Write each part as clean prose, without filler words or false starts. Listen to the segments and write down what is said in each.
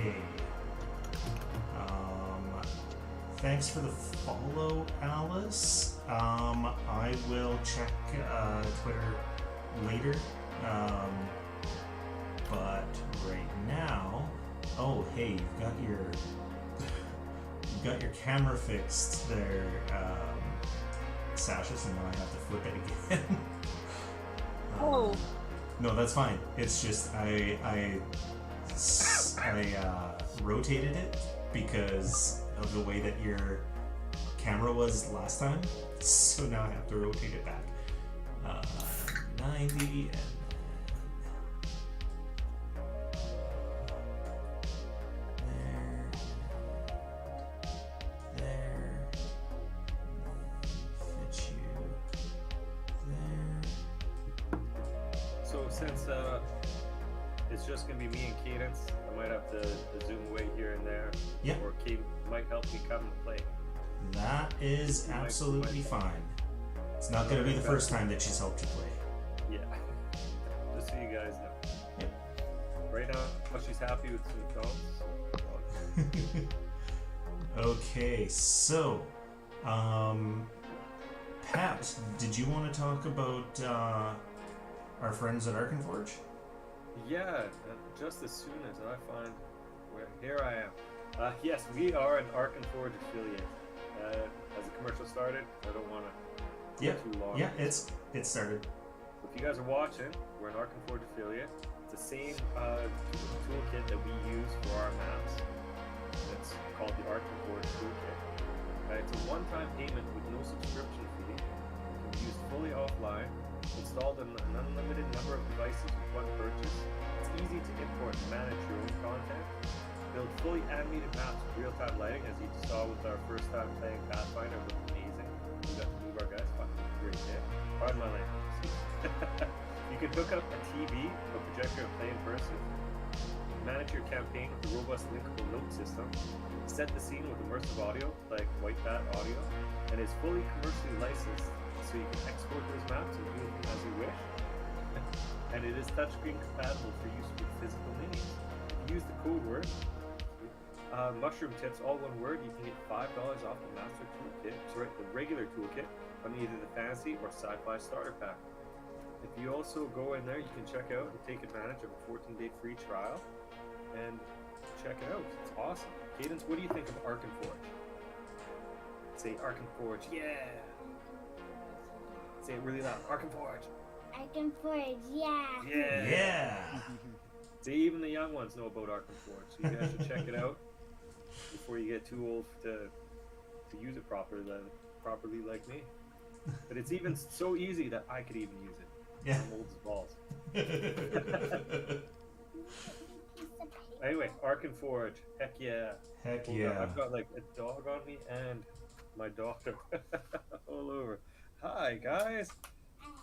Okay. Thanks for the follow, Alice. I will check Twitter later. But right now, oh hey, you've got your camera fixed there, Sasha. So now I have to flip it again. Oh. No, that's fine. It's just I rotated it because of the way that your camera was last time, so now I have to rotate it back. 90 and there, fit you there. So since it's just gonna be me and Cadence, I might have to zoom away here and there. Yeah. Or Cadence might help me come and play. That is absolutely fine. It's not going to be the first time that she's helped you play. Yeah. Just so you guys know. Yep. Right now, she's happy with some tones. Okay, so, Pat, did you want to talk about our friends at Arkenforge? Yeah, just as soon as I find where here I am. Yes, we are an Arkenforge affiliate. Has the commercial started? I don't want to Yeah, too long. yeah, it started. If you guys are watching, we're an Arkenforge affiliate. It's the same toolkit that we use for our maps. It's called the Arkenforge toolkit. It's a one-time payment with no subscription fee. It can be used fully offline. Installed on an unlimited number of devices with one purchase. It's easy to import and manage your own content. Build fully animated maps with real-time lighting, as you saw with our first time playing Pathfinder. It looked amazing. We got to move our guys. Fucking great day. Pardon my language. You can hook up a TV, a projector, and play in person. Manage your campaign with a robust linkable note system. Set the scene with immersive audio, like White Bat audio, and is fully commercially licensed, so you can export those maps and view them as you wish. And it is touchscreen compatible for use with physical minis. If you use the code word Mushroom Tips, all one word, you can get $5 off the Master Toolkit, the regular toolkit, on either the Fantasy or Sci-Fi Starter Pack. If you also go in there, you can check out and take advantage of a 14-day free trial, and check it out. It's awesome. Cadence, what do you think of Arkenforge? Say Arkenforge, yeah! Say it really loud, Arkenforge! Arkenforge, yeah! Yeah! Yeah! See, even the young ones know about Arkenforge, so you guys should check it out before you get too old to use it properly like me. But it's even so easy that I could even use it. Yeah. I'm old as balls. Anyway, Arkenforge, heck yeah. Heck Hold yeah. on, I've got like a dog on me and my daughter all over. Hi guys.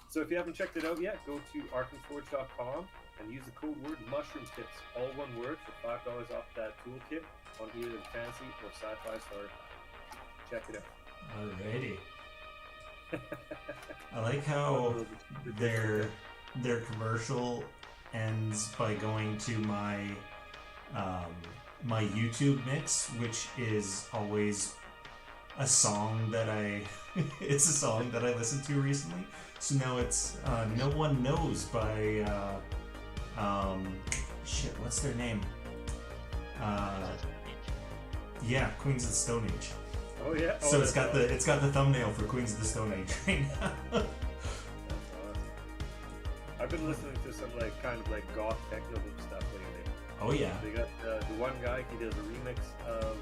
So if you haven't checked it out yet, go to arkenforge.com and use the code word Mushroom Tips, all one word, for $5 off that toolkit on either the Fantasy or Sci-Fi Starter Pack. Check it out. Alrighty. I like how their commercial ends by going to my my YouTube mix, which is always a song that it's a song that I listened to recently. So now it's No One Knows by shit, what's their name? Yeah, Queens of the Stone Age. Oh yeah. So it's got the thumbnail for Queens of the Stone Age right now. That's awesome. I've been listening to some kind of goth techno stuff lately. Oh yeah. They got the one guy, he does a remix of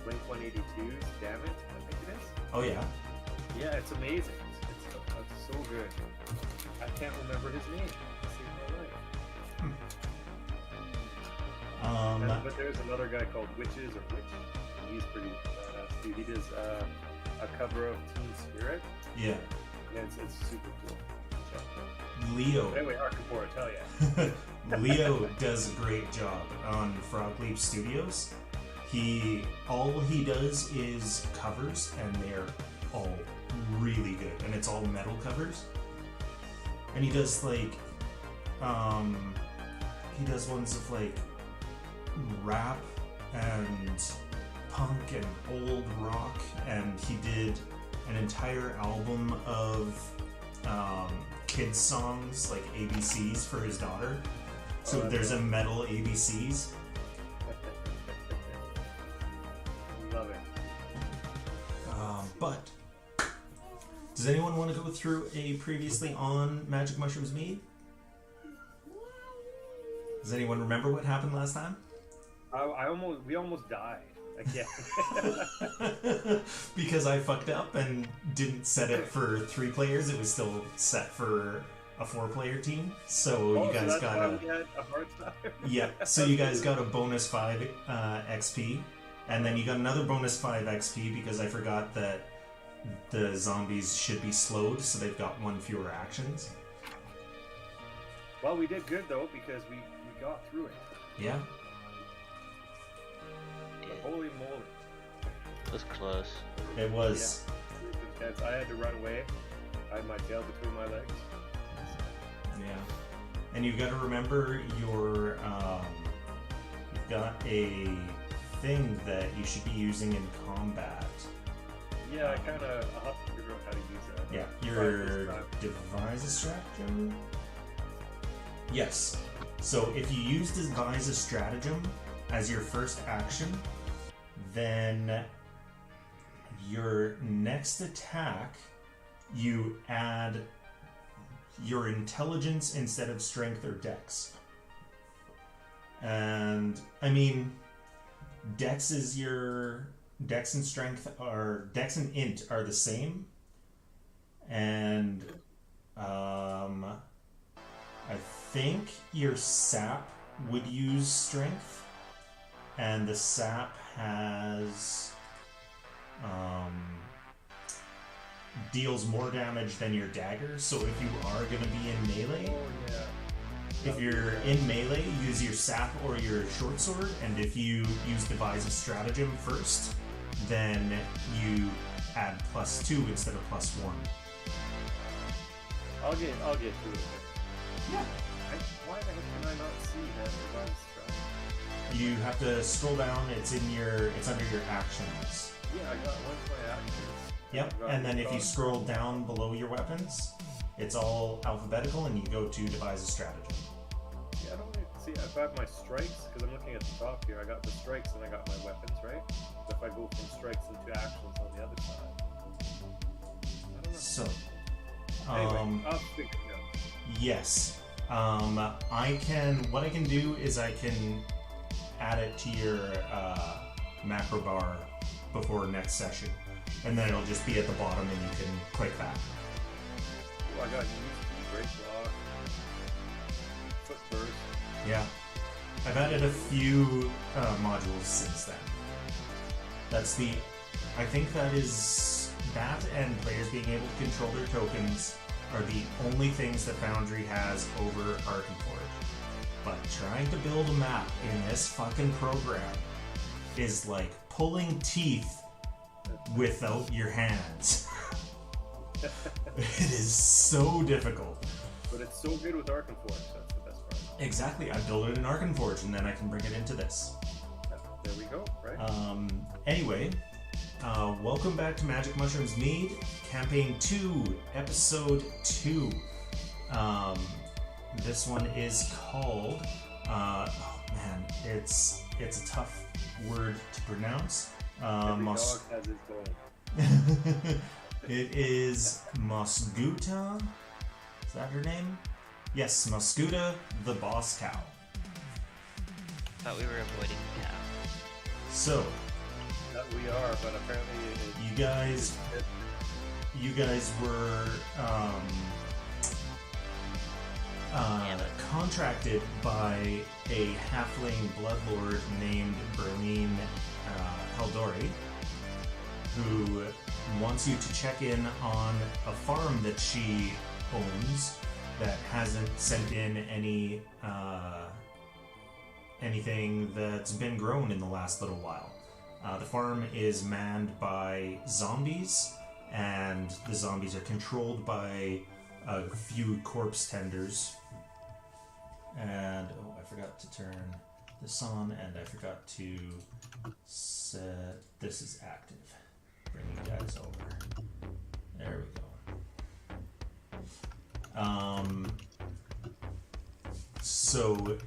Blink-182's Damn It, I think it is. Oh yeah. Yeah, it's amazing. It's so good. I can't remember his name. It saved my life. But there's another guy called Witches or Witch. And he's pretty badass too. He does a cover of Teen Spirit. Yeah. And it's super cool. Check it out. Leo. But anyway, Arkenforge, hell yeah. Leo does a great job on Frog Leap Studios. All he does is covers, and they're all really good, and it's all metal covers. And he does he does ones of rap and punk and old rock, and he did an entire album of kids songs, like ABCs for his daughter. So there's a metal ABCs. Love it. But does anyone want to go through a previously on Magic Mushrooms Mead? Does anyone remember what happened last time? We almost died. Again. Because I fucked up and didn't set it for 3 players. It was still set for a 4-player team. So you guys got a hard time. Yeah. So you guys got a bonus 5 XP, and then you got another bonus 5 XP because I forgot that the zombies should be slowed, so they've got 1 fewer actions. Well, we did good though because we got through it. Yeah. But holy moly. It was close. It was. Yeah. I had to run away. I had my tail between my legs. Yeah. And you've got to remember your, you've got a thing that you should be using in combat. Yeah, I'll have to figure out how to use that. Yeah, your devise a stratagem? Yes. So if you use devise a stratagem as your first action, then your next attack, you add your intelligence instead of strength or dex. And, I mean, dex is your... Dex and strength are... Dex and int are the same. And, I think your sap would use strength. And the sap has... deals more damage than your dagger, so if you are going to be in melee, if you're in melee, use your sap or your short sword, and if you use devise a stratagem first, then you add +2 instead of +1. I'll get through it. Yeah. Why the heck can I not see that devise stratagem? You have to scroll down, it's under your actions. Yeah, I got one of my actions. Yep, and then if you scroll down below your weapons, it's all alphabetical, and you go to devise a stratagem. Yeah, I don't really see. If I have my strikes, because I'm looking at the top here, I got the strikes and I got my weapons, right? So if I go from strikes into actions on the other side, I don't know. So, anyway, I'll figure it out. yes, what I can do is I can add it to your macro bar before next session. And then it'll just be at the bottom and you can click that. Ooh, I got used break block, foot burst. Yeah. I've added a few modules since then. I think that and players being able to control their tokens are the only things that Foundry has over Arkenforge. But trying to build a map in this fucking program is like pulling teeth without your hands. It is so difficult. But it's so good with Arkenforge, that's the best part. Exactly, I build it in Arkenforge and then I can bring it into this. There we go, right? Anyway, welcome back to Magic Mushrooms Mead, Campaign 2, Episode 2. This one is called, it's a tough word to pronounce. Every dog has his bone. It is Mosghuta. Is that her name? Yes, Mosghuta, the boss cow. Thought we were avoiding the cow. So, That we are, but apparently you guys were contracted by a halfling bloodlord named Berlin Haldori, who wants you to check in on a farm that she owns that hasn't sent in anything that's been grown in the last little while. The farm is manned by zombies, and the zombies are controlled by a few corpse tenders. And, I forgot to turn this on, and I forgot to set this is active. Bring you guys over. There we go. So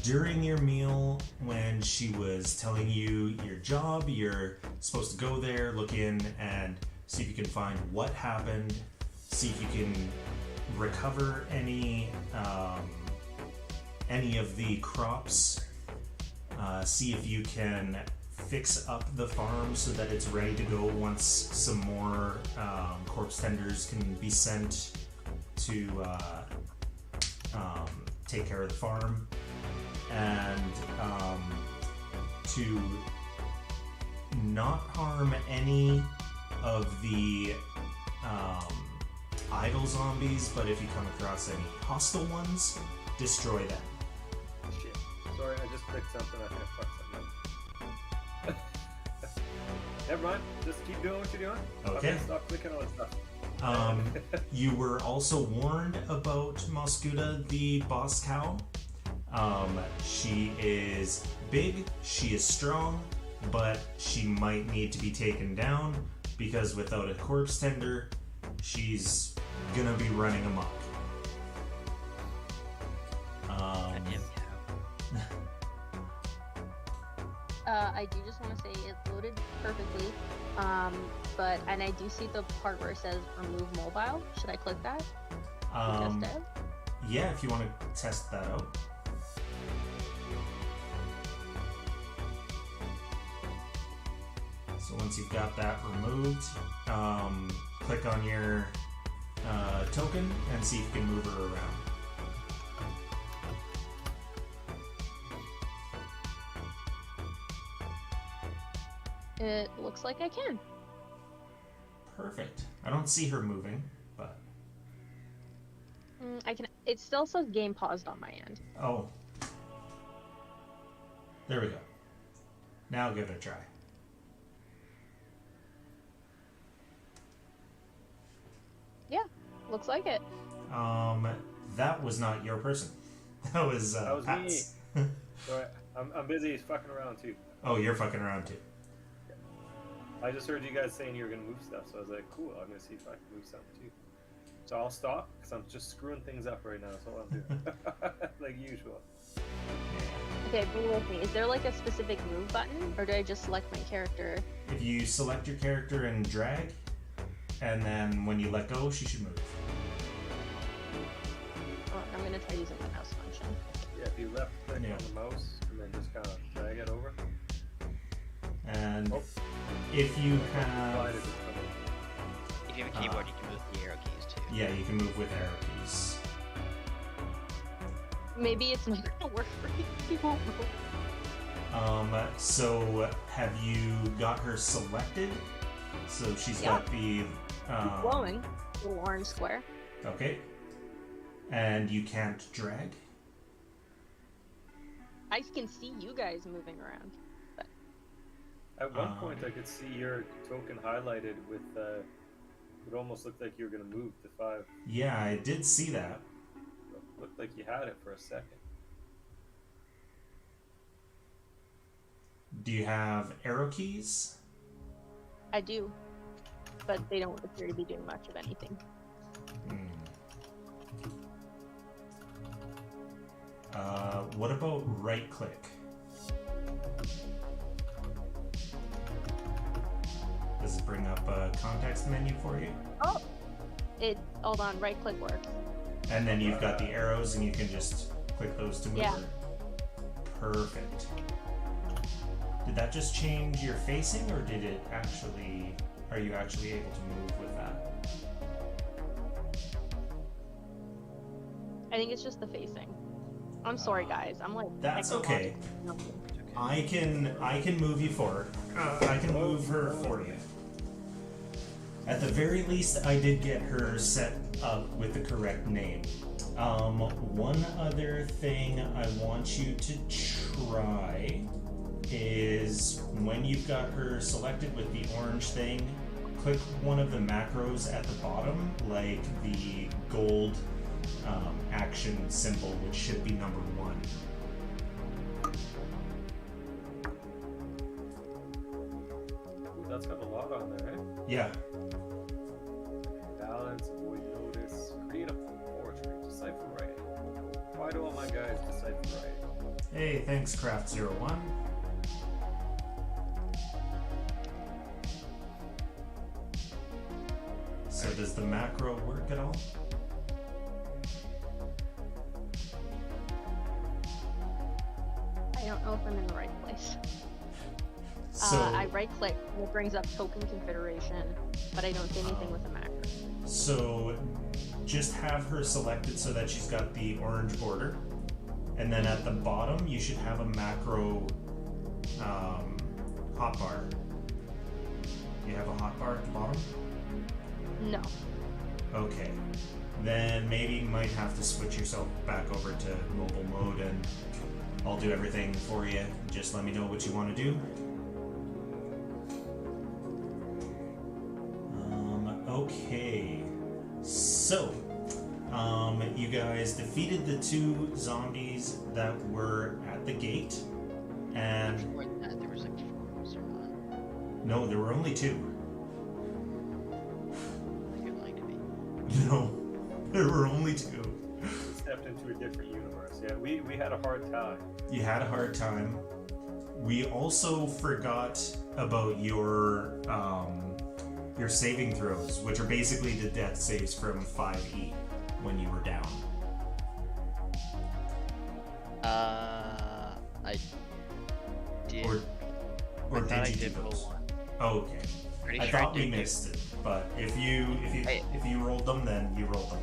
during your meal, when she was telling you your job, you're supposed to go there, look in, and see if you can find what happened, see if you can recover any of the crops, see if you can fix up the farm so that it's ready to go once some more corpse tenders can be sent to take care of the farm, and to not harm any of the idle zombies, but if you come across any hostile ones, destroy them. Shit. Sorry, I just clicked something. I think I fucked something up. Never mind. Just keep doing what you're doing. Okay. Stop clicking on stuff. You were also warned about Mosghuta, the boss cow. She is big, she is strong, but she might need to be taken down because without a corpse tender, she's gonna be running amok. I do just want to say it loaded perfectly, and I do see the part where it says remove mobile. Should I click that? Test it? Yeah, if you want to test that out. So once you've got that removed, click on your token and see if you can move her around. It looks like I can. Perfect. I don't see her moving, but... I can. It still says game paused on my end. Oh. There we go. Now give it a try. Yeah, looks like it. That was not your person. That was Pat's. Me. Sorry, I'm busy fucking around too. Oh, you're fucking around too. I just heard you guys saying you were gonna move stuff, so I was like, cool, I'm gonna see if I can move something too. So I'll stop, because I'm just screwing things up right now, that's all I'm doing. Like usual. Okay, bear with me. Is there like a specific move button, or do I just select my character? If you select your character and drag, and then when you let go, she should move. Oh, I'm gonna try using the mouse function. Yeah, if you left click on the mouse, and then just kind of drag it over. And if you have... If you have a keyboard, you can move the arrow keys too. Yeah, you can move with arrow keys. Maybe it's not gonna work for you. You won't move. So have you got her selected? So she's got the... glowing. Little orange square. Okay. And you can't drag? I can see you guys moving around. At one point, I could see your token highlighted with, it almost looked like you were going to move to 5. Yeah, I did see that. It looked like you had it for a second. Do you have arrow keys? I do, but they don't appear to be doing much of anything. What about right click? Does it bring up a context menu for you? Oh! Hold on, right click works. And then you've got the arrows and you can just click those to move her. Perfect. Did that just change your facing, or did it actually... Are you actually able to move with that? I think it's just the facing. I'm sorry, guys. I'm like... That's okay. I can move you forward. I can move her for you. At the very least, I did get her set up with the correct name. One other thing I want you to try is when you've got her selected with the orange thing, click one of the macros at the bottom, like the gold action symbol, which should be number 1. Ooh, that's got a lot on there, eh? Yeah. Balance, avoid notice, create a portrait, decipher writing. Why do all my guys decipher writing? Hey, thanks, Craft01. So does the macro work at all? I don't know if I'm in the right place. So, I right click and it brings up token configuration, but I don't see anything with the macro. so just have her selected so that she's got the orange border. And then at the bottom, you should have a macro hotbar. You have a hotbar at the bottom? No. Okay. Then maybe you might have to switch yourself back over to mobile mode and I'll do everything for you. Just let me know what you want to do. Okay. So, you guys defeated the 2 zombies that were at the gate. And Before that, there was like 4 of us or not. no, there were only 2. You're lying to me. No, there were only 2. We stepped into a different universe. Yeah, we had a hard time. You had a hard time. We also forgot about your saving throws, which are basically the death saves from 5e when you were down. I did. Or I thought did I you do did roll those? one. Oh, okay. Pretty I sure thought we did do- missed it, but if you rolled them, then you rolled them.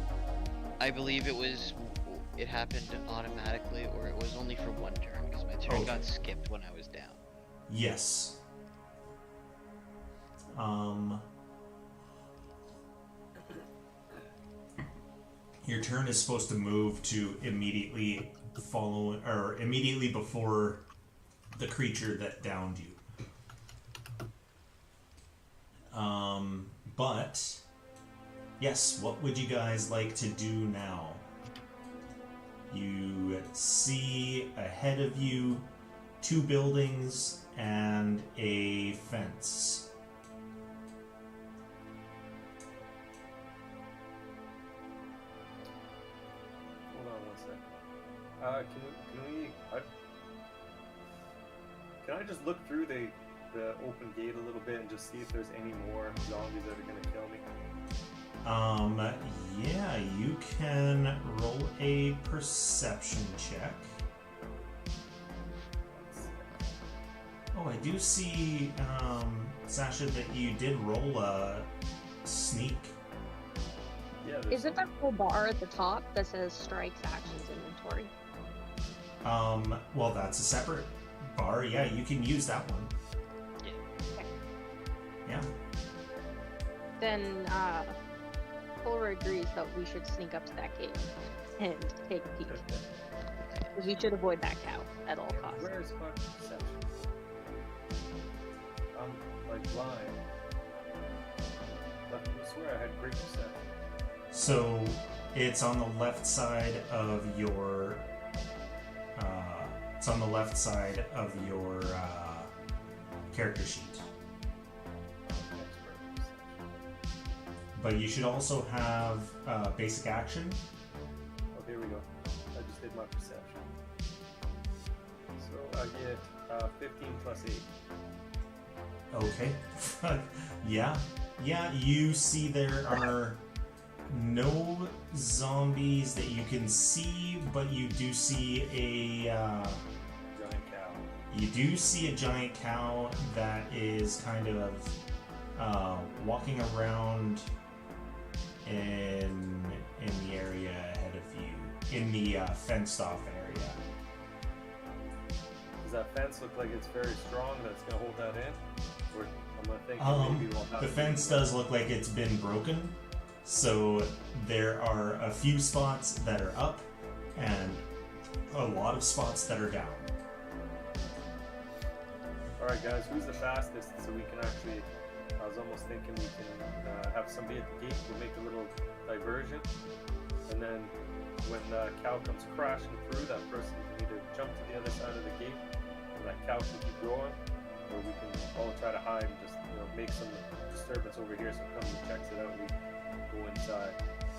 I believe it happened automatically, or it was only for 1 turn because my turn Okay. got skipped when I was down. Yes. Your turn is supposed to move to immediately before the creature that downed you. But yes, what would you guys like to do now? You see ahead of you 2 buildings and a fence. Hold on one sec. Can I just look through the open gate a little bit and just see if there's any more zombies that are gonna kill me? Yeah, you can roll a perception check. Oh, I do see, Sasha, that you did roll a sneak. Yeah. There's Is it that little bar at the top that says strikes, actions, inventory? Well, that's a separate bar. Yeah, you can use that one. Yeah. Then, Polar agrees that we should sneak up to that gate and take a peek. Because we should avoid that cow at all costs. Where is my perception? I'm like blind. I swear I had great perception. So it's on the left side of your. It's on the left side of your character sheet. But you should also have basic action. Oh, here we go. I just did my perception. So I get 15 plus 8. Okay. Yeah. Yeah, you see there are no zombies that you can see, but you do see a Giant cow. you do see a giant cow that is kind of walking around in the area ahead of you, in the fenced off area. Does that fence look like it's very strong that's gonna hold that in? Or I'm gonna think maybe we'll have The to fence do does look like it's been broken, so there are a few spots that are up and a lot of spots that are down. Alright guys, who's the fastest so we can actually, I was almost thinking we can have somebody at the gate, we'll make a little diversion. and then when the cow comes crashing through, that person can either jump to the other side of the gate, and that cow can keep going, or we can all try to hide and just make some disturbance over here. So comes and checks it out, and we go inside.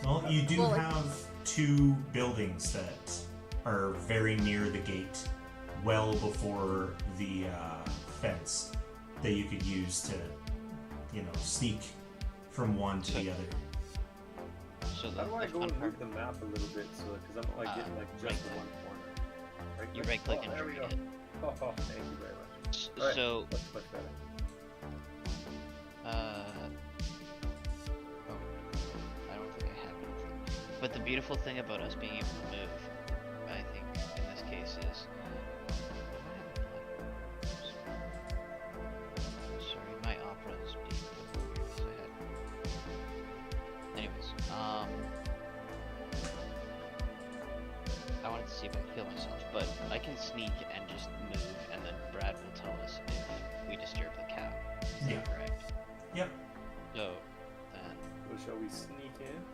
Well, you do have two buildings that are very near the gate, well before the fence, that you could use to, sneak from one to the other. So how do I go and move the map a little bit, so because I'm getting just the one corner? You right click and there we go. it. Oh, thank you very much. Right, so that's much better. I don't think I have anything. But the beautiful thing about us being able to move, I think, in this case is. Sorry, my opera is being put weird because I had. Anyways, I wanted to see if I can kill myself, but I can sneak and just move, and then Brad will tell us if we disturb the cow. Is that correct? Yep. So, then... Well, shall we sneak in?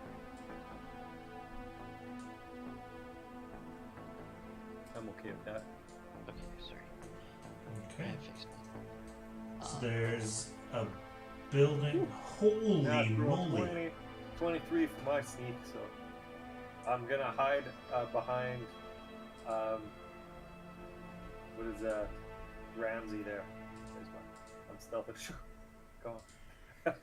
I'm okay with that. Okay, sorry. Okay. I fixed it. So there's a building. Holy moly! 23 for my sneak, so I'm gonna hide behind. What is that? Ramsey there. There's one. I'm stealth. Go on.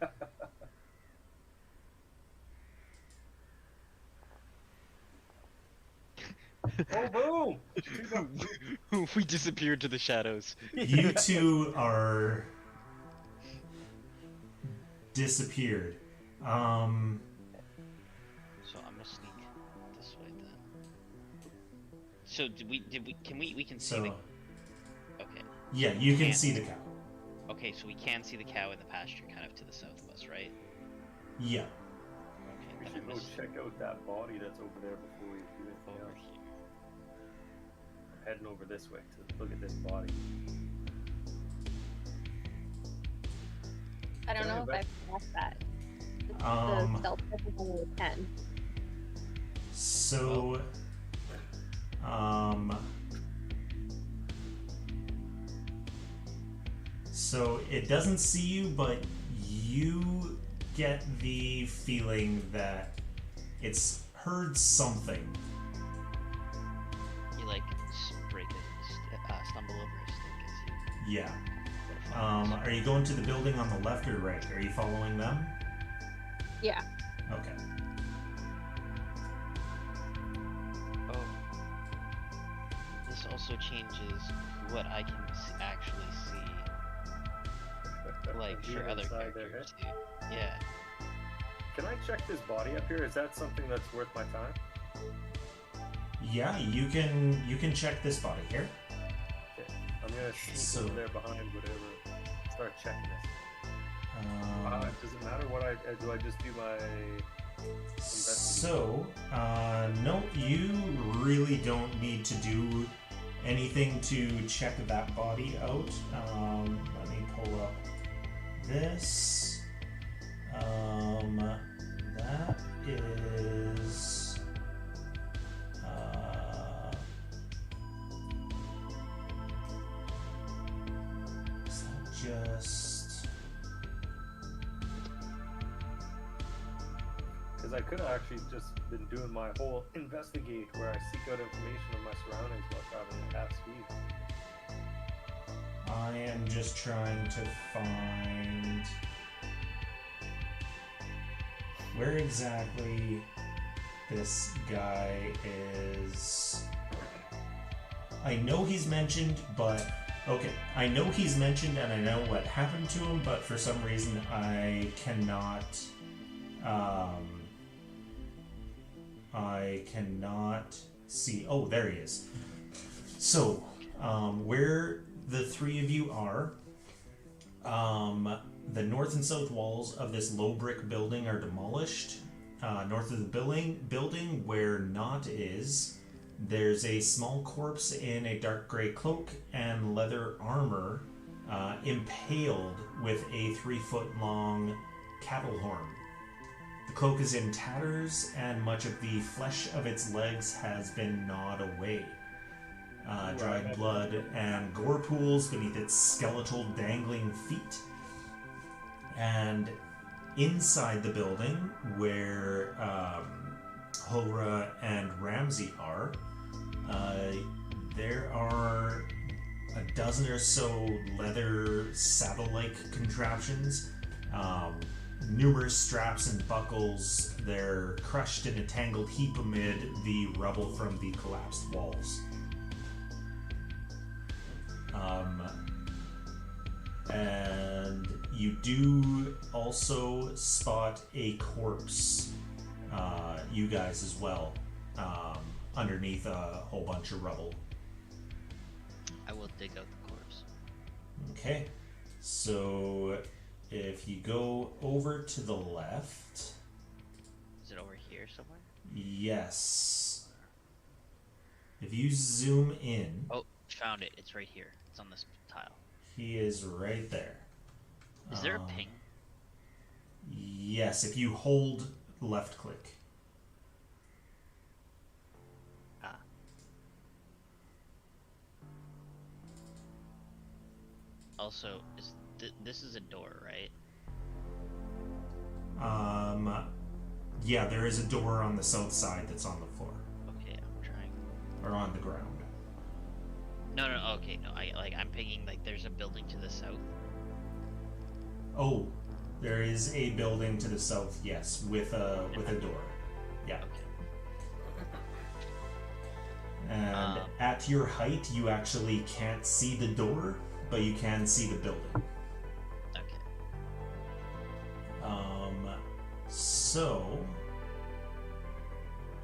Oh, boom! We disappeared to the shadows. You two are disappeared. So I'm gonna sneak this way then. So we can see the... Okay. Yeah, you can see the cow. Okay, so we can see the cow in the pasture kind of to the south of us, right? Yeah. Okay, We then should I'm go gonna check out that body that's over there before we do anything over else. here. I'm heading over this way to look at this body. I don't know if I passed that. The stealth check is only a 10. So, so it doesn't see you, but you get the feeling that it's heard something. You stumble over a stick as you... Yeah. Are you going to the building on the left or right? Are you following them? Yeah. Okay. Oh. This also changes what I can actually see, like, Being for other inside their characters too. Yeah. Can I check this body up here? Is that something that's worth my time? Yeah, you can check this body here. Okay. I'm gonna sneak over there behind whatever. Start checking this. Does it matter what I do? I just do my So, no, you really don't need to do anything to check that body out. Let me pull up this. That is. Is that just. Because I could have actually just been doing my whole investigate where I seek out information of my surroundings while traveling at half speed. I am just trying to find where exactly this guy is. I know he's mentioned, but okay, I know he's mentioned and I know what happened to him, but for some reason I cannot see. Oh, there he is. So, where the three of you are, the north and south walls of this low brick building are demolished. North of the building where Knot is, there's a small corpse in a dark gray cloak and leather armor, impaled with a 3-foot long cattle horn. The cloak is in tatters, and much of the flesh of its legs has been gnawed away. Dried blood and gore pools beneath its skeletal dangling feet. And inside the building, where Hora and Ramsey are, there are a dozen or so leather saddle-like contraptions, numerous straps and buckles. They're crushed in a tangled heap amid the rubble from the collapsed walls. And you do also spot a corpse, you guys as well, underneath a whole bunch of rubble. I will dig out the corpse. Okay, so if you go over to the left... Is it over here somewhere? Yes. If you zoom in... Oh, found it. It's right here. It's on this tile. He is right there. Is there a ping? Yes, if you hold left click. Ah. Also, this is a door, right? Yeah, there is a door on the south side that's on the floor. Okay, I'm trying. Or on the ground. No, okay, no. I'm pinging, like, there's a building to the south. Oh, there is a building to the south, yes, with a door. Yeah. Okay. And at your height, you actually can't see the door, but you can see the building. Okay. So,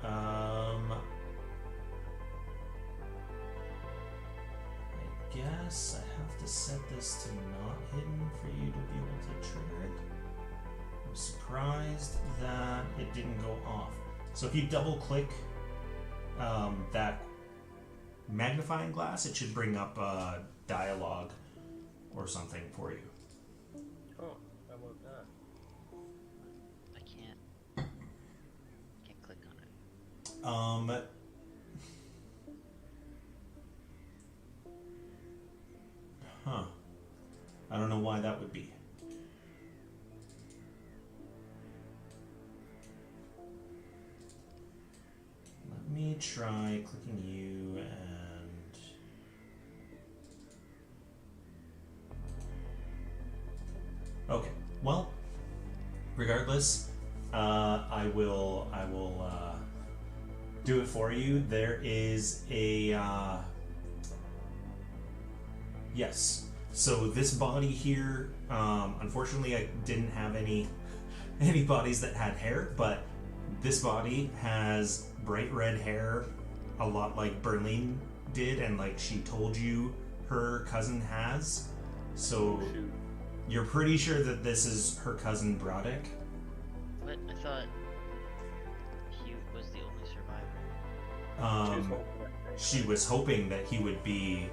I guess I have to set this to not hidden for you to be able to trigger it. I'm surprised that it didn't go off. So if you double click that magnifying glass, it should bring up a dialogue or something for you. Oh, how about that? I can't click on it. Huh. I don't know why that would be. Let me try clicking you and... Okay, well, regardless, I will do it for you. There is a... Yes. So this body here, unfortunately I didn't have any bodies that had hair, but this body has bright red hair, a lot like Berlin did, and like she told you her cousin has. So you're pretty sure that this is her cousin Brodek? What? I thought he was the only survivor. She was hoping that he would be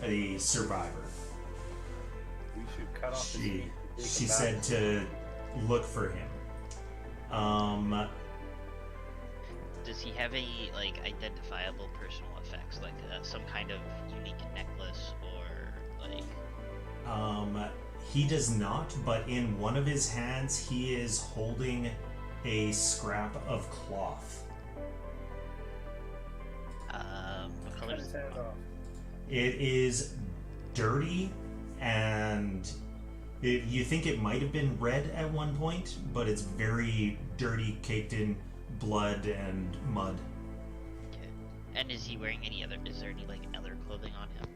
a survivor. We should cut off his feet. She said to look for him. Does he have any, like, identifiable personal effects, like some kind of unique necklace or like? He does not, but in one of his hands he is holding a scrap of cloth. What color is it? It is dirty, and you think it might have been red at one point, but it's very dirty, caked in blood and mud. Okay. And is he wearing any other? Is there any like other clothing on him?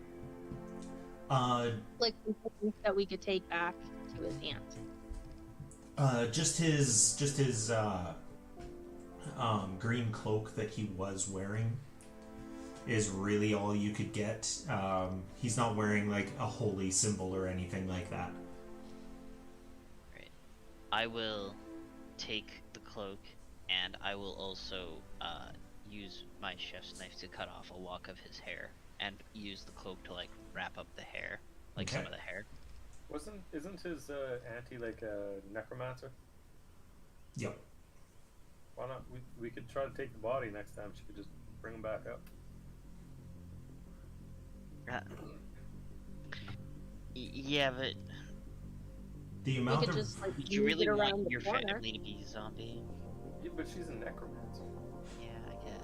Like that we could take back to his aunt. Just his green cloak that he was wearing is really all you could get. He's not wearing like a holy symbol or anything like that. Right. I will take the cloak, and I will also use my chef's knife to cut off a lock of his hair, and use the cloak to like wrap up the hair, like some of the hair. Isn't his auntie like a necromancer? Yep. Why not? We could try to take the body next time. She could just bring him back up. Yeah, but The We amount could of just like would you move really it around want the your corner. family to be a zombie? Yeah, but she's a necromancer. Yeah, I guess.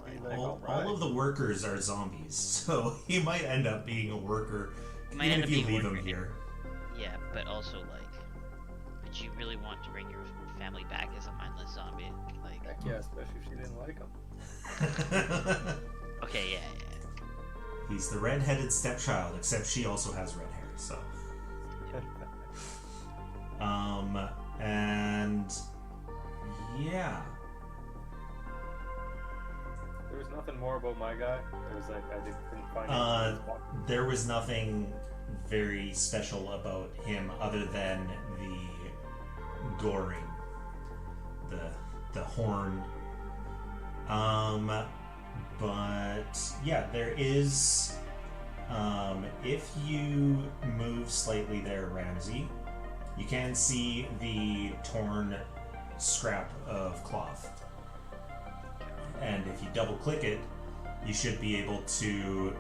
She'd be But, like, like, all of the workers are zombies, so he might end up being a worker He might even end if up you being leave a him worker. here. Yeah, but also like, would you really want to bring your family back as a mindless zombie? Like, heck yeah, especially if she didn't like him. okay, yeah. He's the red-headed stepchild, except she also has red hair, so. And yeah. There was nothing more about my guy. There was like couldn't find anything. There was nothing very special about him other than the goring, the horn. But yeah, there is. If you move slightly there, Ramsey, you can see the torn scrap of cloth. And if you double click it, you should be able to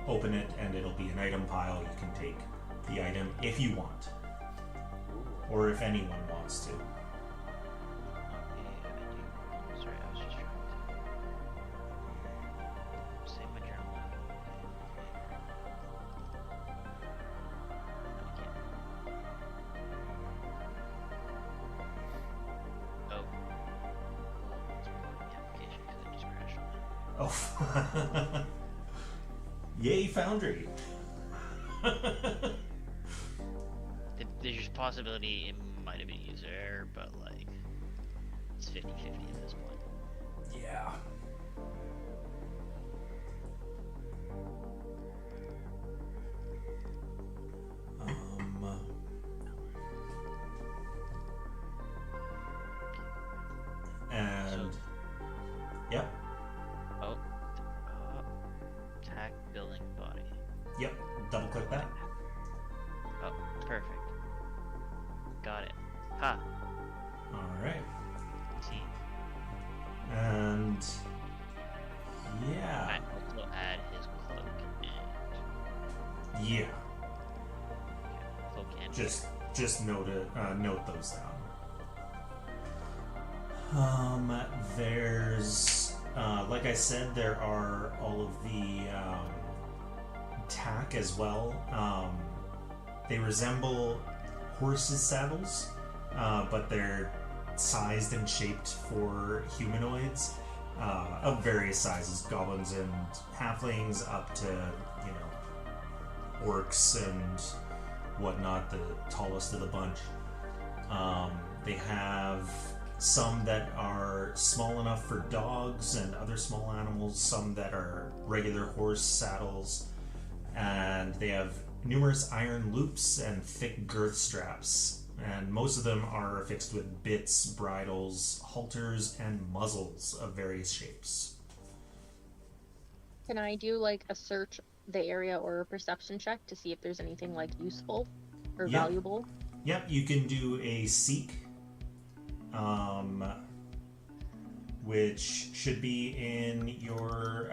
open it, and it'll be an item pile. You can take the item if you want, or if anyone wants to. Sorry, I was just trying to save my journal. Oh. Let's reload the application because it just crashed on me. Oh. Yay, Foundry. There's a possibility it might have been user error, but like, it's 50-50 at this point. Yeah. And yep, Oh, attack building body. yep. Double click that. Oh, perfect. Got it. Ha. All right. See. And I yeah, also add his cloak and yeah. cloak and Just note those down. There's like I said, there are all of the tack as well. They resemble horses' saddles, but they're sized and shaped for humanoids of various sizes, goblins and halflings, up to, you know, orcs and whatnot, the tallest of the bunch. They have some that are small enough for dogs and other small animals, some that are regular horse saddles, and they have numerous iron loops and thick girth straps, and most of them are affixed with bits, bridles, halters, and muzzles of various shapes. Can I do like a search the area or a perception check to see if there's anything like useful or Yeah. valuable? Yep, you can do a seek, which should be in your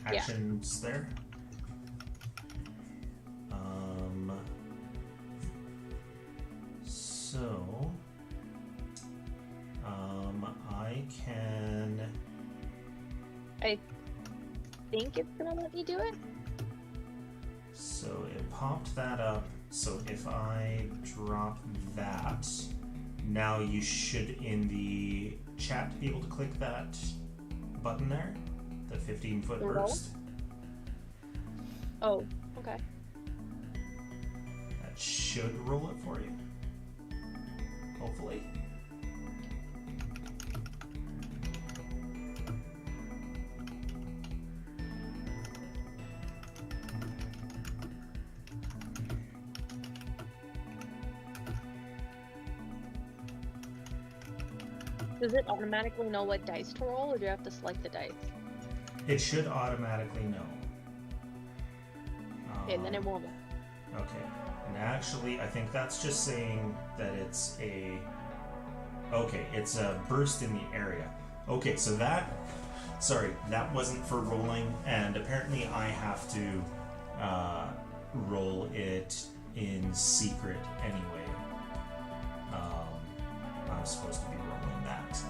actions there. So I can. I think it's gonna let me do it. So it popped that up. So if I drop that, now you should in the chat be able to click that button there, the 15-foot The roll? burst. Oh, okay. That should roll it for you. Hopefully. Does it automatically know what dice to roll, or do you have to select the dice? It should automatically know. Okay, then it won't. Okay. And actually, I think that's just saying that it's a Okay, it's a burst in the area. Okay, so that... Sorry, that wasn't for rolling, and apparently I have to roll it in secret anyway. I'm supposed to be rolling that.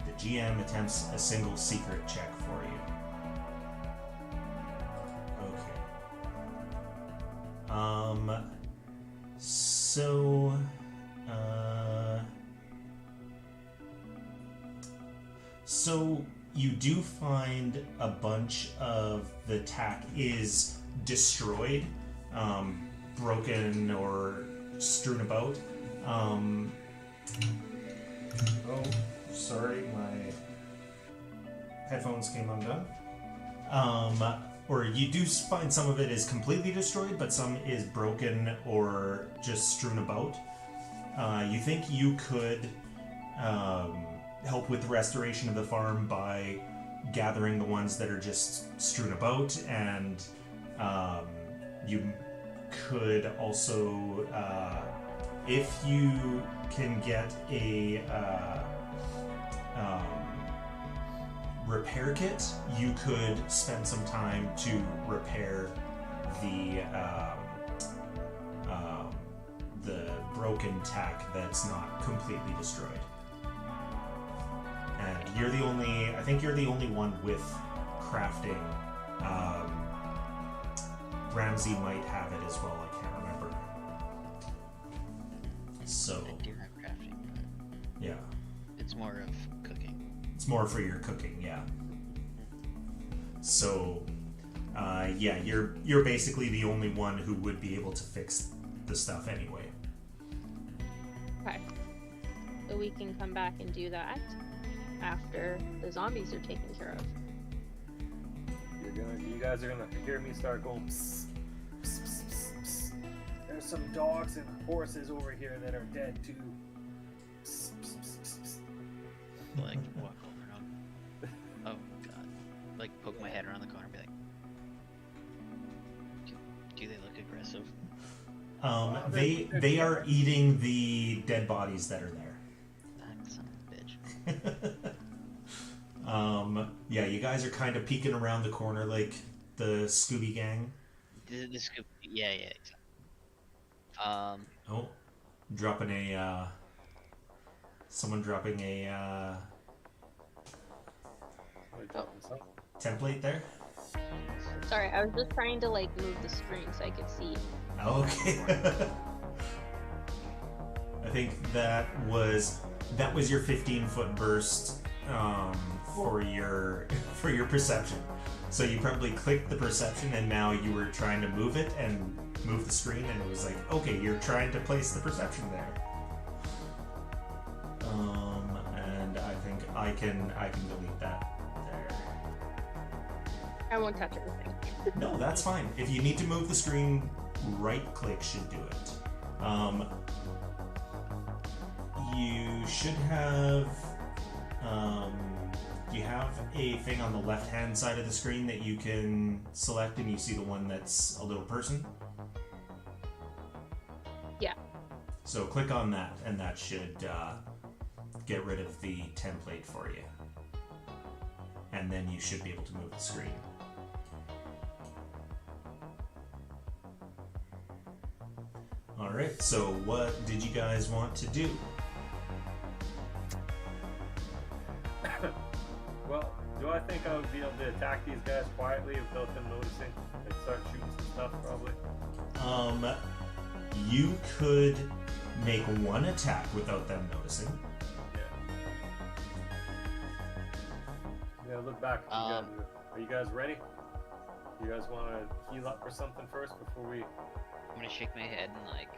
The GM attempts a single secret check for you. Okay. So you do find a bunch of the tack is destroyed, broken or strewn about. Oh, sorry, my headphones came undone. Or you do find some of it is completely destroyed, but some is broken or just strewn about. You think you could help with the restoration of the farm by gathering the ones that are just strewn about, and you could also, if you can get a repair kit, you could spend some time to repair the broken tack that's not completely destroyed. And you're the only, I think you're the only one with crafting. Ramsey might have it as well, I can't remember. So, I do have crafting, but yeah. it's more of cooking. It's more for your cooking, yeah. So, yeah, you're basically the only one who would be able to fix the stuff anyway. Okay. So we can come back and do that after the zombies are taken care of. You guys are gonna hear me start going. Psst, psst, psst, psst, psst. There's some dogs and horses over here that are dead too. Psst, psst, psst, psst, psst. Like, walk over and oh god. Like, poke my head around the corner and be like, do they look aggressive? They are eating the dead bodies that are there. That son of a bitch. Yeah, you guys are kind of peeking around the corner like the Scooby Gang. The scoop, yeah, exactly. Oh, dropping a, someone dropping a, template there? Sorry, I was just trying to like move the screen so I could see. Okay. I think that was your 15-foot burst for your perception. So you probably clicked the perception, and now you were trying to move it and move the screen, and it was like, okay, you're trying to place the perception there. And I think I can delete that there. I won't touch anything. No, that's fine. If you need to move the screen, right-click should do it. You should have. You have a thing on the left-hand side of the screen that you can select, and you see the one that's a little person? Yeah. So click on that, and that should get rid of the template for you. And then you should be able to move the screen. Alright, so what did you guys want to do? Well, do I think I would be able to attack these guys quietly without them noticing? They'd start shooting some stuff, probably. You could make one attack without them noticing. Yeah, look back. Are you guys ready? You guys want to heal up or something first before we... I'm gonna shake my head and like,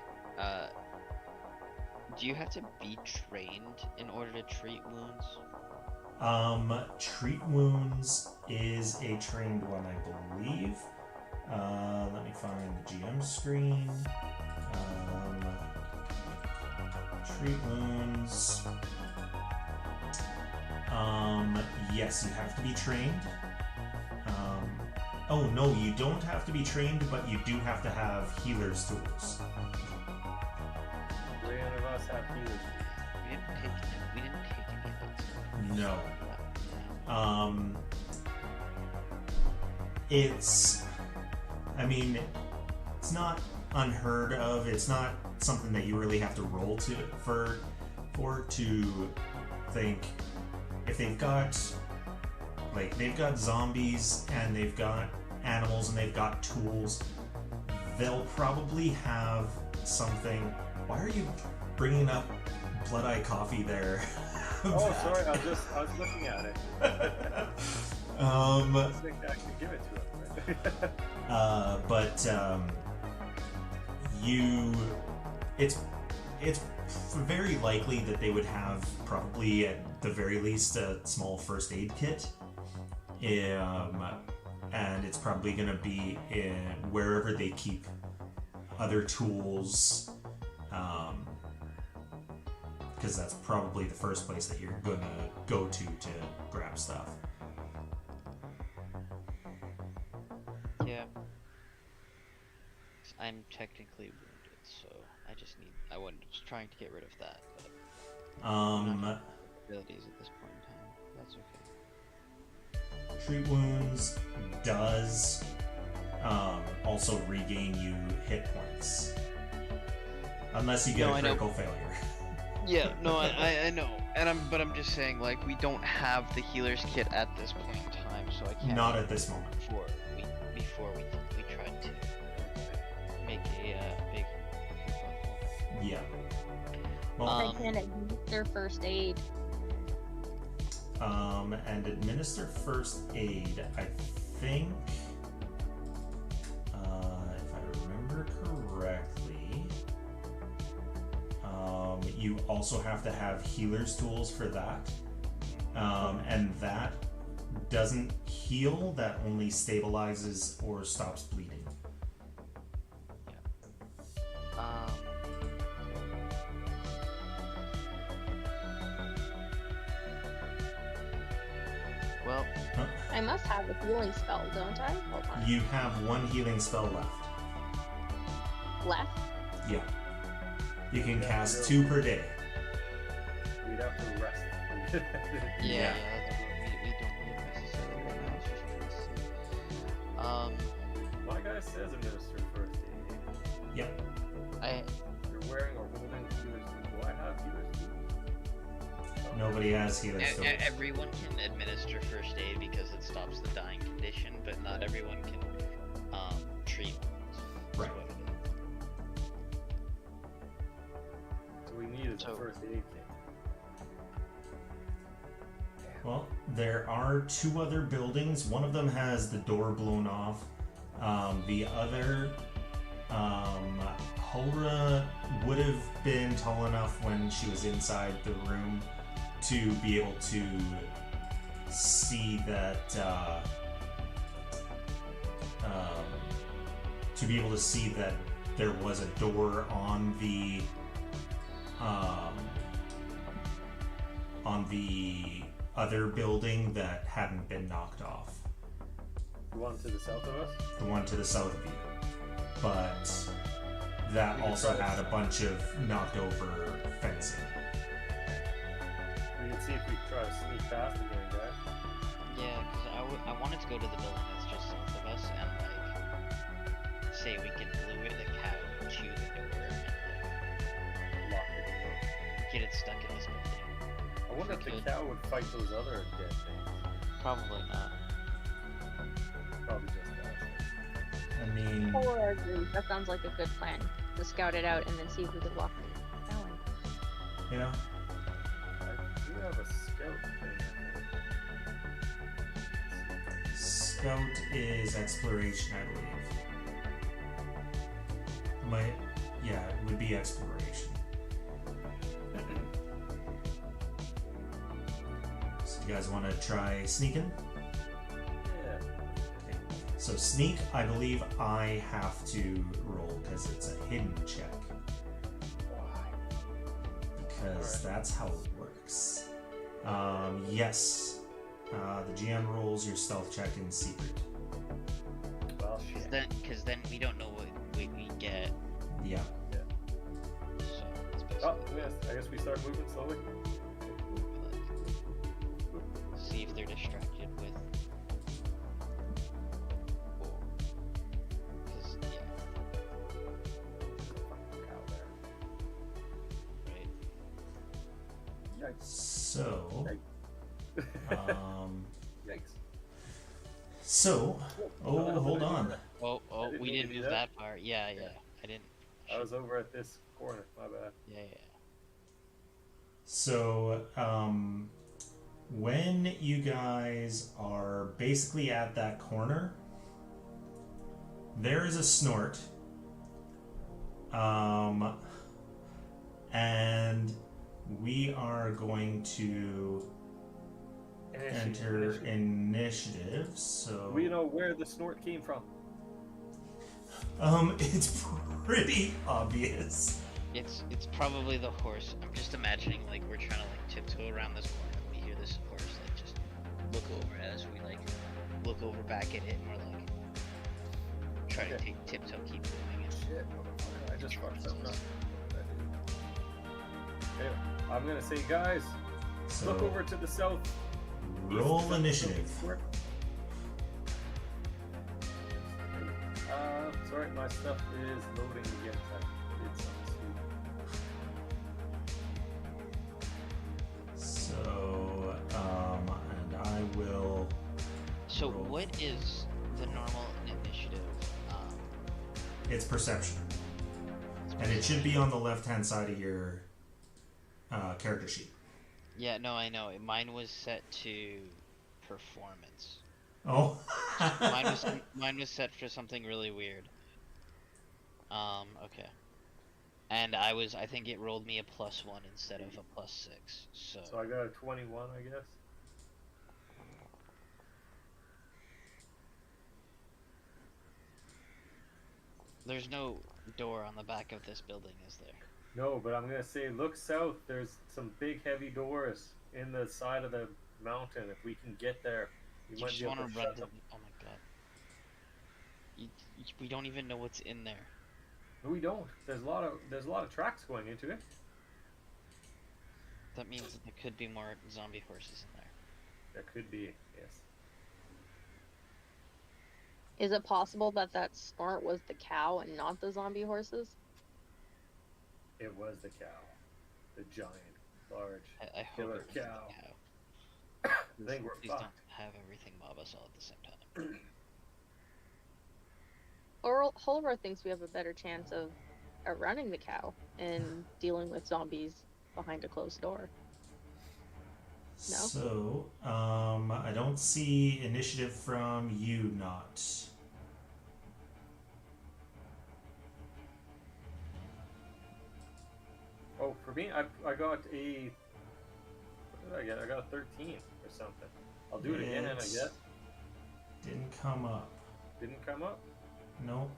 do you have to be trained in order to treat wounds? Treat wounds is a trained one, I believe. Let me find the GM screen. Treat wounds. Yes, you have to be trained. Oh no, you don't have to be trained, but you do have to have healer's tools. Do any of us have healer's tools? We didn't take any of that stuff. No. Yeah. It's, I mean, it's not unheard of. It's not something that you really have to roll for to think if they've got zombies and they've got animals and they've got tools, they'll probably have something. Why are you bringing up Blood Eye Coffee there? Oh, sorry, I was looking at it. I think I could give it to him. It's very likely that they would have probably at the very least a small first aid kit, and it's probably going to be in wherever they keep other tools, because that's probably the first place that you're going to go to grab stuff. Yeah. I'm technically wounded, so I was trying to get rid of that, but I'm not abilities at this point in time. That's okay. Treat wounds does also regain you hit points, unless you get a critical failure. Yeah, no, I know, but I'm just saying, like, we don't have the healer's kit at this point in time, so I can't. Not at this moment. Before we tried to make a big. Yeah. Well, I can administer first aid. And administer first aid, I think, if I remember correctly, you also have to have healer's tools for that. And that doesn't heal, that only stabilizes or stops bleeding. Well, I must have a healing spell, don't I? Hold on. You have one healing spell left. Left? Yeah. You can cast 2 per day. We'd have to rest. yeah, we don't need it necessarily right now. It's just trying to see. My guy says administer first aid. Yep. You're wearing or holding healer's tools. Do I have healer's tools? Nobody has healer's tools. Everyone can administer first aid because it stops the dying condition, but not everyone can treat wounds. Right. So we needed the first aid kit. Well, there are 2 other buildings. One of them has the door blown off. The other, Hulra would have been tall enough when she was inside the room to be able to see that, there was a door on the other building that hadn't been knocked off. The one to the south of us? The one to the south of you. But that also had a bunch of knocked over fencing. We can see if we try to sneak past the game, guys. Yeah, because I wanted to go to the building that's just south of us and, like, say we could lure the cow to the door and, Lock the door. get it stuck in this building. I wonder if the cow would fight those other dead things. Probably not. Probably just us. I mean, Polar agrees. That sounds like a good plan. To scout it out and then see if we could walk it down. yeah. I do have a scout thing. Scout is exploration, I believe. Yeah, it would be exploration. So you guys want to try sneaking? Yeah. Okay. So sneak, I believe I have to roll because it's a hidden check. Because that's how it works. Yes. The GM rolls your stealth check in secret. Well, shit. Because then we don't know what we get. Yeah. So it's best Oh, yes. I guess we start moving slowly. See if they're distracted with. Because, yeah. Fucking cow there. Right. Yikes. So, Yikes. so, oh, hold on. Oh, I didn't we mean to didn't do move that. that far. Yeah. I didn't. I was over at this corner. My bad. Yeah. So, when you guys are basically at that corner, there is a snort. And we are going to enter initiative. So We know where the snort came from. it's pretty obvious. It's probably the horse. I'm just imagining like we're trying to like tiptoe around this corner. And we hear this horse like just look over as we like look over back at it, and we're like try to take tiptoe, keep moving. And Shit, motherfucker. I just fucked something up. Anyway, I'm gonna say, guys, So look over to the south. roll initiative. Sorry, my stuff is loading again. I did something stupid. So, and I will. so roll. what is the normal initiative? It's perception, and it should be on the left-hand side of your character sheet. Yeah, no, I know. Mine was set to performance. Oh. Mine was set for something really weird. Okay. And I think it rolled me a +1 instead of a +6. So I got a 21, I guess. There's no door on the back of this building, is there? No, but I'm gonna say, look south. There's some big, heavy doors in the side of the mountain. If we can get there, we You might just be able want to to run shut to. them. Oh my god. We don't even know what's in there. No, we don't. There's a lot of tracks going into it. That means that there could be more zombie horses in there. There could be, yes. Is it possible that that snort was the cow and not the zombie horses? It was the cow, the giant, large. I hope Killer it was cow. the cow. I think we're Please fucked. don't have everything mob us all at the same time. Or Holroyd thinks we have a better chance of outrunning the cow and dealing with zombies behind a closed door. No? So, I don't see initiative from you, not. Oh, for me, I got a. What did I get? I got a 13 or something. I'll do it again, I It's- guess. Didn't come up. Didn't come up. Nope.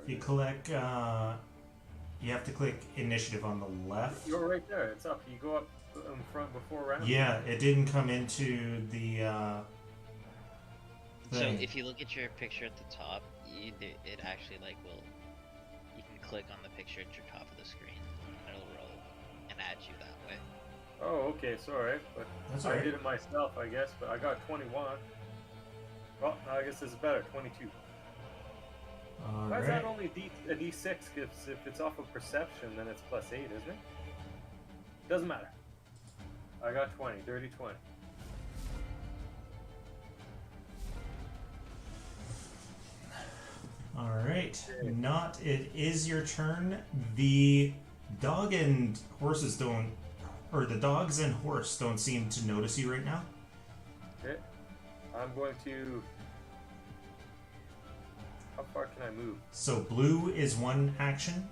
You click, you have to click initiative on the left. You're right there. It's up. You go up in front before round. Yeah, it didn't come into the So thing. if you look at your picture at the top, it actually like will. You can click on the picture at your top of the screen, and it'll roll and add you that way. Oh, okay. Sorry, but That's I alright. did it myself, I guess. But I got 21. Well, I guess this is better. 22. Why is that Alright. only a D6? Because if it's off of perception, then it's +8, isn't it? Doesn't matter. I got 20. Dirty 20. Alright. Not, it is your turn. The dog and horses don't, or the dogs and horse don't seem to notice you right now. Okay. I'm going to. How far can I move? So blue is one action,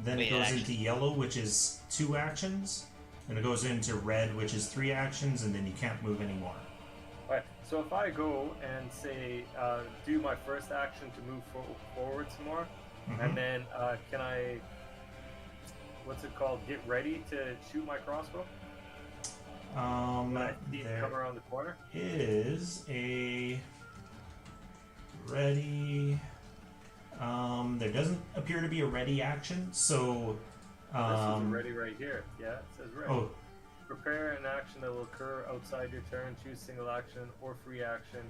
then Wait, it goes action. into yellow, which is 2 actions, then it goes into red, which is 3 actions, and then you can't move anymore. Alright, so if I go and say, do my first action to move forward some more, Mhm. and then can I, what's it called, get ready to shoot my crossbow? When I see it come There around the corner? is a ready. There doesn't appear to be a ready action, so This is ready right here. Yeah, it says ready. Oh, Prepare an action that will occur outside your turn. Choose single action or free action,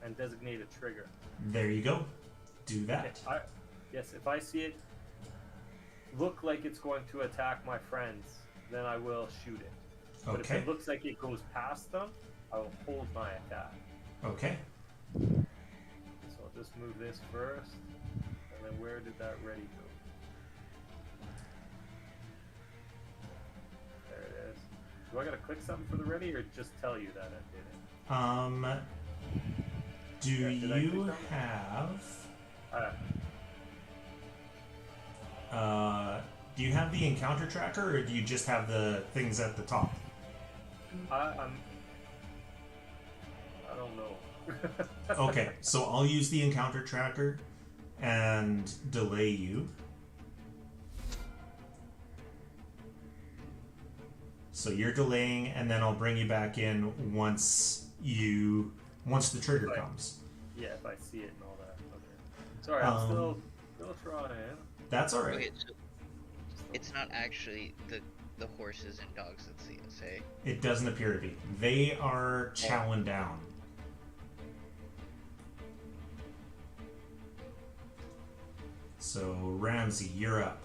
and designate a trigger. there you go. Do that. Yes, if I see it look like it's going to attack my friends, then I will shoot it. But if Okay. it looks like it goes past them, I will hold my attack. Okay. So I'll just move this first, and then where did that ready go? There it is. Do I gotta click something for the ready, or just tell you that I did it? Do did I you click on have do you have the encounter tracker, or do you just have the things at the top? I don't know. Okay, so I'll use the encounter tracker and delay you. So you're delaying, and then I'll bring you back in once the trigger comes. Yeah, if I see it and all that. Okay. Sorry, I'm still trying. That's all right. Okay, so it's not actually the horses and dogs that see us, eh? It doesn't appear to be. They are chowing down. So Ramsey, you're up.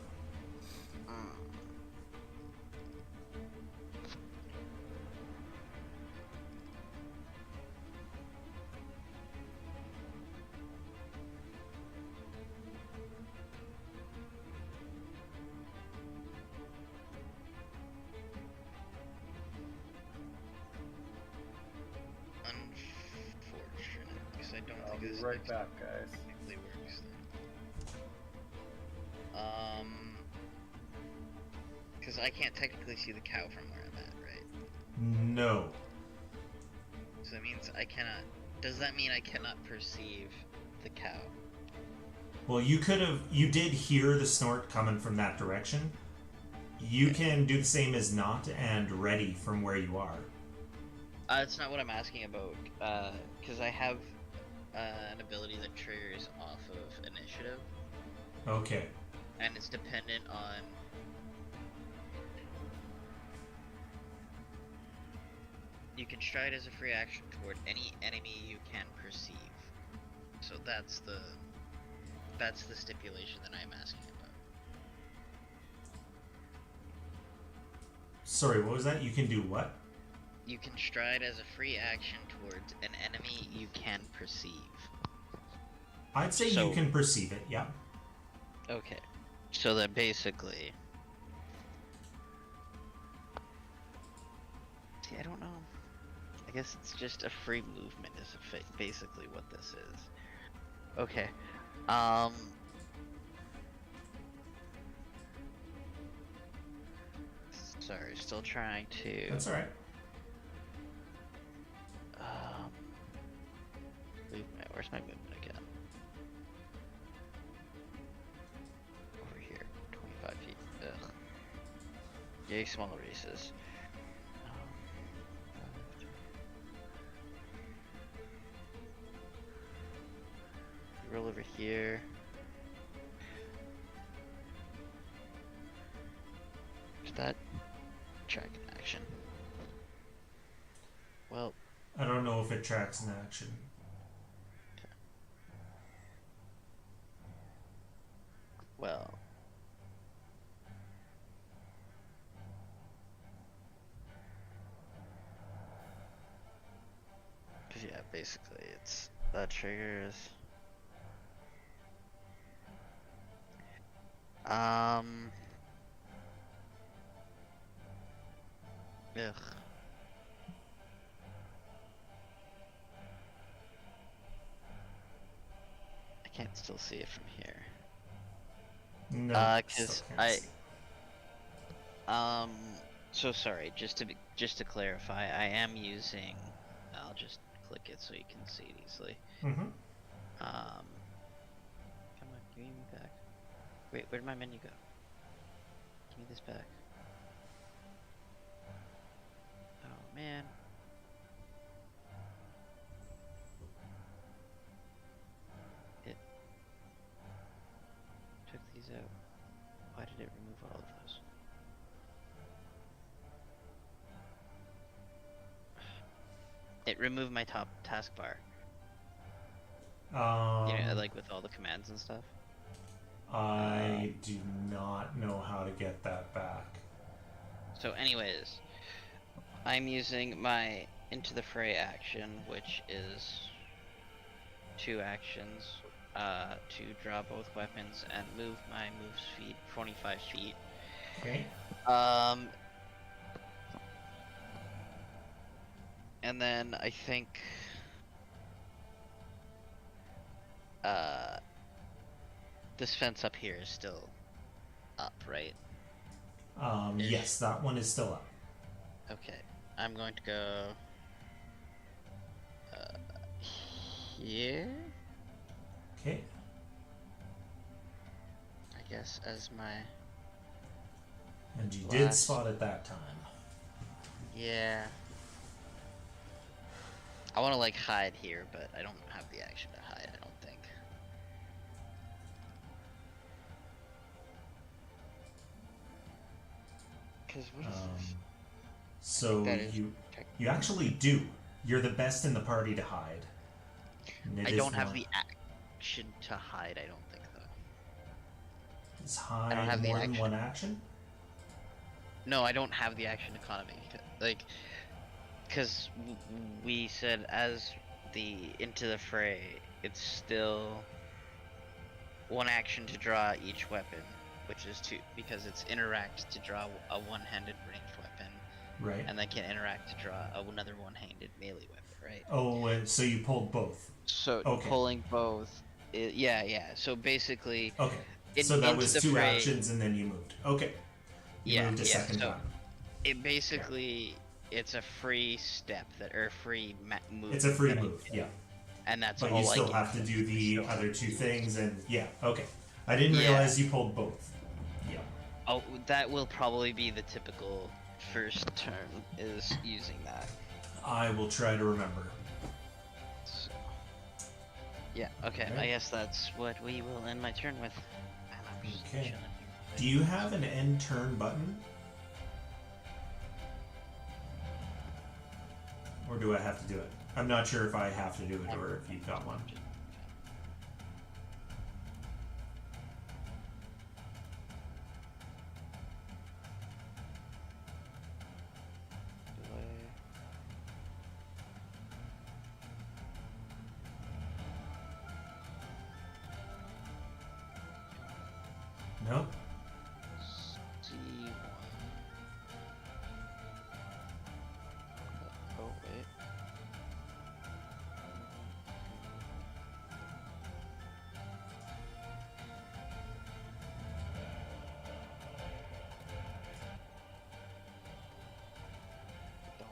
Unfortunate, because I don't I'll think be this right back, guys. technically works then. Because I can't technically see the cow from where I'm at, right? No. So that means I cannot. Does that mean I cannot perceive the cow? Well, you did hear the snort coming from that direction. You can do the same as not and ready from where you are. That's not what I'm asking about, because I have an ability that triggers off of initiative, Okay. and it's dependent on... You can stride as a free action toward any enemy you can perceive. So that's the stipulation that I'm asking about. Sorry, what was that? You can do what? You can stride as a free action towards an enemy you can perceive. I'd say So- you can perceive it, yeah. Okay. So then basically... See, I don't know. I guess it's just a free movement is basically what this is. Okay. Sorry, still trying to... That's alright. Movement. Where's my movement again? Over here. 25 feet. Ugh. Yay, small races. Roll over here. Is that track in action? Well, I don't know if it tracks in action. well. Cause yeah, basically it's that triggers. Ugh. I can't still see it from here. No. Cause still can't see. so sorry, just to clarify, I am using, I'll just click it so you can see it easily. Mm-hmm. Come on, give me back. Wait, where did my menu go? Give me this back. Oh man. It took these out. Why did it remove all of those? remove my top taskbar. Like with all the commands and stuff. I do not know how to get that back. So anyways, I'm using my Into the Fray action, which is 2 actions, to draw both weapons and move my move speed 25 feet. Okay. And then I think this fence up here is still up, right? Yes, that one is still up. Okay, I'm going to go here. Okay. I guess as my And you did spot it that time. yeah. I want to like hide here, but I don't have the action to hide. I don't think. Because what is this? So you actually do. You're the best in the party to hide. I don't have the action to hide. I don't think though. Is hide I don't have more the than action. one action? No, I don't have the action economy. Like, because we said as the Into the Fray, it's still 1 action to draw each weapon, which is 2 because it's interact to draw a one-handed ranged weapon, Right. and then can interact to draw another one-handed melee weapon, right? Oh, and so you pulled both. So pulling both, yeah. So basically, okay. So that was 2 actions, and then you moved. Okay. You moved a second time. It basically it's a free step or free move. It's a free move, yeah. And that's but all. You still have to do the other 2 things, and yeah, okay. I didn't realize you pulled both. Yeah. Oh, that will probably be the typical first turn is using that. I will try to remember. So, yeah. Okay. Right. I guess that's what we will end my turn with. Okay. Do you have an end turn button? Or do I have to do it? I'm not sure if I have to do it or if you've got one. No? C1. Oh, wait. Don't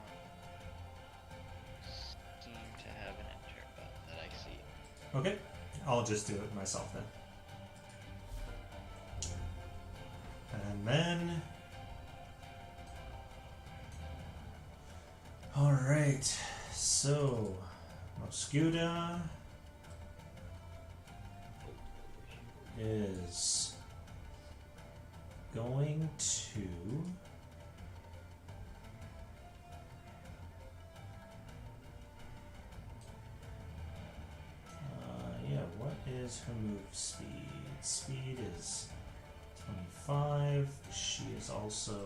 seem to have an enter button that I see. Okay. I'll just do it myself then. And then... Alright, so... Mosghuta is going to... yeah, what is her move speed? Speed is 25. She is also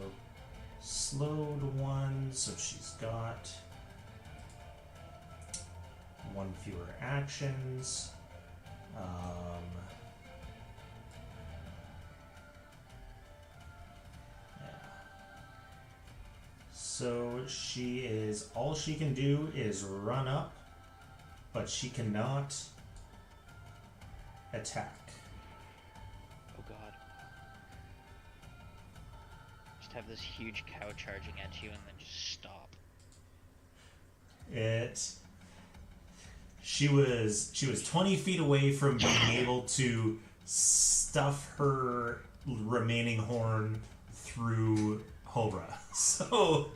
slowed 1, so she's got 1 fewer actions. Yeah. So she is, all she can do is run up, but she cannot attack. Oh god. Just have this huge cow charging at you and then just stop. She was 20 feet away from being able to stuff her remaining horn through Hulra. So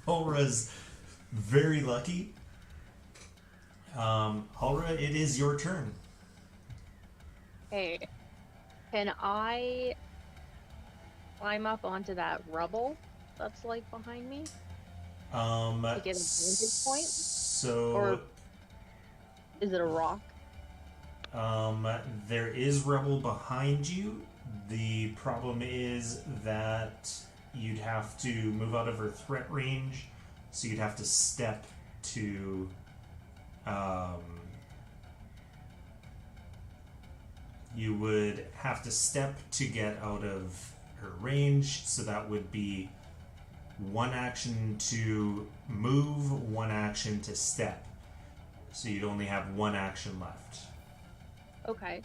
Hulra's very lucky. Hulra, it is your turn. Hey, can I climb up onto that rubble that's like behind me? to get a vantage point? So, Or is it a rock? there is rubble behind you. The problem is that you'd have to move out of her threat range, so you'd have to step to, you would have to step to get out of her range, so that would be one action to move, one action to step. So you'd only have one action left. Okay.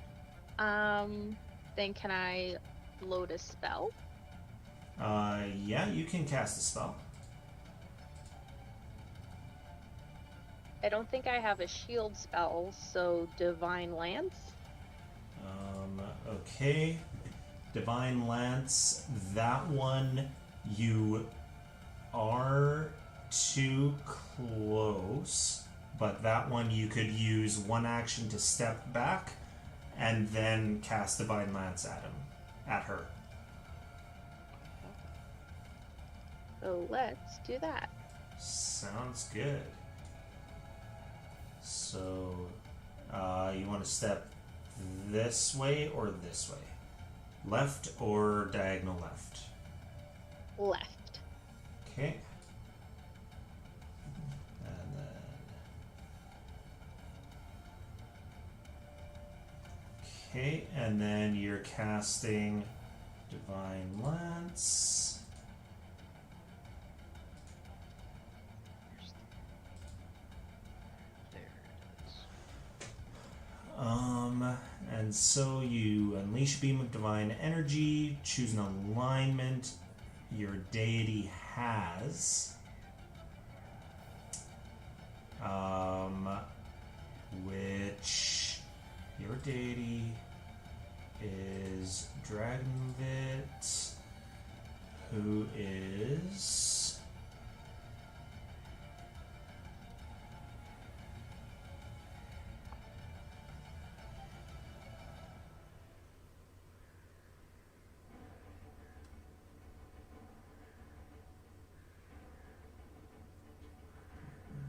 Then can I load a spell? Yeah, you can cast a spell. I don't think I have a shield spell, so Divine Lance? Okay. Divine Lance, that one, you are too close, but that one you could use one action to step back and then cast Divine Lance at her. So let's do that. Sounds good. So, you want to step this way or this way? Left or diagonal left? Left. Okay. And then... Okay, and then you're casting Divine Lance. There it is. And so you unleash a beam of divine energy, choose an alignment your deity has, which your deity is Dragonvit, who is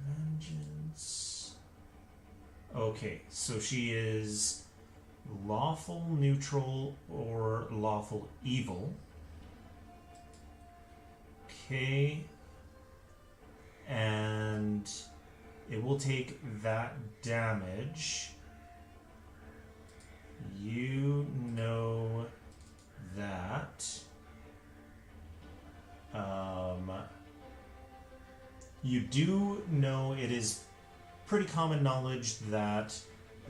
Vengeance. Okay, so she is lawful neutral or lawful evil. Okay. And it will take that damage. You know that. You do know it is pretty common knowledge that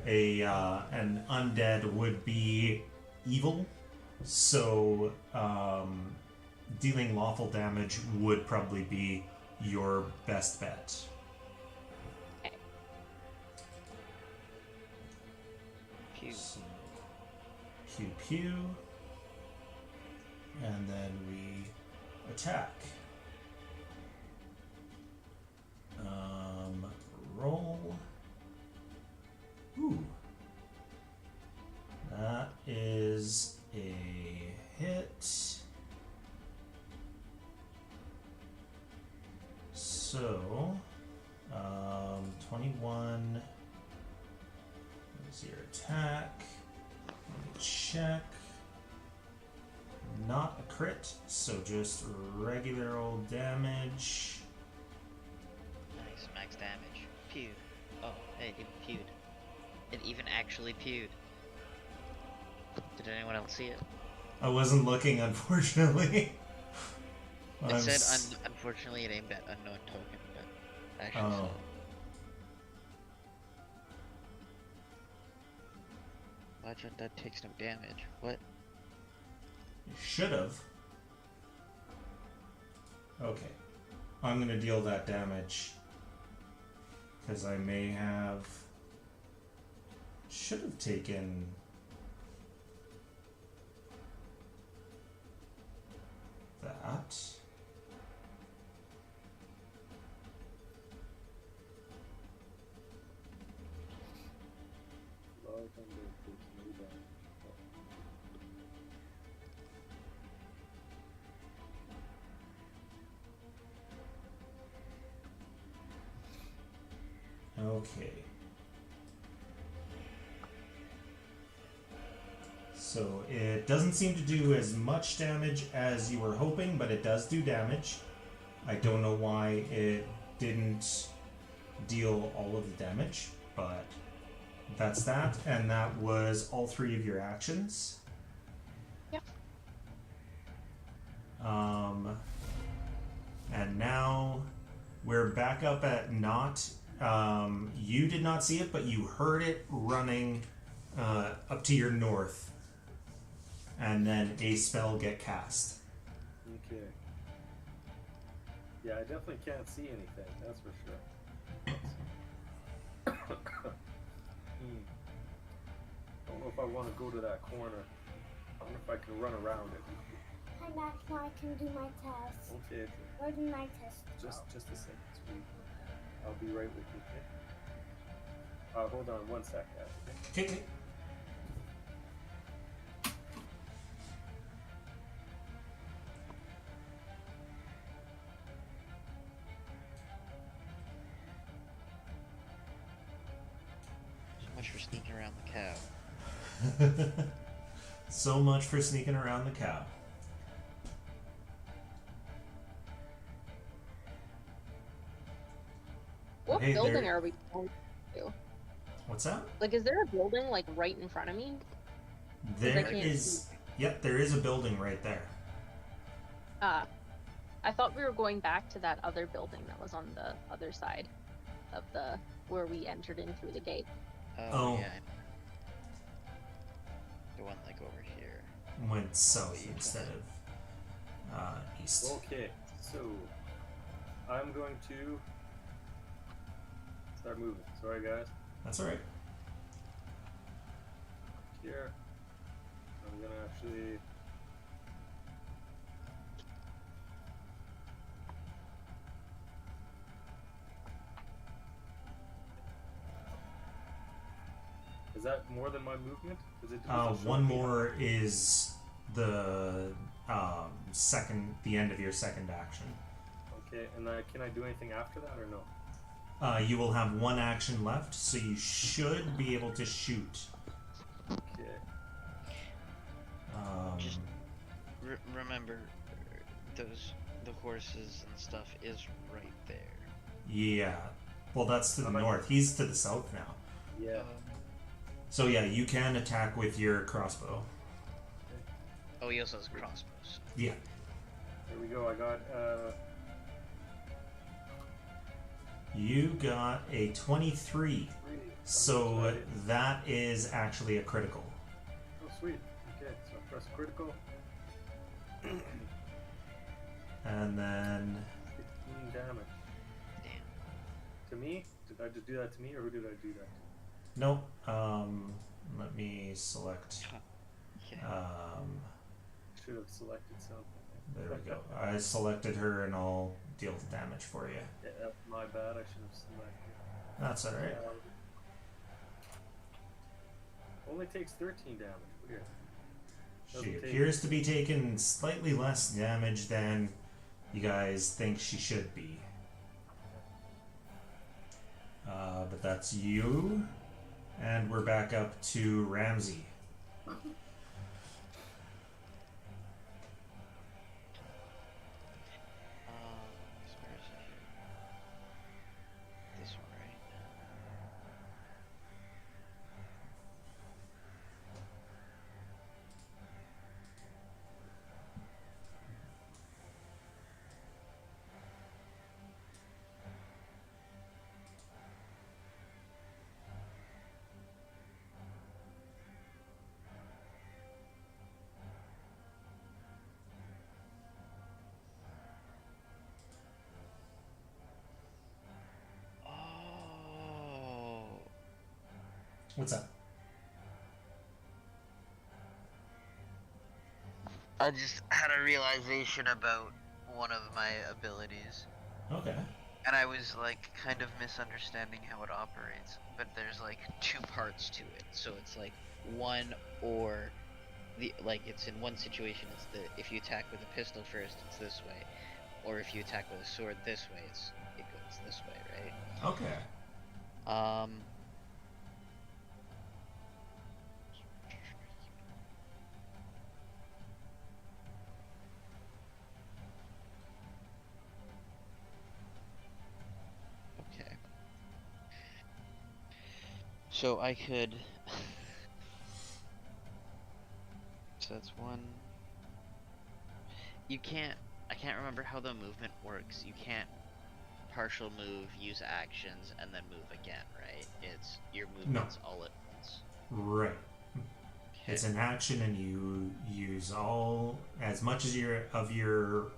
an undead would be evil, so dealing lawful damage would probably be your best bet. Okay. Pew. So, pew pew, and then we attack. Roll. Ooh. That is a hit. So, 21 is your attack. Let me check. Not a crit, so just regular old damage. Nice, max damage. Pew. Oh, hey, it pewed. It even actually pewed. Did anyone else see it? I wasn't looking, unfortunately. It said, unfortunately, it aimed at unknown token, but actually saw it. Watch out, that takes no damage. What? You should have. Okay. I'm gonna deal that damage. Because I may have... Should have taken... that. Okay. So it doesn't seem to do as much damage as you were hoping, but it does do damage. I don't know why it didn't deal all of the damage, but that's that, and that was all 3 of your actions. Yep. And now we're back up at Not. You did not see it, but you heard it running up to your north, and then a spell get cast. Okay. Yeah, I definitely can't see anything, that's for sure. Don't know if I want to go to that corner. I wonder if I can run around it. Hi, Max. Now I can do my test. Okay, Where did my test go? just a second, sweet. I'll be right with you, okay? Hold on one sec, guys, okay? Okay. So much for sneaking around the cow. So much for sneaking around the cow. What Hey, building there- are we going to? What's that? Like, is there a building like right in front of me? There can't is. Yep, there is a building right there. I thought we were going back to that other building that was on the other side of the where we entered in through the gate. Oh. Yeah. The one like over here. Went south instead of east. Okay, so I'm going to start moving. Sorry, guys. That's alright. Here, I'm gonna actually. Is that more than my movement? Does it do One more is the the end of your second action. Okay, and can I do anything after that or no? You will have 1 action left, so you should be able to shoot. Okay. Just remember, the horses and stuff is right there. Yeah. Well, that's to the north. He's to the south now. Yeah. So yeah, you can attack with your crossbow. Oh, he also has crossbows. Yeah. There we go. I got. You got a 23. 3. So that is actually a critical. Oh, sweet. Okay, so I press critical. And then 15 damage. Damn. To me? Did I just do that to me, or who did I do that to? nope. Let me select. Okay. Should have selected something. There we go. I selected her, and I'll deal with damage for you. Yeah, that's my bad. I should have selected. That's all right. Only takes 13 damage. Weird. She Doesn't take- appears to be taking slightly less damage than you guys think she should be. But that's you, and we're back up to Ramsey. Where is it here? This one, right? Oh. What's up? I just had a realization about one of my abilities. Okay. And I was like kind of misunderstanding how it operates. But there's like 2 parts to it. So it's like one or the it's in one situation it's if you attack with a pistol first it's this way. Or if you attack with a sword this way it goes this way, right? Okay. Um. Okay. So I could. So that's one. You can't. I can't remember how the movement works. You can't partial move, use actions, and then move again, right? It's your movements all at once. Right. Okay. It's an action, and you use all as much as your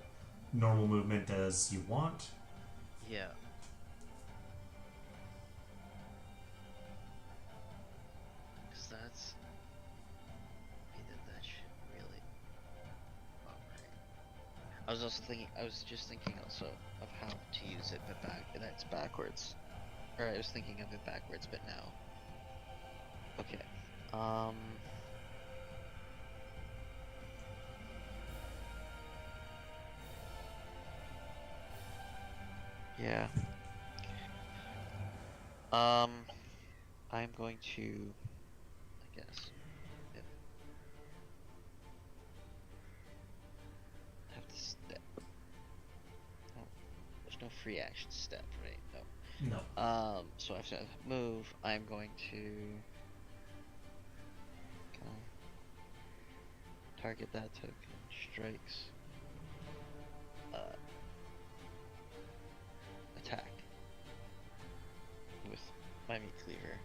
normal movement as you want. Yeah. Cause that's. Either that should really operate. I was also thinking. I was just thinking also of how to use it, but that's backwards. Or I was thinking of it backwards, but now. Okay. Yeah. I'm going to, I guess, if have to step. Oh, there's no free action step, right? No. No. So I have to move. I'm going to target that token. Strikes. Attack with my meat cleaver.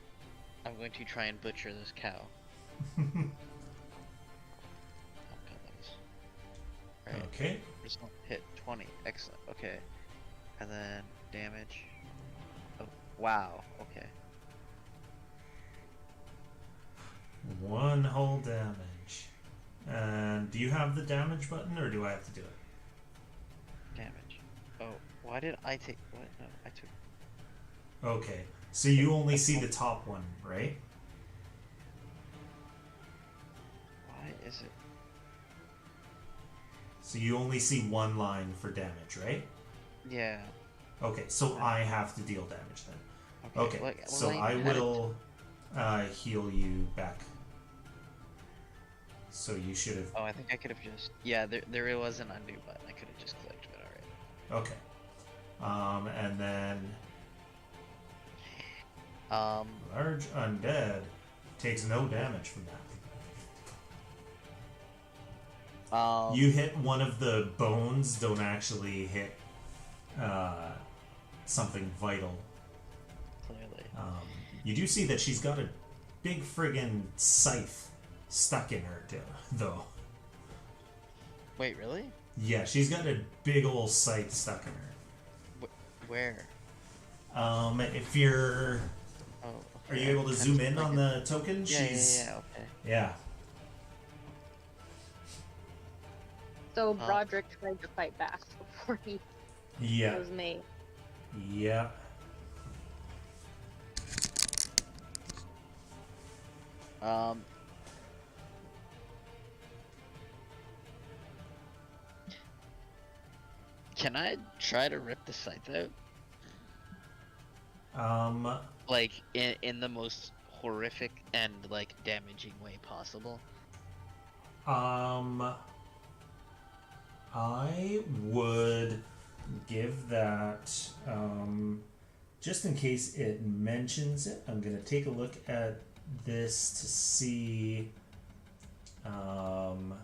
I'm going to try and butcher this cow. Oh god, that was... Alright. Okay. Result hit 20. Excellent. Okay. And then damage. Oh, wow. Okay. 1 whole damage. And do you have the damage button, or do I have to do it? Damage. Oh, why did I take... What? No, I took... Okay. So you only see the top one, right? Why is it... So you only see 1 line for damage, right? Yeah. Okay, so I have to deal damage then. Okay, like, so well, I will heal you back. So you should have... Oh, I think I could have just... Yeah, there was an undo button. I could have just clicked, but alright. Okay. And then... Um... Large Undead takes no damage from that. You hit one of the bones, don't actually hit something vital. Clearly. You do see that she's got a big friggin' scythe stuck in her, though. Wait, really? Yeah, she's got a big old scythe stuck in her. Where? If you're... Oh, Are okay. you able to zoom in on the token? Yeah, She's... yeah, okay. Yeah. So Broderick tried to fight back before he Yeah. was made. Yeah. Can I try to rip the scythe out? Um, Like, in the most horrific and, like, damaging way possible? I would give that, just in case it mentions it, I'm gonna take a look at this to see, yada.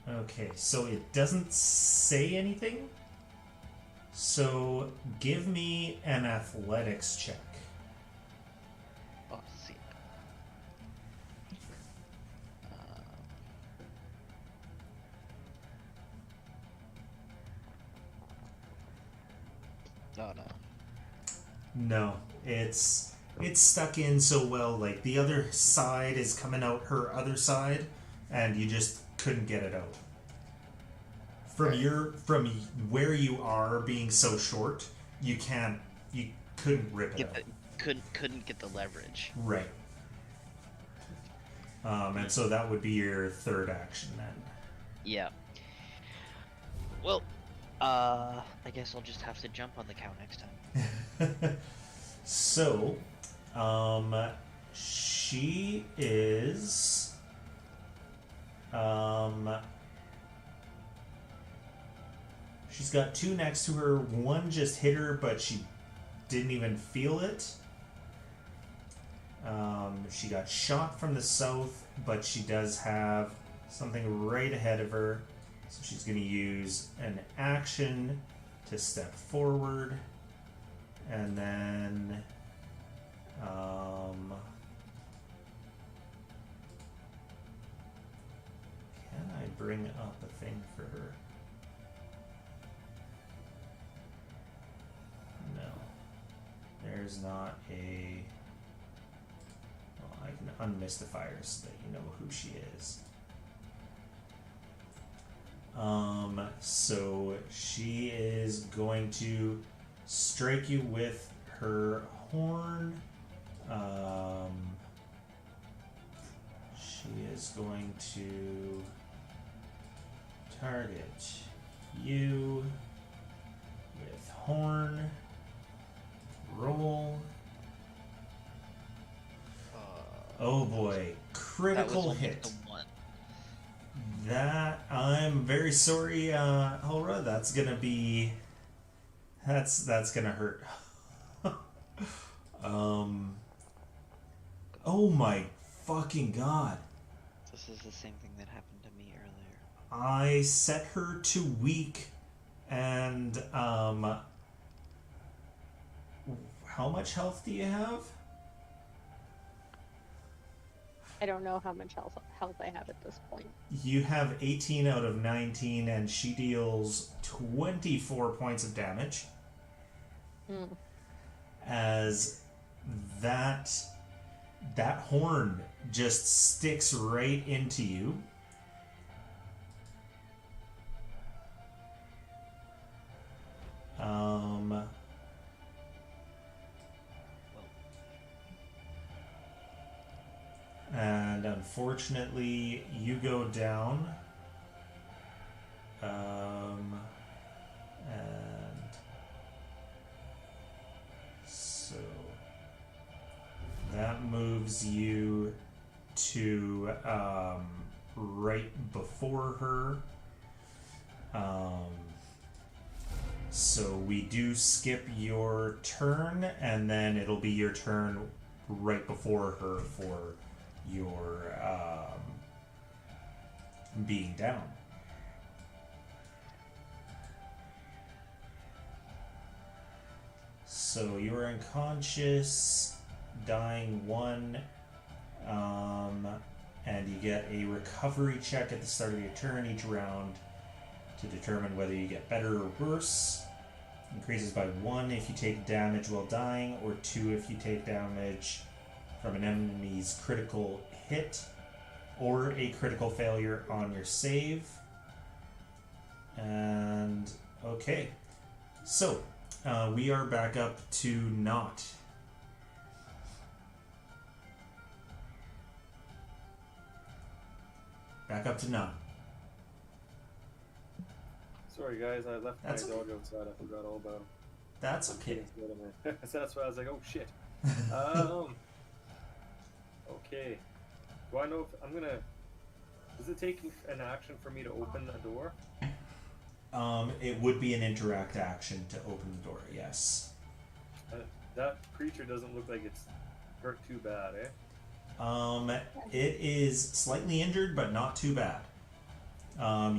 Okay, so it doesn't say anything. So give me an athletics check. Oh, let's see. No, no. No, it's it's stuck in so well. Like the other side is coming out her other side, and you just couldn't get it out. From where you are being so short, you couldn't rip it out. Couldn't get the leverage. Right. And so that would be your third action then. Yeah. Well, I guess I'll just have to jump on the cow next time. So, she is, she's got two next to her. One just hit her, but she didn't even feel it. She got shot from the south, but she does have something right ahead of her. So she's going to use an action to step forward. And then can I bring up a thing for her? No. There's not a... Well, I can unmystify her so that you know who she is. So she is going to strike you with her horn. She is going to target you with horn. Roll. Oh boy, critical that was hit. The one. That, I'm very sorry, Hulra, that's gonna be... That's gonna hurt. Oh my fucking god. This is the same thing that happened to me earlier. I set her to weak, and, how much health do you have? I don't know how much health I have at this point. You have 18 out of 19, and she deals 24 points of damage. As that horn just sticks right into you. And unfortunately, you go down. And so that moves you to right before her. So we do skip your turn, and then it'll be your turn right before her for your being down. So you're unconscious, dying 1, and you get a recovery check at the start of your turn each round to determine whether you get better or worse. Increases by 1 if you take damage while dying, or 2 if you take damage from an enemy's critical hit or a critical failure on your save. And okay, so we are back up to not. Back up to not. Sorry guys, I left That's my okay. dog outside. I forgot all about him. That's okay. So that's why I was like, oh shit. Okay. Do I know if I'm gonna... Does it take an action for me to open the door? It would be an interact action to open the door, yes. That creature doesn't look like it's hurt too bad, eh? It is slightly injured, but not too bad.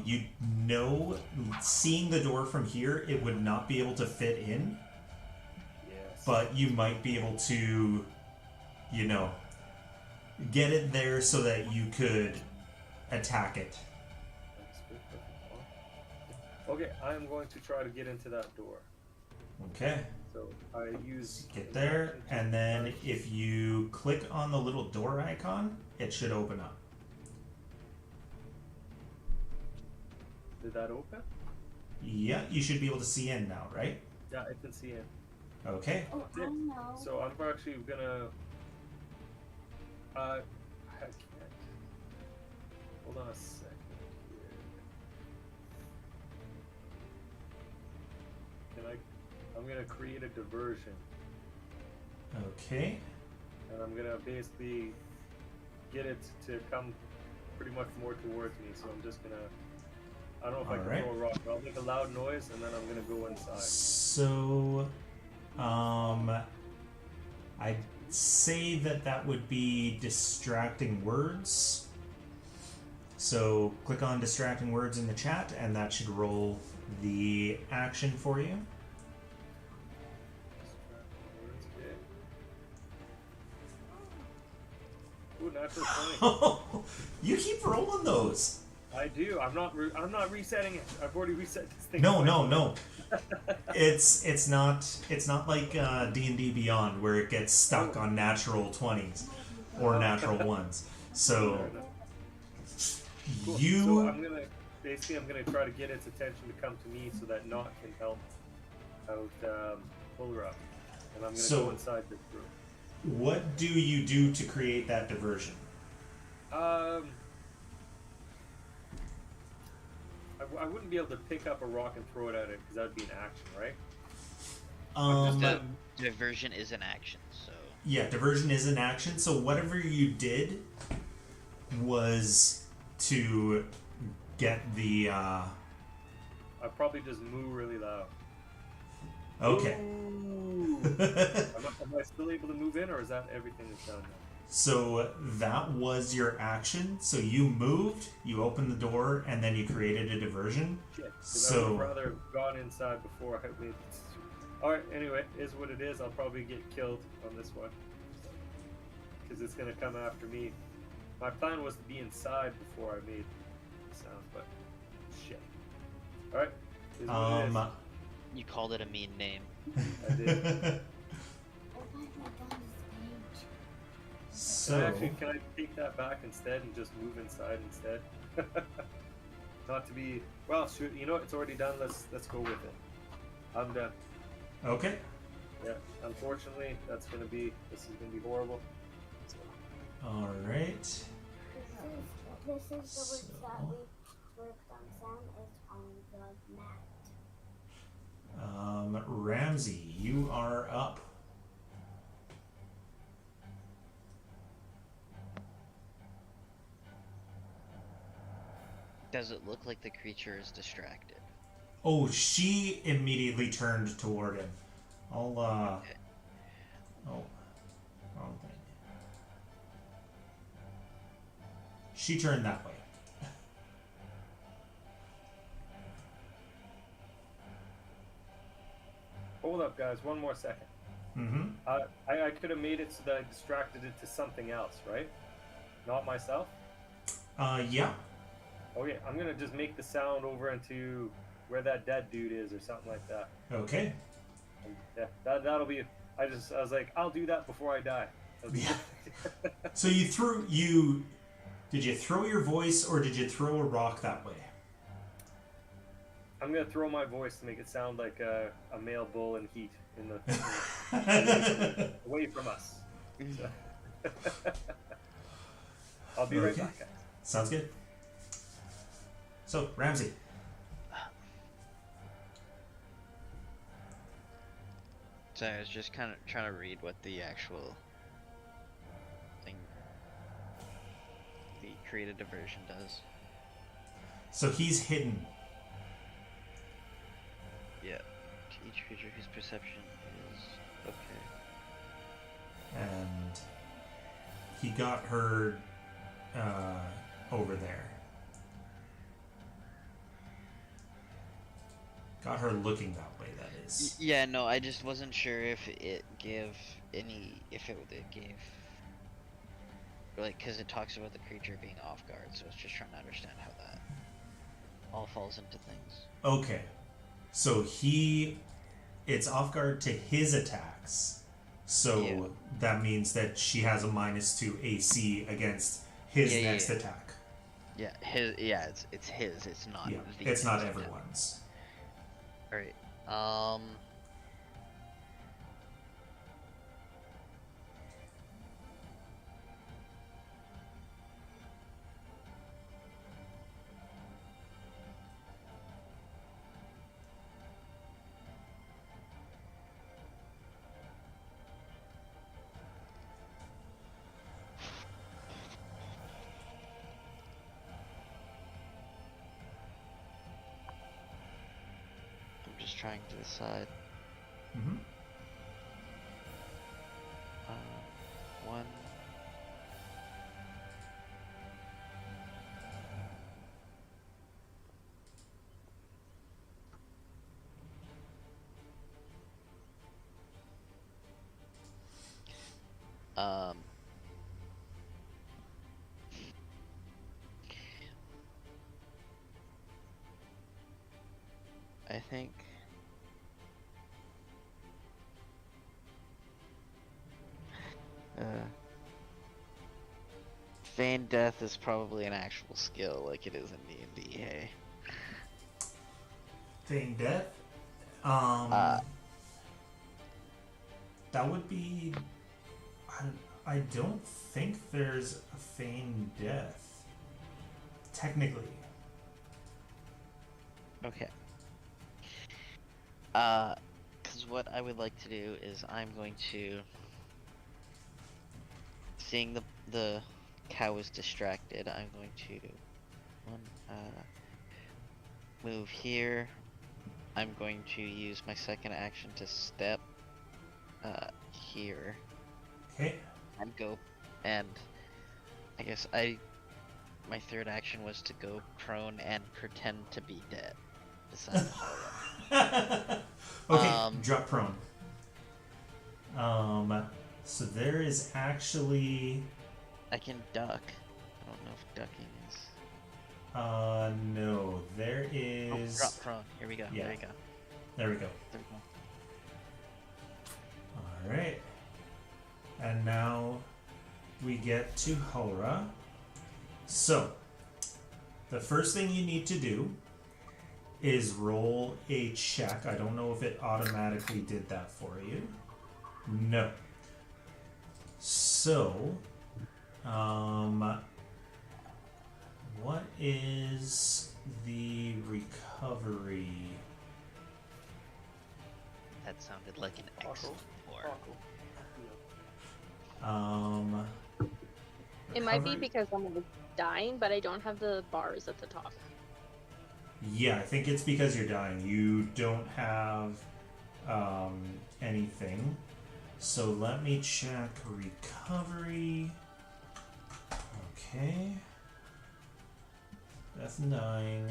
You know, seeing the door from here, it would not be able to fit in. Yes. But you might be able to, you know, get it there so that you could attack it. That's good. Okay, I'm going to try to get into that door. Okay. So I use Get there, and then if you click on the little door icon, it should open up. Did that open? Yeah, you should be able to see in now, right? Yeah, I can see it. Okay. Oh, I know. So I'm actually gonna. I can't. Hold on a second here. Can I? I'm gonna create a diversion, Okay. and I'm gonna basically get it to come pretty much more towards me. So I'm just gonna. I don't know if I can Alright. throw a rock, but I'll make a loud noise, and then I'm gonna go inside. So, I'd say that would be distracting words. So click on distracting words in the chat, and that should roll the action for you. Ooh, natural 20. You keep rolling those. I do. I'm not resetting it. I've already reset this thing. No. It's not like D&D Beyond where it gets stuck on natural 20s or natural ones. So Cool. you So I'm gonna try to get its attention to come to me so that Knot can help out Pulra, and I'm gonna So- go inside this room. what do you do to create that diversion? I wouldn't be able to pick up a rock and throw it at it because that would be an action, right? The diversion is an action, so Yeah, diversion is an action. So whatever you did was to get the. I'd probably just moo really loud. Okay. Ooh. Am I still able to move in, or is that everything is done now? So that was your action. So you moved, you opened the door, and then you created a diversion. Shit. 'Cause I So- would rather have gone inside before I made. Alright, anyway, is what it is. I'll probably get killed on this one. Because it's going to come after me. My plan was to be inside before I made the sound, but shit. Alright, is what it is. you called it a mean name. I did. Oh my god, this So Can I take that back instead and just move inside instead? Not to be. Well, shoot, you know what? It's already done. Let's go with it. I'm done. okay. Yeah. Unfortunately, this is gonna be horrible. So, All right. This is the words that we worked on. Sound is on the mat. Ramsey, you are up. Does it look like the creature is distracted? Oh, she immediately turned toward him. I'll Okay. Oh, wrong thing. She turned that way. hold up, guys. One more second. Mm-hmm. I could have made it so that I distracted it to something else, right? Not myself. Yeah. Okay, I'm gonna just make the sound over into where that dead dude is, or something like that. Okay. And yeah, that'll be. I was like, I'll do that before I die. That'll be Yeah. So did you throw your voice or did you throw a rock that way? I'm gonna throw my voice to make it sound like a male bull in heat in the away from us. So. I'll be right Okay. back, guys. Sounds good. So, Ramsey. So I was just kind of trying to read what the actual thing, the created diversion does. So he's hidden. Yeah. To each creature whose perception is okay. And he got her over there. Got her looking that way, that is. Yeah, no, I just wasn't sure if it gave like, because it talks about the creature being off guard, so I was just trying to understand how that all falls into things. Okay. So he it's off guard to his attacks. So Yeah. that means that she has a -2 AC against his next attack. Yeah, his. Yeah, it's his. It's not. Yeah, the it's not next everyone's. All right. I'm just trying to decide. Mm-hmm. One. I think. Feign death is probably an actual skill, like it is in D&D. Hey. Feign death? That would be... I don't think there's a feign death. Technically. Okay. Because what I would like to do is I'm going to... Seeing the cow is distracted, I'm going to move here. I'm going to use my second action to step here Okay. and go, and I guess my third action was to go prone and pretend to be dead. Besides Okay, drop prone. So there is actually... I can duck. I don't know if ducking is... no, there is... Oh, drop prone. Here we go. Yeah. There we go. There we go. There we go. Alright. And now we get to Hora. So, the first thing you need to do is roll a check. I don't know if it automatically did that for you. No. So, what is the recovery? That sounded like an excellent war. It might be recovery- because I'm dying, but I don't have the bars at the top. Yeah, I think it's because you're dying. You don't have anything. So let me check recovery. Okay. Death and dying.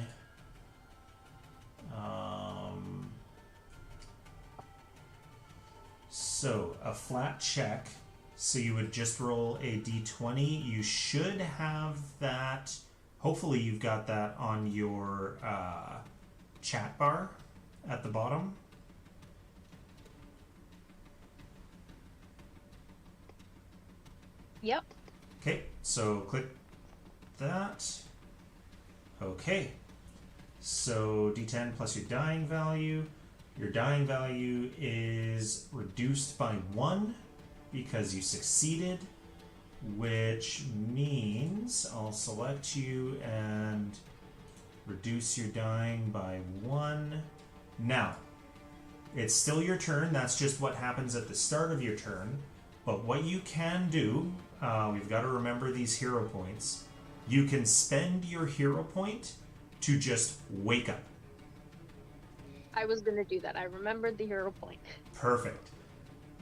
So a flat check. So you would just roll a d20. You should have that. Hopefully you've got that on your chat bar at the bottom. Yep. Okay, so click that. Okay, so d10 plus your dying value. Your dying value is reduced by 1 because you succeeded, which means I'll select you and reduce your dying by 1. Now, it's still your turn. That's just what happens at the start of your turn. But what you can do, we've got to remember these hero points. You can spend your hero point to just wake up. I was gonna do that. I remembered the hero point. Perfect.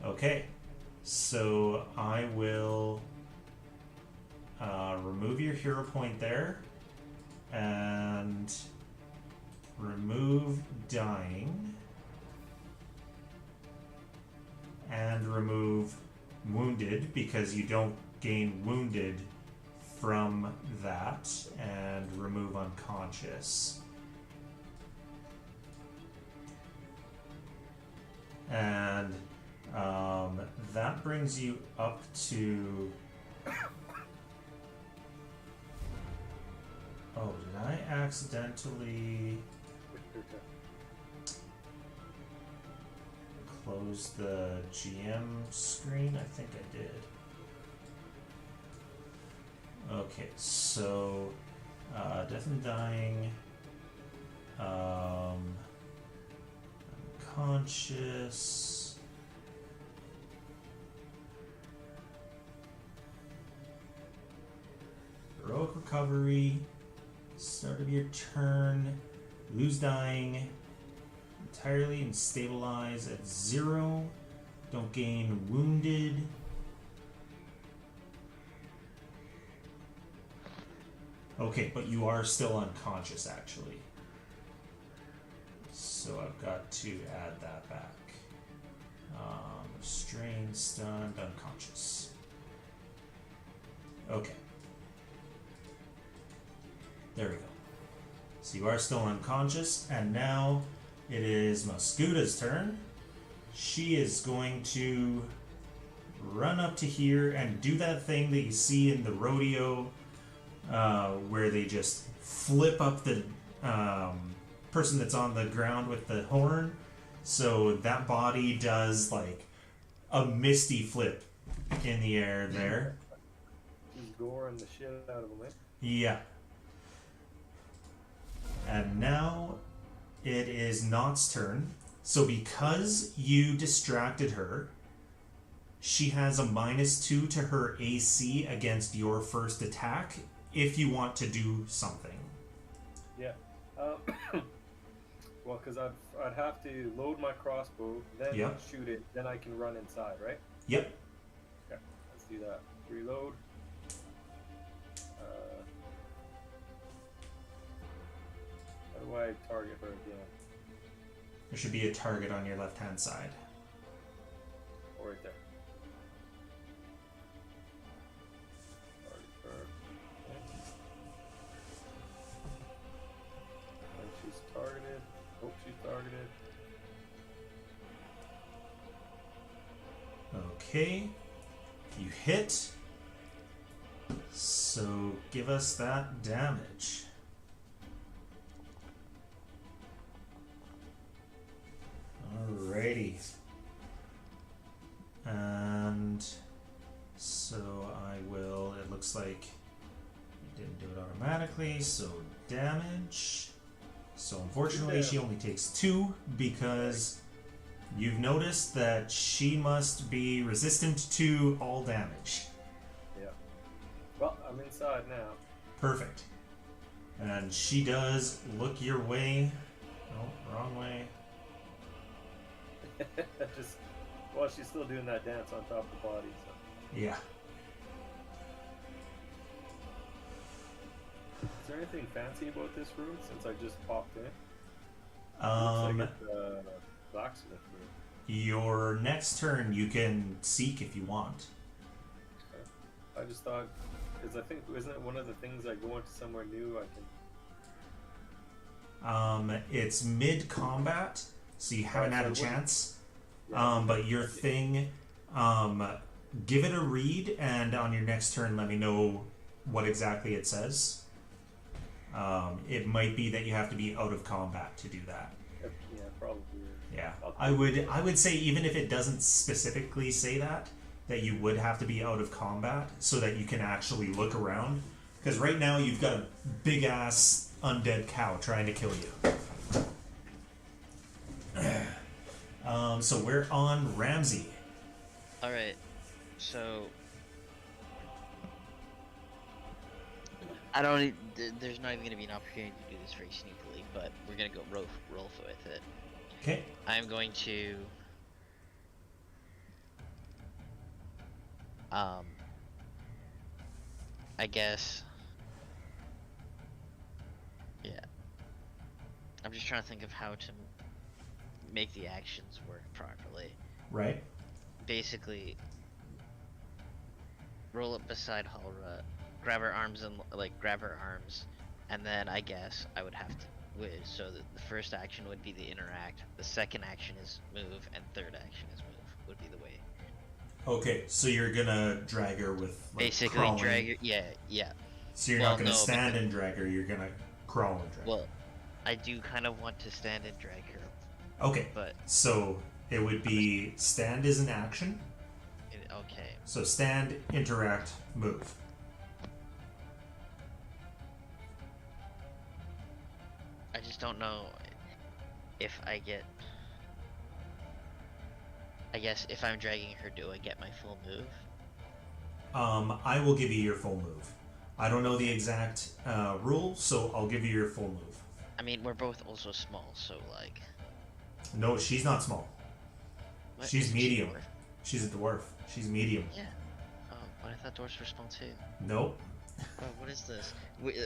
Okay. So I will remove your hero point there and remove dying and remove wounded because you don't gain wounded from that, and remove unconscious. brings you up to... Oh, did I accidentally close the GM screen? I think I did. Okay, so death and dying, unconscious, heroic recovery, start of your turn, lose dying, entirely and stabilize at 0, don't gain wounded. Okay, but you are still unconscious, actually. So I've got to add that back. Restrained, stunned, unconscious. Okay. There we go. So you are still unconscious, and now it is Mosghuta's turn. She is going to run up to here and do that thing that you see in the rodeo where they just flip up the person that's on the ground with the horn. So that body does like a misty flip in the air there. Just goring the shit out of him, eh? Yeah. And now it is Nott's turn. So because you distracted her, she has a -2 to her AC against your first attack if you want to do something. Yeah. Well, because I'd have to load my crossbow, then Yep. shoot it, then I can run inside, right? Yep. Okay, let's do that. Reload. How do I target her again? There should be a target on your left-hand side. Oh, right there. Target her. Okay. And she's targeted. Hope she's targeted. Okay. You hit. So give us that damage. Alrighty. And so I will, it looks like it didn't do it automatically, so damage. So unfortunately she only takes 2 because you've noticed that she must be resistant to all damage. Yeah. Well, I'm inside now. Perfect. And she does look your way. Oh, wrong way. Just, well, she's still doing that dance on top of the body, so. Yeah. Is there anything fancy about this room since I just popped in? Um, Looks like it's a blacksmith room. Your next turn you can seek if you want. I just thought, because I think, isn't it one of the things I go into somewhere new I can... It's mid-combat, so you haven't had a chance. Yeah. But your thing, give it a read, and on your next turn let me know what exactly it says. It might be that you have to be out of combat to do that. Yeah, probably. Yeah, I would say even if it doesn't specifically say that you would have to be out of combat so that you can actually look around. Because right now you've got a big ass undead cow trying to kill you. So we're on Ramsey. All right, so I don't. There's not even going to be an opportunity to do this very sneakily, but we're going to go roll with it. Okay. I'm going to I guess, yeah. I'm just trying to think of how to make the actions work properly. Right. Basically, roll up beside Halra, grab her arms and grab her arms, and then I guess I would have to whiz. So that the first action would be the interact, the second action is move, and third action is move would be the way. Okay, so you're gonna drag her with like, Basically, crawling. drag her. Yeah. So you're Well, not gonna no, stand because- and drag her. You're gonna crawl and drag Well, I do kind of want to stand and drag her, her. Okay. but So it would be stand is an action. okay. So stand, interact, move. I just don't know if I get. I guess if I'm dragging her, do I get my full move? I will give you your full move. I don't know the exact rule, so I'll give you your full move. I mean, we're both also small, so like. No, she's not small. What? She's Isn't she medium. dwarf? She's a dwarf. She's medium. Yeah. Oh, but I thought dwarves were small too. Nope. Oh, what is this?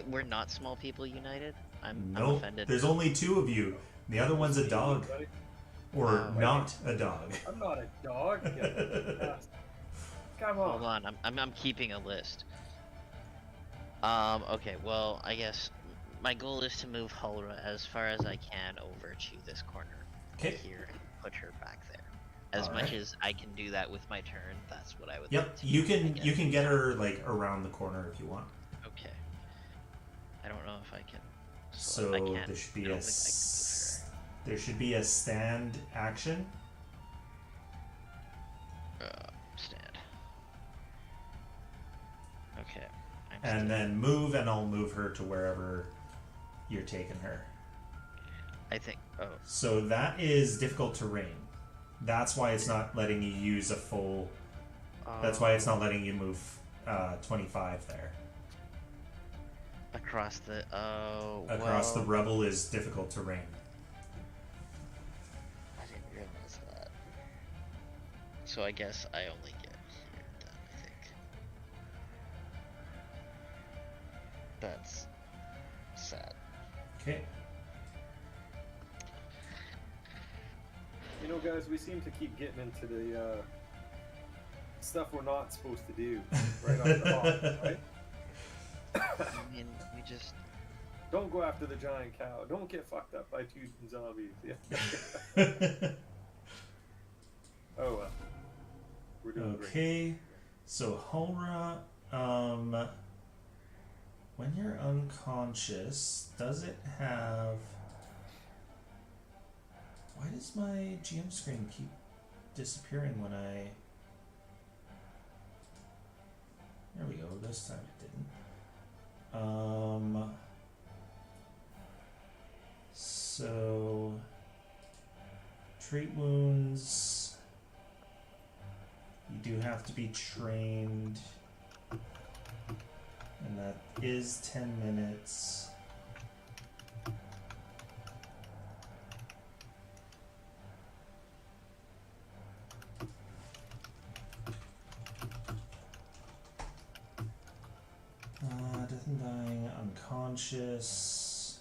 We're not small people united. I'm Nope. offended. There's only two of you. The other one's a dog. Or Oh, not a dog. I'm not a dog. Come on. Hold on, I'm keeping a list. Okay, well, I guess my goal is to move Hulra as far as I can over to this corner Okay. here and put her back there. As All much right. as I can do that with my turn, that's what I would Yep. like to You do, I can guess. you can get her like around the corner if you want. Okay. I don't know if I can. So I can't. there should I be don't a think I can there should be a stand action. move her. Stand. Okay. I'm And still- then move, and I'll move her to wherever you're taking her. I think. Oh. So that is difficult terrain. That's why it's not letting you use a full. That's why it's not letting you move 25 there. Across the. Oh. Across well, the rubble is difficult terrain. I didn't realize that. So I guess I only get here then, I think. That's sad. Okay. You know, guys, we seem to keep getting into the stuff we're not supposed to do right off the hop, right? I mean, we just. Don't go after the giant cow. Don't get fucked up by 2 zombies. Yeah. Oh well. We're doing great. Okay. So Hulra, when you're unconscious, does it have? Why does my GM screen keep disappearing when I? There we go. This time it didn't. So treat wounds. You do have to be trained, and that is 10 minutes. Death and dying, unconscious.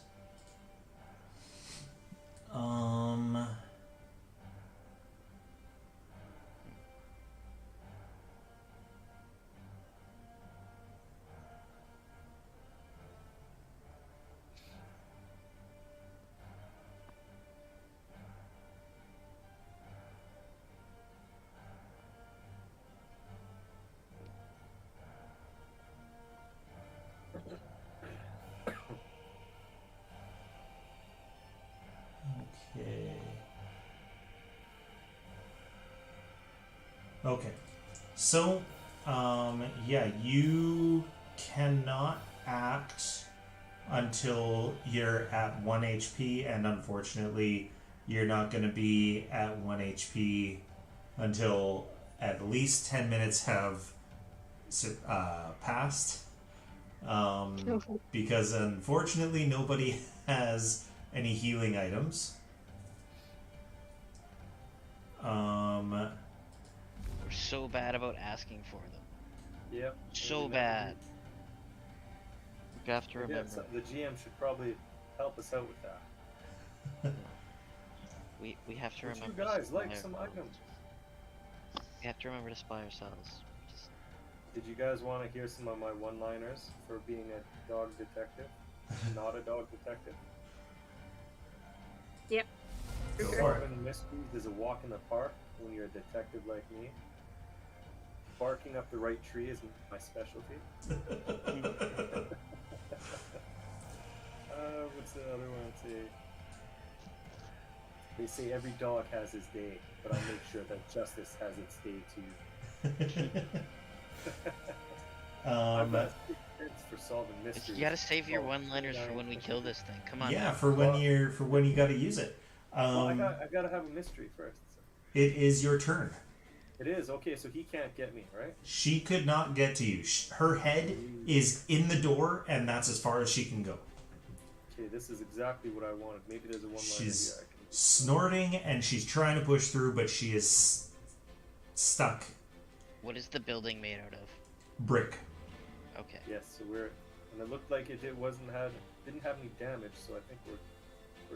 Okay. Okay. So, yeah, you cannot act until you're at 1 HP, and unfortunately, you're not going to be at 1 HP until at least 10 minutes have passed. Because unfortunately, nobody has any healing items. We're so bad about asking for them. Yep. So bad. You have to Again, remember. the GM should probably help us out with that. We have to Would you remember. guys to like supply some ourselves. items? We have to remember to supply ourselves. Just, Did you guys want to hear some of my one-liners for being a dog detective? Not a dog detective? Yep. Go for it. Solving mysteries is a walk in the park when you're a detective like me. barking up the right tree is my specialty. What's the other one say? They say every dog has his day, but I make sure that justice has its day too. I've got 6 hits for solving mysteries. You gotta save your one-liners for when we kill this thing. Come on. Yeah, now. for when you got to use it. Well, I gotta have a mystery first. It is your turn. It is okay, so he can't get me, right? She could not get to you. Her head is in the door, and that's as far as she can go. Okay, this is exactly what I wanted. Maybe there's a one-liner She's here. snorting, and she's trying to push through, but she is stuck. What is the building made out of? Brick. Okay. Yes, so and it looked like it didn't have any damage, so I think we're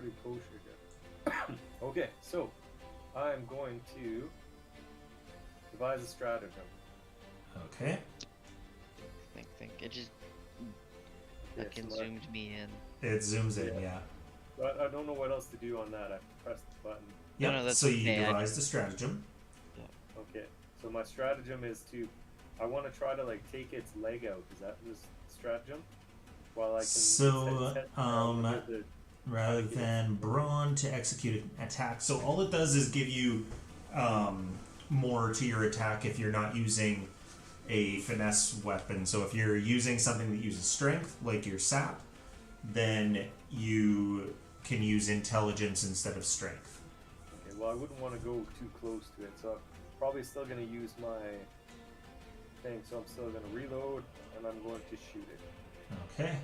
pretty kosher here. Okay, so I'm going to devise a stratagem. Okay. Think. It just Yes, fucking Mark. zoomed me in. It zooms in, yeah. But I don't know what else to do on that. I pressed the button. Yep. No, that's so you okay. devised a stratagem. Okay, so my stratagem is I want to try to like take its leg out. Is that the stratagem? While I can. So, the- rather than brawn to execute an attack. So all it does is give you more to your attack if you're not using a finesse weapon. So if you're using something that uses strength, like your sap, then you can use intelligence instead of strength. Okay, well I wouldn't want to go too close to it, so I'm probably still going to use my thing. So I'm still going to reload, and I'm going to shoot it. Okay.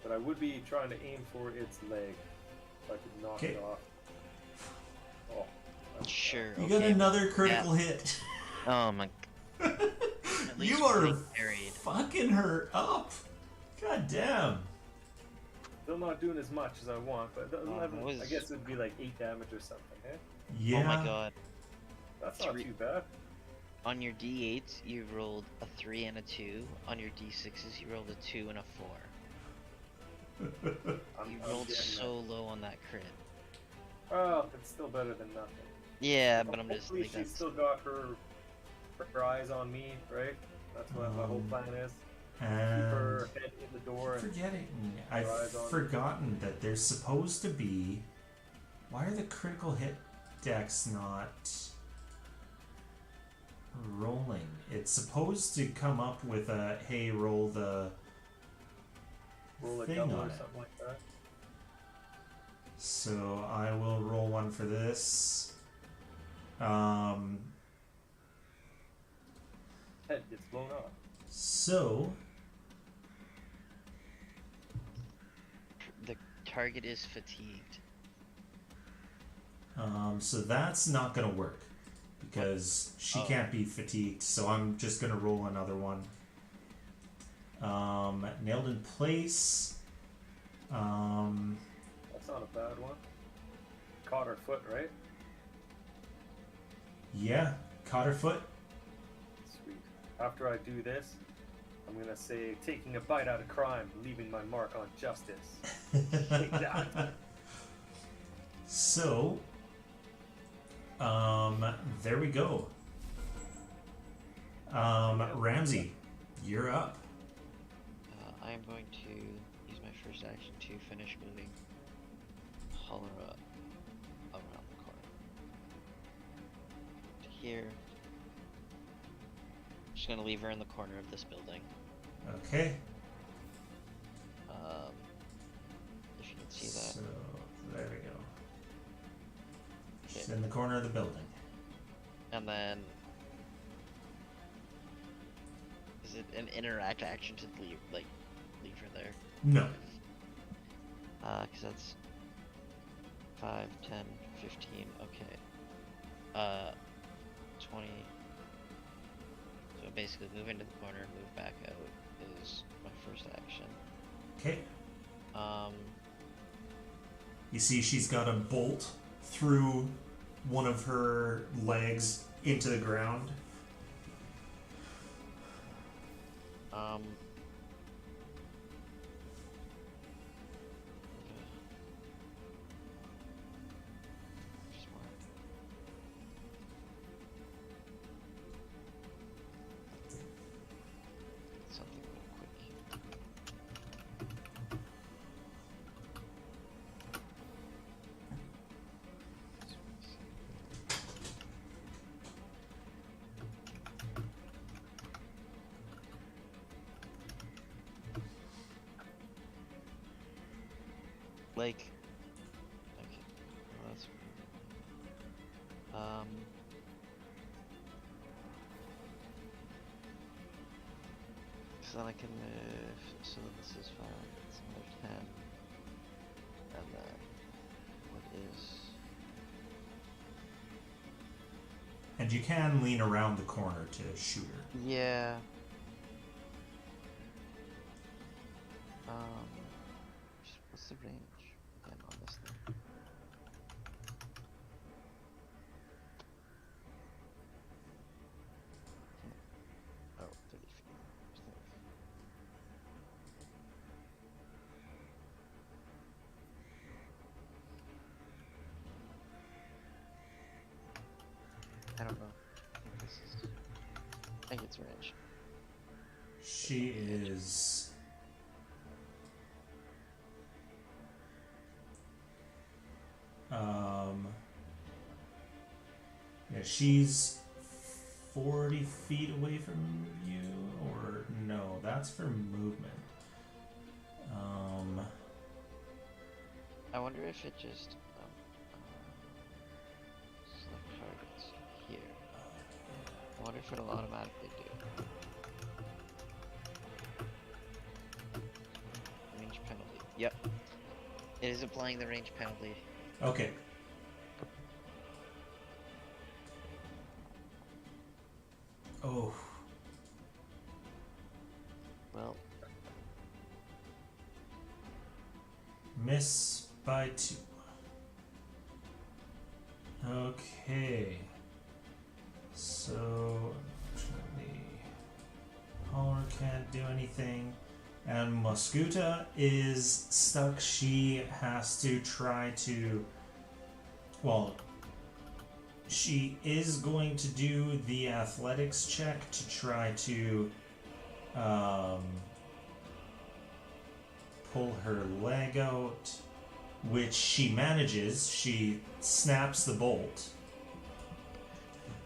But I would be trying to aim for its leg, if I could knock Okay. it off. Oh. Sure. You okay. got another critical hit. Oh my. At least You are we carried. fucking her up. God damn. Still not doing as much as I want, but that was- I guess it'd be like 8 damage or something, eh? Yeah. Oh my god. That's not Three- too bad. On your d8s, you rolled a 3 and a 2. On your d6s, you rolled a 2 and a 4. You rolled getting so low on that crit. that. Well, it's still better than nothing. Yeah, but I'm just Hopefully like she's that's. still got her eyes on me, right? That's what my whole plan is. Keep her And head in the door and forgetting, I've eyes on- forgotten that there's supposed to be. Why are the critical hit decks not rolling? It's supposed to come up with a hey, roll the roll a thing double on or it. something like that. So I will roll one for this. Head gets blown off. So The target is fatigued. so that's not gonna work because she Oh. can't be fatigued. So I'm just gonna roll another one. Nailed in place. That's not a bad one. Caught her foot, right? Yeah, caught her foot. Sweet. After I do this, I'm gonna say, taking a bite out of crime, leaving my mark on justice. Take that. So, there we go. Ramsey, you're up. I am going to use my first action to finish moving Holler up around the corner. To here. Just gonna leave her in the corner of this building. Okay. If you can see that. So, there we go. She's Okay. in the corner of the building. And then is it an interact action to leave her there? No. Cause that's 5, 10, 15, okay. 20. So basically move into the corner, move back out is my first action. Okay. You see she's got a bolt through one of her legs into the ground. like. Okay. Well, that's. So then I can move. So then this is 5. It's another 10. And then what is? And you can lean around the corner to shoot her. Yeah. What's the range again on this thing? Oh, 30 feet. I don't know. I think it's range. She is... Yeah, she's 40 feet away from you, or no, that's for movement. I wonder if it just select targets here. I wonder if it'll automatically do range penalty. Yep, it is applying the range penalty. Okay. Oh. Well, Miss by 2. Okay. So, unfortunately, Holler can't do anything. And Mosghuta is stuck. She has to try to... Well, she is going to do the athletics check to try to pull her leg out, which she manages. She snaps the bolt,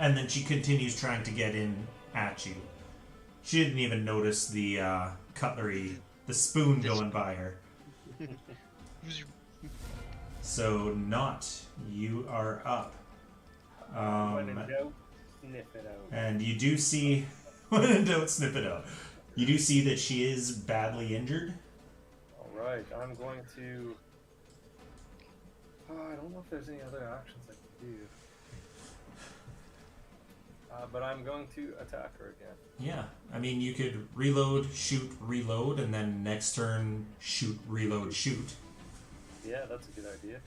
and then she continues trying to get in at you. She didn't even notice the cutlery, the spoon going by her. So, Not, you are up. When in doubt, sniff it out. And you do see, when in doubt, snip it out. You do see that she is badly injured. Alright, I'm going to... I don't know if there's any other actions I can do. But I'm going to attack her again. Yeah, I mean, you could reload, shoot, reload, and then next turn, shoot, reload, shoot. Yeah, that's a good idea.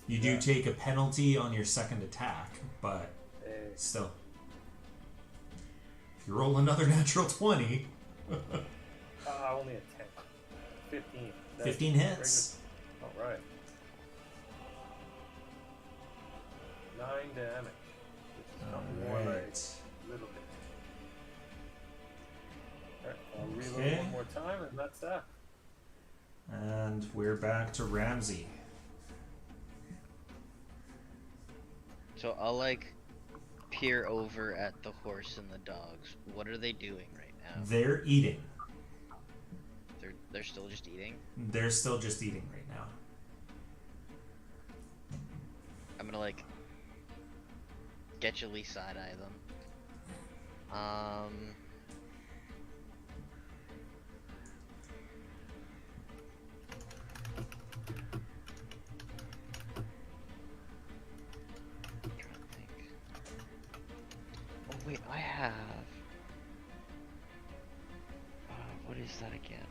You do take a penalty on your second attack, but still. If you roll another natural 20... only a 10. 15. 15 hits. Alright. 9 damage. More like a little bit. Alright, I'll reload one more time, and that's that. And we're back to Ramsey. so I'll like peer over at the horse and the dogs. What are they doing right now? They're eating. They're still just eating? They're still just eating right now. I'm gonna like sketchily side-eye them. I'm trying to think. Oh wait, I have. What is that again?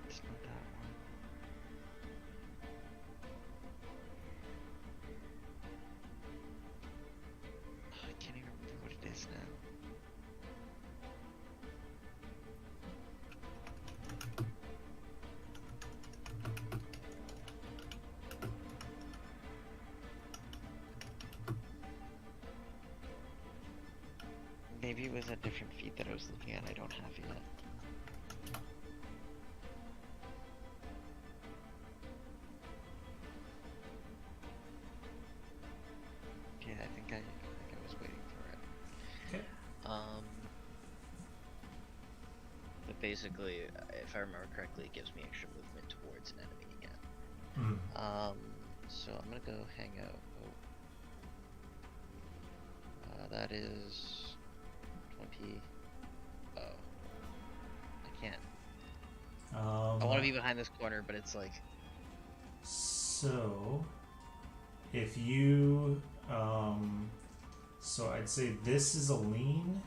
It's not that one. I can't even remember what it is now. Maybe it was a different feat that I was looking at I don't have yet. basically, if I remember correctly, it gives me extra movement towards an enemy again. So I'm gonna go hang out. That is 20. Oh, I can't. I want to be behind this corner, but it's like. So, if you, so I'd say this is a lean.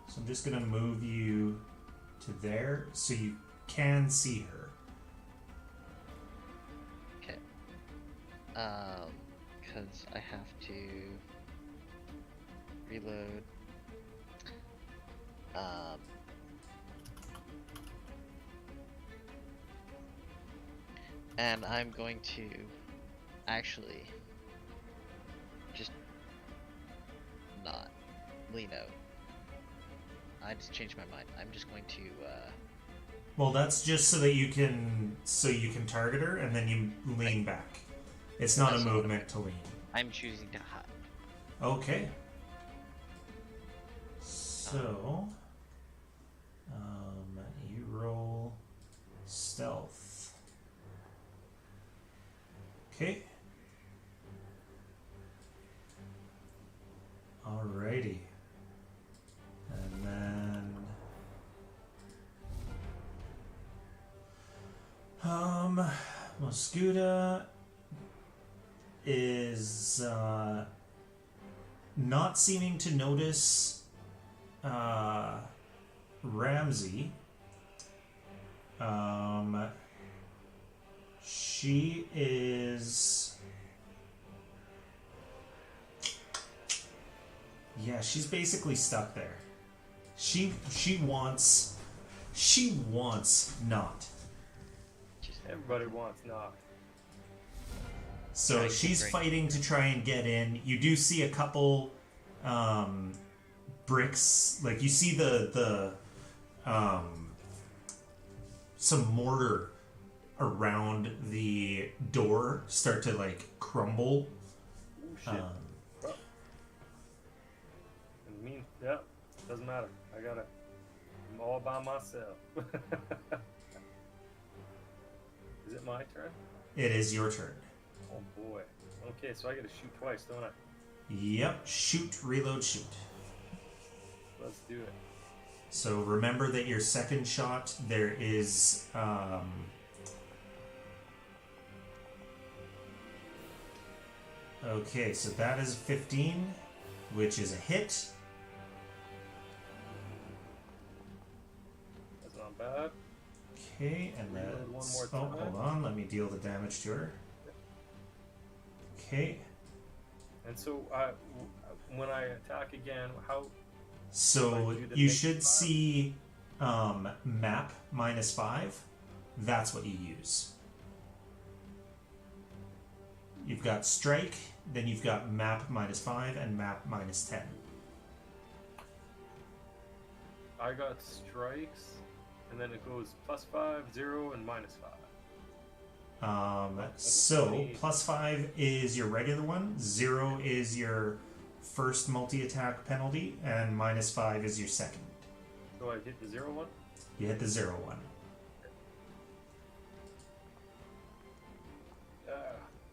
So I'm just gonna move you to there so you can see her. Okay. Because I have to reload. And I'm going to actually just not lean out. I just changed my mind. I'm just going to Well, that's just so that you can target her and then you lean back. It's not a movement to lean. I'm choosing to hide. Okay. So, you roll stealth. Okay. Alrighty. And then Mosghuta is not seeming to notice Ramsey. She is... Yeah, she's basically stuck there. She wants not. Everybody wants not. So she's fighting to try and get in. You do see a couple bricks, like you see the some mortar around the door start to like crumble. Ooh, shit. Yeah, doesn't matter. I'm all by myself. Is it my turn? It is your turn. Oh boy. Okay, so I gotta shoot twice, don't I? Yep. Shoot, reload, shoot. Let's do it. So remember that your second shot, there is okay, so that is 15, which is a hit. That's not bad. Okay, and Reload one that's... more Oh, time. hold on, let me deal the damage to her. Okay. And so, when I attack again, how... So you should see map -5. That's what you use. You've got strike, then you've got map -5 and map -10. I got strikes, and then it goes +5, 0, and -5. So +5 is your regular one, 0 is your first multi-attack penalty, and -5 is your second. So I hit the 0 one? You hit the 0 one.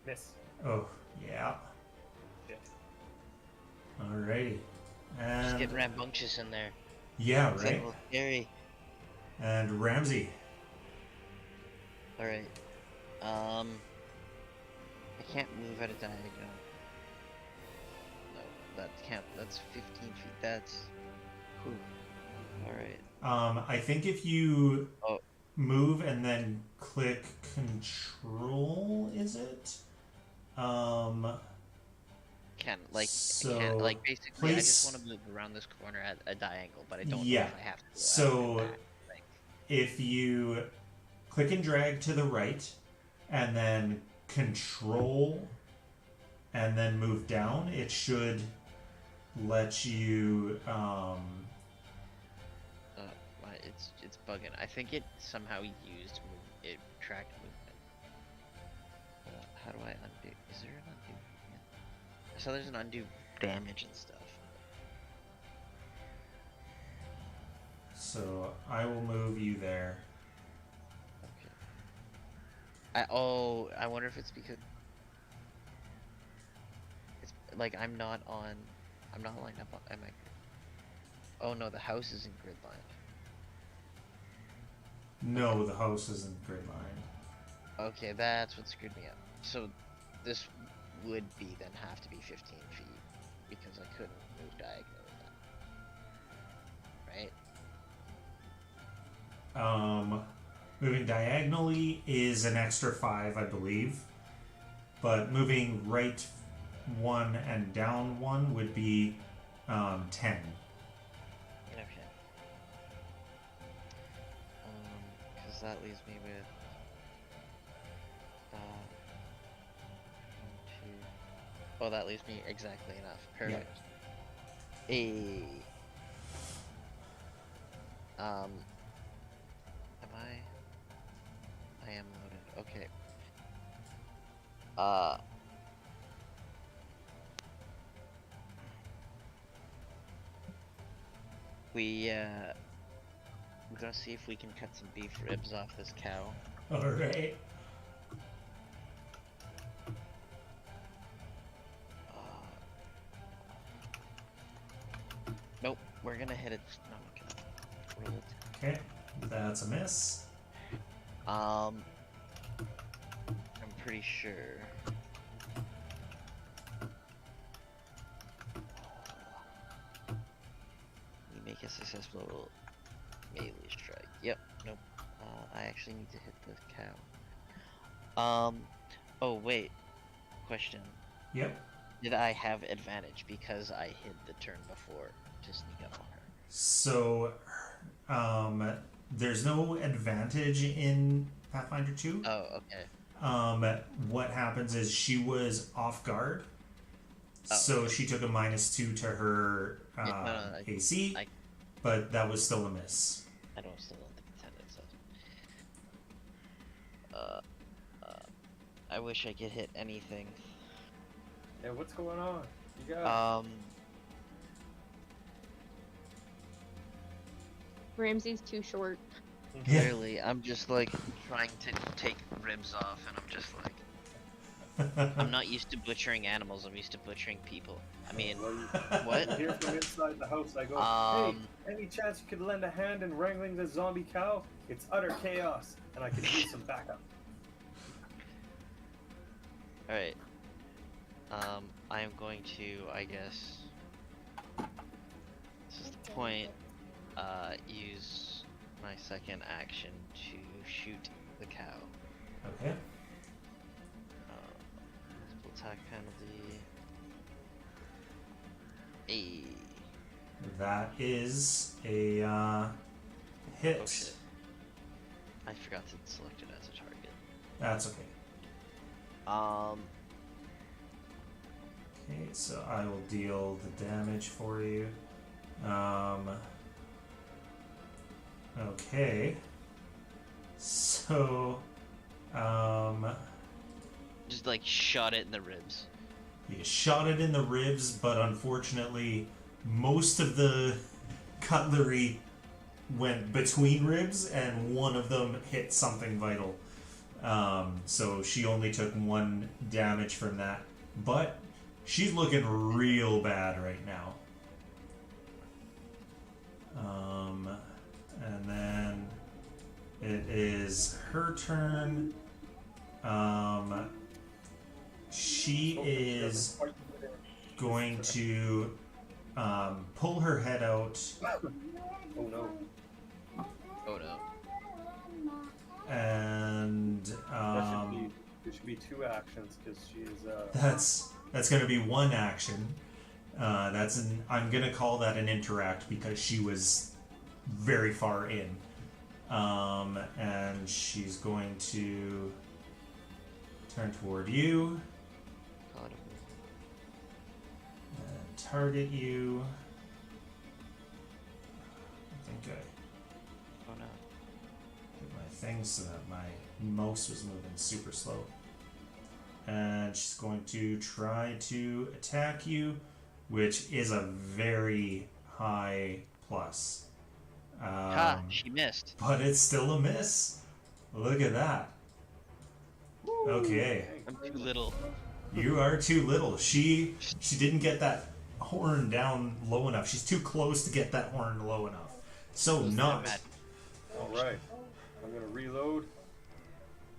Miss. Oh, yeah. Shit. Alrighty. Just get And rambunctious in there. yeah, It's right. a little scary. And Ramsey. Alright. I can't move at a diagonal. No, that can't. That's 15 feet. That's. Alright. I think if you Oh. move and then click Control, is it? Can't, like basically, I just want to move around this corner at a diagonal, but I don't know Yeah. if I have to. Go So out and back. Like, if you click and drag to the right, and then Control, and then move down, it should let you. it's bugging. I think it somehow used it tracked movement. How do I undo? Is there an undo? Yeah. I saw there's an undo damage and stuff. So I will move you there. Okay. I wonder if it's because it's like I'm not lined up on. Am I? Oh no, the house is in grid line. No, the house isn't grid line. Okay, that's what screwed me up. So this would be then have to be 15 feet because I couldn't move diagonally then. Right? Moving diagonally is an extra 5, I believe. But moving right 1 and down 1 would be 10. Okay. Because that leaves me with 1, 2. Oh, that leaves me exactly enough. Perfect. Am I am loaded. Okay. We're gonna see if we can cut some beef ribs off this cow. Alright. Nope, we're gonna hit it. No, roll it. Okay, that's a miss. I'm pretty sure. You make a successful melee strike. Yep. Nope. I actually need to hit the cow. Oh wait. Question. Yep. Did I have advantage because I hid the turn before to sneak up on her? So, there's no advantage in Pathfinder 2. Oh, okay. What happens is she was off guard. Oh, So okay. she took a -2 to her AC, but that was still a miss. I still don't think it's handed, so. I wish I could hit anything. Yeah, what's going on? You got Ramsey's too short. Clearly, I'm just like trying to take ribs off, and I'm just like, I'm not used to butchering animals. I'm used to butchering people. I mean, what? Here from inside the house, I go, hey, any chance you could lend a hand in wrangling this zombie cow? It's utter chaos, and I could use some backup. Alright. I am going to, I guess, this is the point, use my second action to shoot the cow. Okay. Multiple attack penalty. That is a hit. Oh shit. I forgot to select it as a target. That's okay. Okay, so I will deal the damage for you. Okay. So, Just like shot it in the ribs. you shot it in the ribs, but unfortunately, most of the cutlery went between ribs, and one of them hit something vital. So she only took 1 damage from that, but she's looking real bad right now. And then it is her turn. She is going to pull her head out. Oh no. Oh no. And There should be 2 actions because she's that's going to be 1 action. I'm going to call that an interact because she was very far in. And she's going to turn toward you and target you. I think I Oh no. did my thing so that my mouse was moving super slow. And she's going to try to attack you, which is a very high plus. Ha! She missed. But it's still a miss. Look at that. Okay. I'm too little. You are too little. She didn't get that horn down low enough. She's too close to get that horn low enough. So not. All right. I'm gonna reload.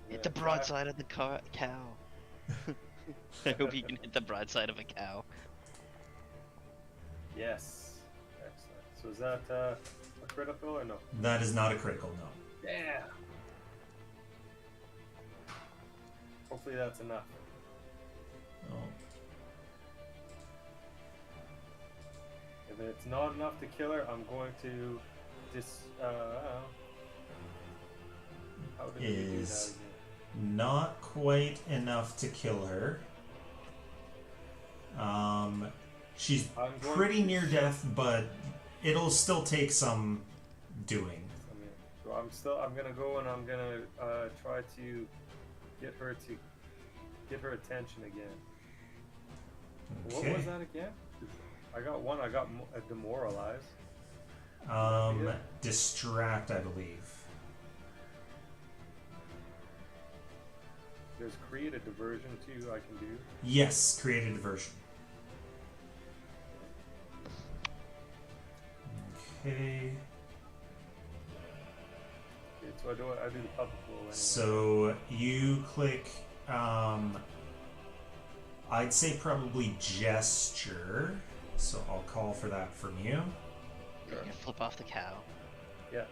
Hit the broadside of the cow. I hope you can hit the broadside of a cow. Yes. Excellent. So is that a critical or no? That is not a critical, no. Yeah. Hopefully that's enough. Oh. If it's not enough to kill her, I'm going to how did we do that Is again? not quite enough to kill her. She's I'm going pretty to- near death, but it'll still take some doing. I mean, so I'm gonna go and I'm gonna try to get her attention again. Okay. What was that again? I got one. I got demoralized. Distract, I believe. There's create a diversion too. I can do. Yes, create a diversion. Okay. Okay, so I do the public roll anyway. So you click, I'd say probably gesture. So I'll call for that from you. You can flip off the cow. Yeah.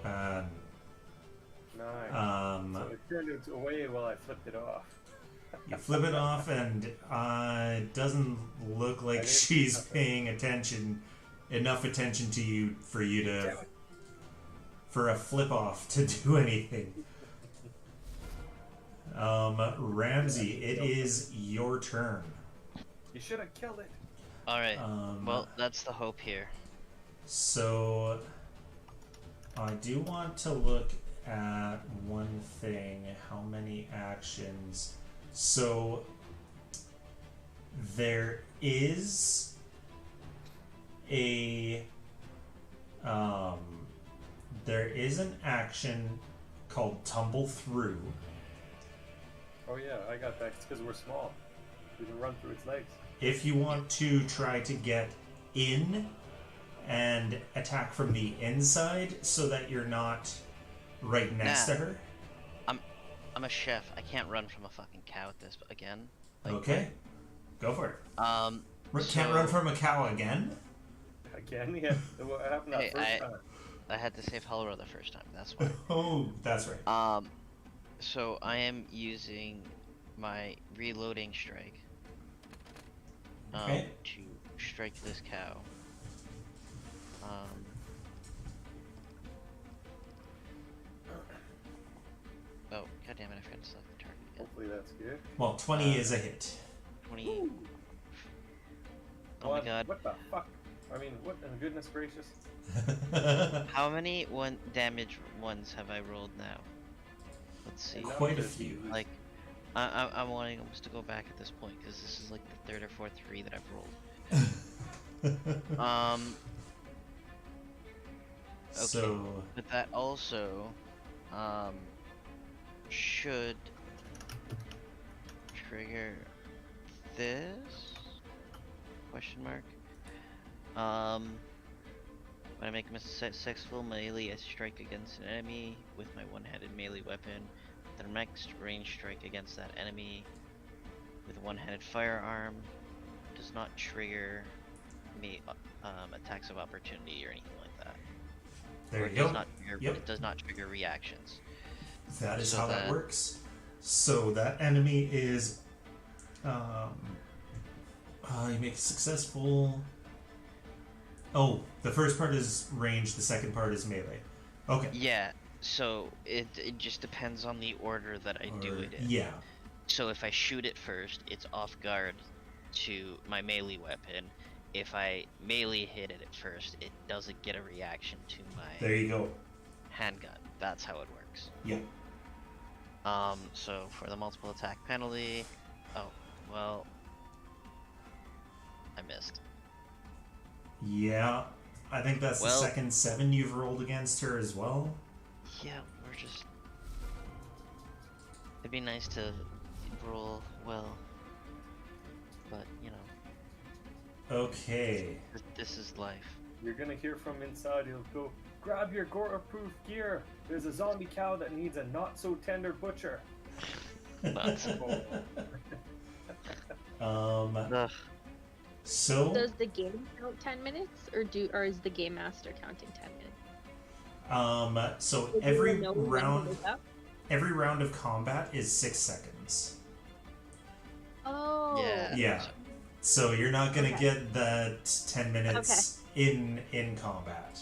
Um, Nice. So it turned it away while I flipped it off. you flip it off, and it doesn't look like didn't- she's paying enough attention to you for a flip off to do anything. Ramsey, it is your turn. You should have killed it. Alright, well, that's the hope here. So I do want to look at one thing. How many actions? So there is an action called tumble through. Oh yeah, I got that. It's because we're small. We can run through its legs. If you want to try to get in and attack from the inside so that you're not right next to her. I'm a chef. I can't run from a fucking cow at this again. Okay. Go for it. Can't So- run from a cow again? Again, yeah. What happened that Hey, first time? I had to save Helra the first time, that's why. Oh, that's right. So I am using my reloading strike Okay. to strike this cow. Oh, goddammit, I forgot to select the target again. Hopefully that's good. Well, 20 is a hit. 20. Oh What? my god. What the fuck? I mean, what in goodness gracious? How many damage ones have I rolled now? Let's see. Quite a few. Like, I'm wanting almost to go back at this point because this is like the third or fourth 3 that I've rolled. Okay. So, But that also should trigger this question mark. When I make a successful melee strike against an enemy with my one-handed melee weapon, the next range strike against that enemy with a one-handed firearm does not trigger me attacks of opportunity or anything like that. there Or you it does go. not trigger, Yep. It does not trigger reactions. That is So how that that- works. So that enemy is, you make a successful. Oh, the first part is range. The second part is melee. Okay. Yeah, so it just depends on the order that I do Or- it in. Yeah. So if I shoot it first, it's off guard to my melee weapon. If I melee hit it at first, it doesn't get a reaction to There my you go. handgun. That's how it works. Yep. So for the multiple attack penalty, oh, well, I missed. Yeah. I think that's Well- the second 7 you've rolled against her as well. Yeah, we're just. It'd be nice to roll well, but you know, Okay. this is life. You're gonna hear from inside. He'll go, grab your gore-proof gear. There's a zombie cow that needs a not-so-tender butcher. Not Ugh. So Does the game count 10 minutes, or is the game master counting 10 minutes? so Does every anyone know when to round wake up? every round of combat is 6 seconds. Oh. Yeah. Yeah. So you're not gonna Okay. get that 10 minutes in combat.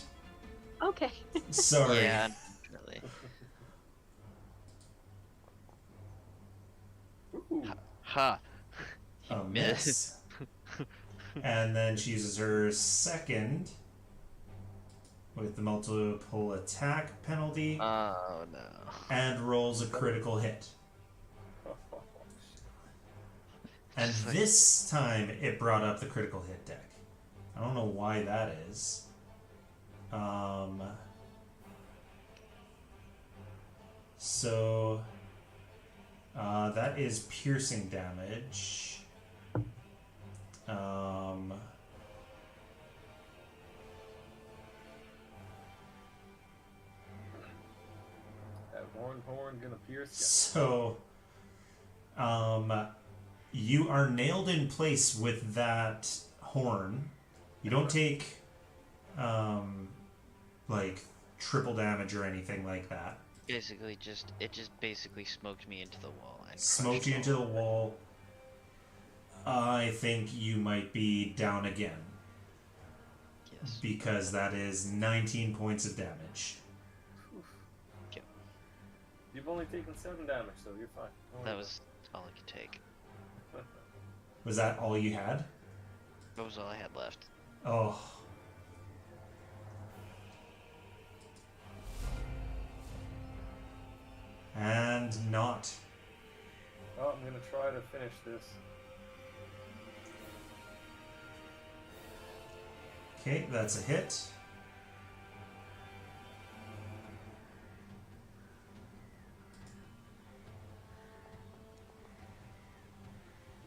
Okay. Sorry. Yeah, really. Ooh. Ha. A miss. And then she uses her second with the multiple attack penalty Oh no. and rolls a critical hit. And Just like- this time it brought up the critical hit deck. I don't know why that is. So that is piercing damage. That horn gonna pierce So you are nailed in place with that horn. You don't take like triple damage or anything like that. Basically, it just basically smoked me into the wall. And Smoked crushed you all into the of it. wall. I think you might be down again Yes. because that is 19 points of damage. ya. Yep. You've only taken 7 damage, so you're fine. Don't That worry was all I could take. Was that all you had? That was all I had left. Oh. And not. Oh, I'm gonna try to finish this. Okay, that's a hit.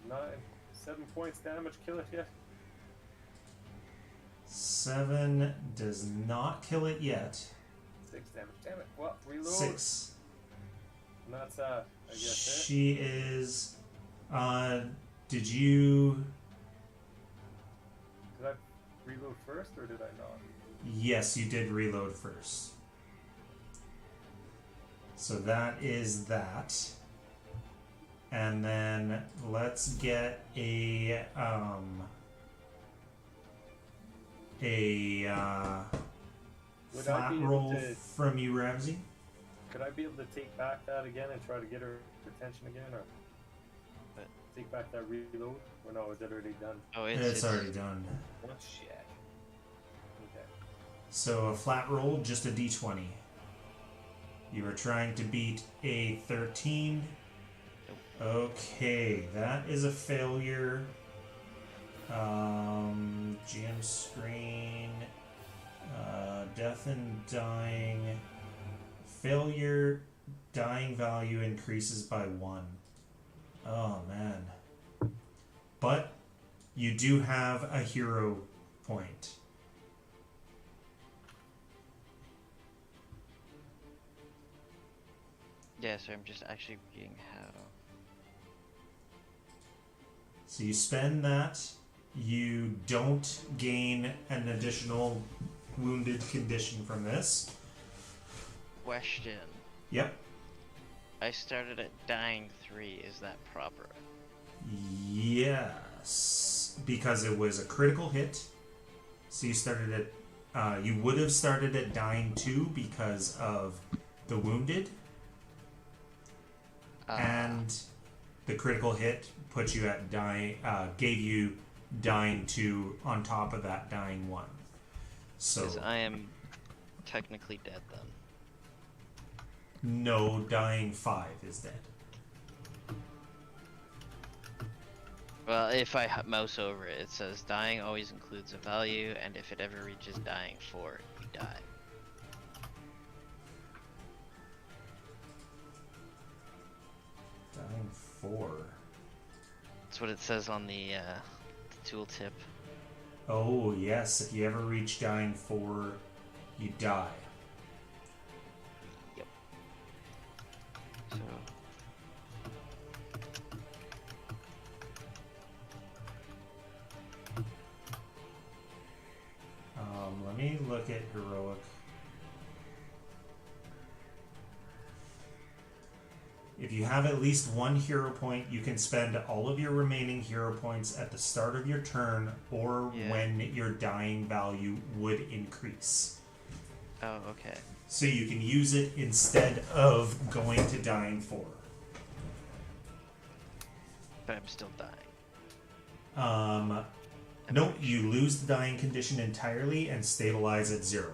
Nine, 7 points damage. Kill it yet? 7 does not kill it yet. 6 damage. Damn it. Well, reload. 6. And that's I guess She is. Did you? Did I reload first or did I not? Yes, you did reload first. So that is that. And then let's get a Would I flat be able roll to- from you, Ramsey. Could I be able to take back that again and try to get her attention again, or What? take back that reload? Or no, is it already done? Oh, It's already done. Oh shit. Okay. So a flat roll, just a d20. You are trying to beat a 13. Okay, that is a failure. GM screen. Death and dying. Failure. Dying value increases by 1. Oh man. But you do have a hero point. Yeah, so I'm just actually reading how. So you spend that. You don't gain an additional wounded condition from this. Question. Yep. I started at dying 3. Is that proper? Yes. Because it was a critical hit. So you started at. You would have started at dying 2 because of the wounded. And the critical hit put you at dying. Gave you dying 2 on top of that dying 1. So. Because I am technically dead then. No, dying 5 is dead. Well, if I mouse over it, it says dying always includes a value, and if it ever reaches dying 4, you die. Dying 4. That's what it says on the tooltip. Oh, yes. If you ever reach dying 4, you die. Yep. So. Let me look at heroic. If you have at least one hero point, you can spend all of your remaining hero points at the start of your turn or when your dying value would increase. Oh, okay. So you can use it instead of going to dying 4. But I'm still dying. No, you lose the dying condition entirely and stabilize at 0.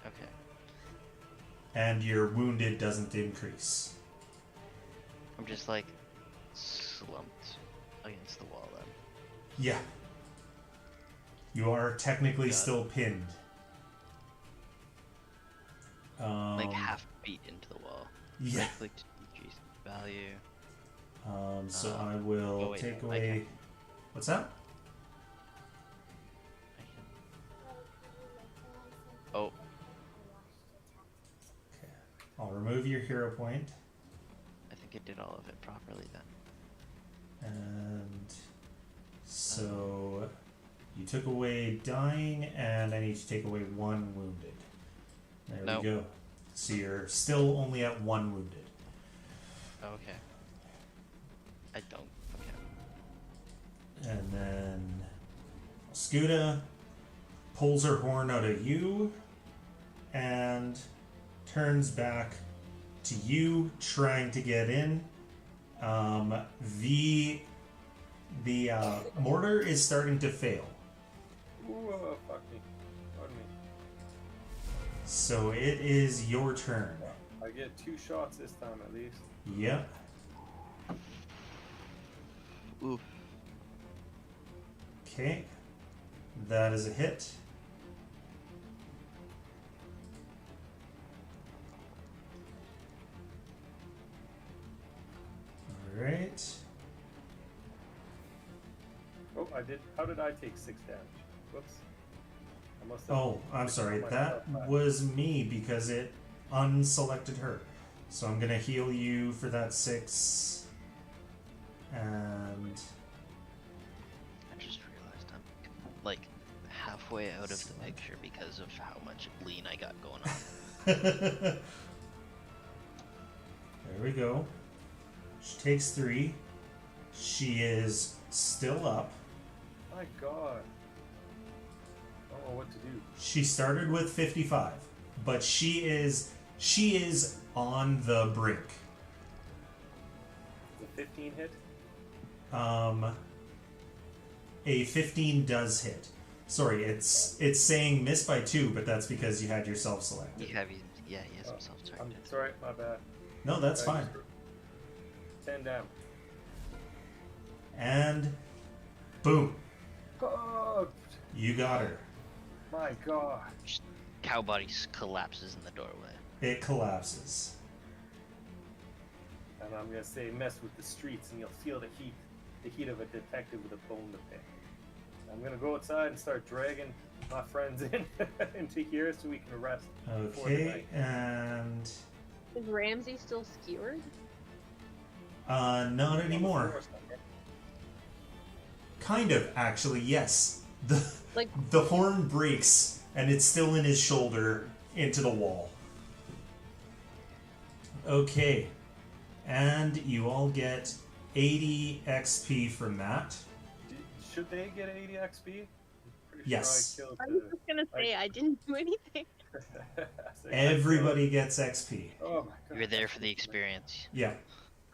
Okay. And your wounded doesn't increase. I'm just like slumped against the wall then. Yeah. You are technically still pinned. Like half beat into the wall. Yeah. Right click to decrease value. So I will take away. What's that? Oh. Okay. I'll remove your hero point. I think it did all of it properly then. And so you took away dying, and I need to take away 1 wounded. There we go. So you're still only at 1 wounded. Okay. I don't. Okay. And then Mosghuta pulls her horn out of you and turns back to you, trying to get in. The mortar is starting to fail. Ooh, fuck me. Pardon me. So it is your turn. I get 2 shots this time at least. Yep. Ooh. Okay. That is a hit. Alright. Oh, I did. How did I take 6 damage? Whoops. I must have. Oh, I'm sorry. myself That back. was me because it unselected her. So I'm gonna heal you for that 6. And I just realized I'm like halfway out of the picture because of how much lean I got going on. there we go. She takes 3. She is still up. My god. I don't know what to do. She started with 55, but she is on the brink. The 15 hit? A 15 does hit. Sorry, it's saying miss by 2, but that's because you had yourself selected. He has himself I'm selected. sorry, my bad. No, that's fine. 10 damage. And boom, God! you got her. My god. Cow body collapses in the doorway. It collapses. And I'm gonna say mess with the streets and you'll feel the heat of a detective with a bone to pick. I'm gonna go outside and start dragging my friends in into here so we can rest. before the Okay, night. and Is Ramsey still skewered? not anymore. Kind of, actually, yes. The horn breaks, and it's still in his shoulder into the wall. Okay, and you all get 80 XP from that. Should they get 80 XP? Pretty Yes. Sure I was just gonna say I didn't do anything. Everybody gets XP. Oh my god. You were there for the experience. Yeah.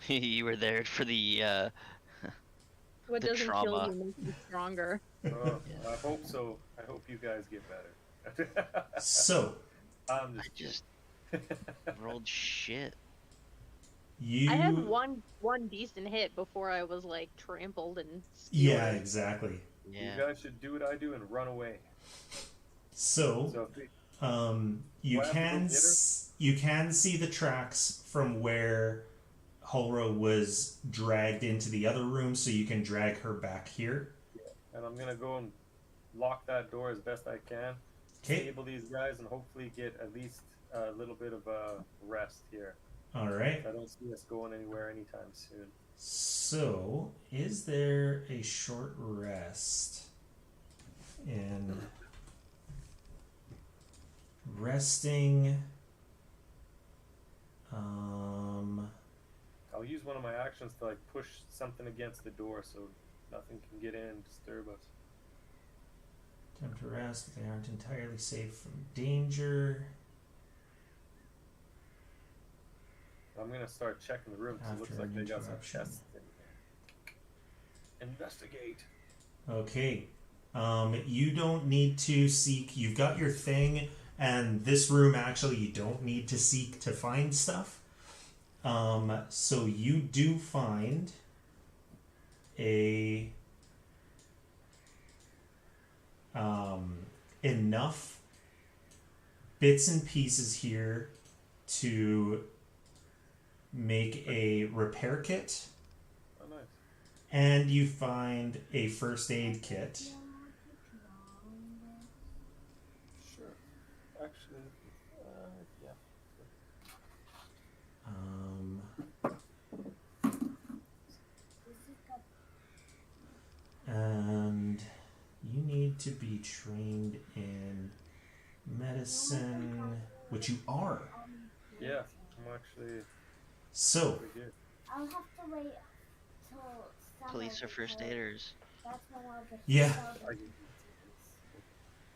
You were there for the What The doesn't trauma. kill you makes you stronger. Oh, I hope so. I hope you guys get better. So, I'm I just just rolled shit. I had You. one decent hit before I was like trampled and Yeah, skewered. exactly. You Yeah. guys should do what I do and run away. So, So if we, you do I have to go can get her? you can see the tracks from where Hulra was dragged into the other room, so you can drag her back here. And I'm gonna go and lock that door as best I can, Okay. stable these guys, and hopefully get at least a little bit of a rest here. All right. I don't see us going anywhere anytime soon. So, is there a short rest in resting? I'll use one of my actions to like push something against the door so nothing can get in and disturb us. Time to rest, but they aren't entirely safe from danger. I'm gonna start checking the room because it looks After like an they got some interruption. chests in there. Investigate. Okay. You don't need to seek. You've got your thing, and this room actually you don't need to seek to find stuff. So you do find a enough bits and pieces here to make a repair kit, Oh, nice. and you find a first aid kit. Sure. Actually, yeah. And you need to be trained in medicine, which you are. Yeah, I'm actually So, pretty good. I'll have to wait till summer. Police are first because aiders. That's when I'll get Yeah. started.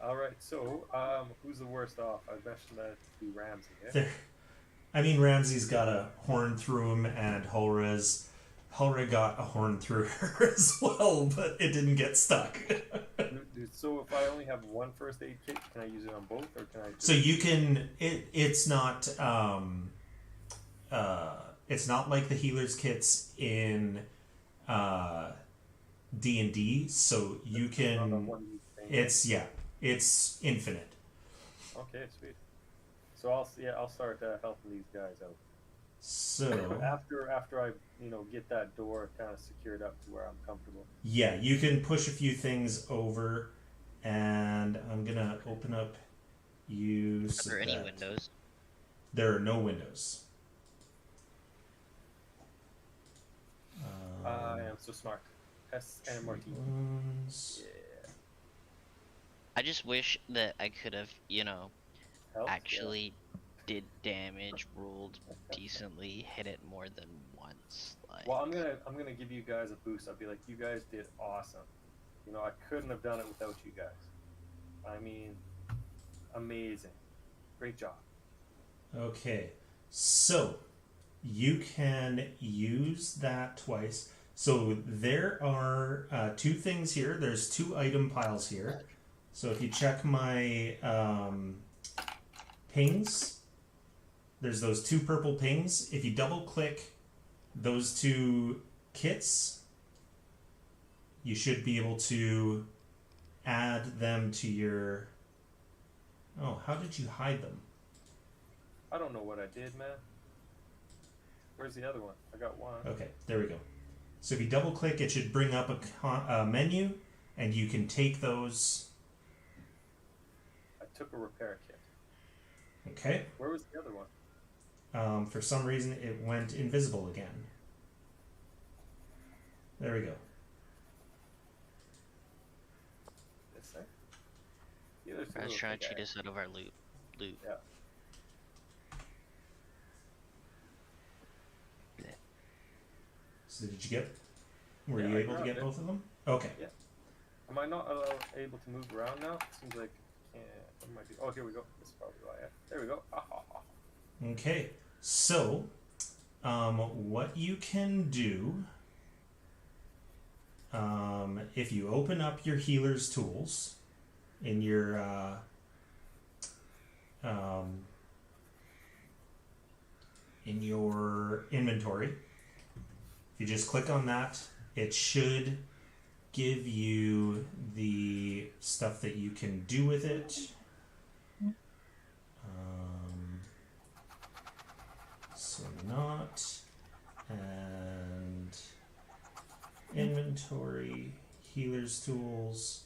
All right. So, who's the worst off? I mentioned that to be Ramsey. Yeah? there. I mean, Ramsey's got a horn through him, and Hulra got a horn through her as well, but it didn't get stuck. So if I only have one first aid kit, can I use it on both, or can I? Just... So you can. It's not. It's not like the healers kits in D&D. So you Not a can. one-use thing. It's infinite. Okay, sweet. So I'll start helping these guys out. So After I get that door kind of secured up to where I'm comfortable. yeah, you can push a few things over, and I'm gonna open up you. Are So there any that windows? there are no windows. I am so smart. S and Martin. Wounds. Yeah. I just wish that I could have, Help? actually did damage, rolled decently, hit it more than once. Like, Well, I'm gonna give you guys a boost. I'll be like, you guys did awesome. I couldn't have done it without you guys. I mean, amazing. Great job. Okay, so you can use that twice. So there are two things here. There's two item piles here. So if you check my pings, there's those two purple pings. If you double click those two kits, you should be able to add them to your... Oh, how did you hide them? I don't know what I did, man. Where's the other one? I got one. Okay, there we go. So if you double click, it should bring up a menu, and you can take those. I took a repair kit. Okay. Where was the other one? For some reason, it went invisible again. There we go. This thing? The other two I was little trying to guys. cheat us out of our loot. Yeah. So did you get? Were Yeah, you I able to grabbed get it. both of them? Okay. Am I not able to move around now? It seems like I can't. What might be? Oh, here we go. This is probably why. There we go. Okay. So, what you can do, if you open up your healer's tools in your in your your inventory. If you just click on that, it should give you the stuff that you can do with it. So not, and inventory, healer's tools.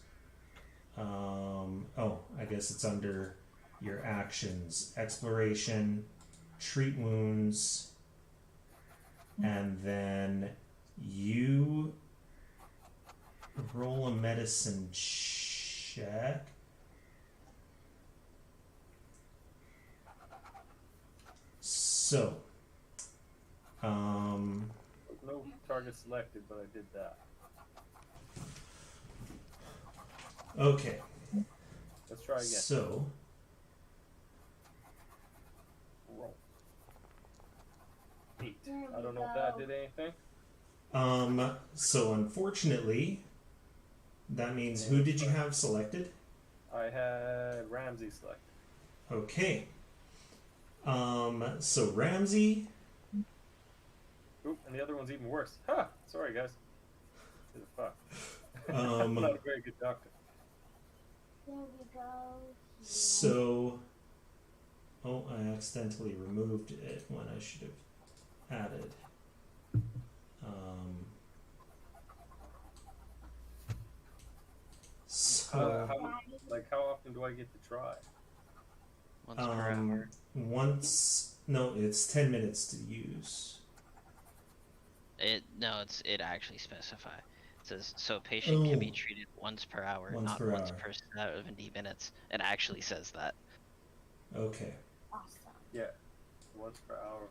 Oh, I guess it's under your actions, exploration, treat wounds, and then you roll a medicine check. So, No target selected, but I did that. okay. Let's try again. So, Roll. 8. There we I don't know if that go. did anything. so unfortunately, that means who did you have selected? I had Ramsey selected. Okay. So Ramsey, Oop, and the other one's even worse. Ha! Sorry, guys. Who the fuck? Um, I'm not a very good doctor. There we go. so, oh, I accidentally removed it when I should have added. So, How often do I get to try? Once per hour. no, it's 10 minutes to use. It actually specify. It says so a patient can be Oh. treated once per hour, Once not per once hour. per 70 minutes. It actually says that. Okay. Awesome. Yeah, once per hour.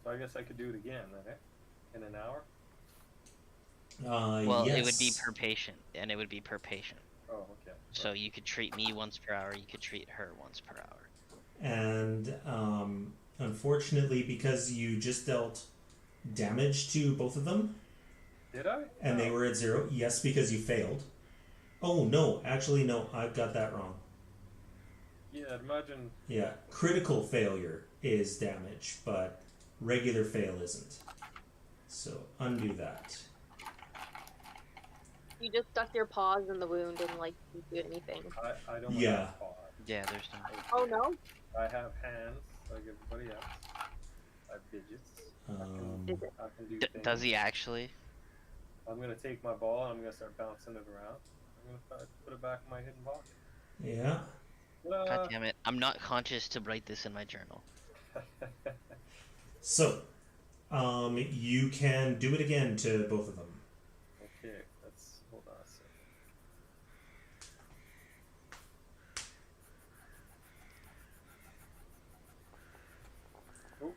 So I guess I could do it again, then, eh? In an hour? Well, yes. it would be per patient, and it would be per patient. Oh, okay. So you could treat me once per hour, you could treat her once per hour. And unfortunately, because you just dealt damage to both of them, Did I? and they were at 0, yes, because you failed. Oh, no, actually, no, I've got that wrong. Yeah, imagine. Yeah, critical failure is damage, but regular fail isn't. So, undo that. You just stuck your paws in the wound and like didn't do anything. I don't Yeah. have paws. Yeah, there's no. Oh no? I have hands like everybody else. I have digits. I can do things. Does he actually? I'm gonna take my ball and I'm gonna start bouncing it around. I'm gonna put it back in my hidden pocket. Yeah. God damn it! I'm not conscious to write this in my journal. So, you can do it again to both of them. Okay, let's hold on a second. Oh,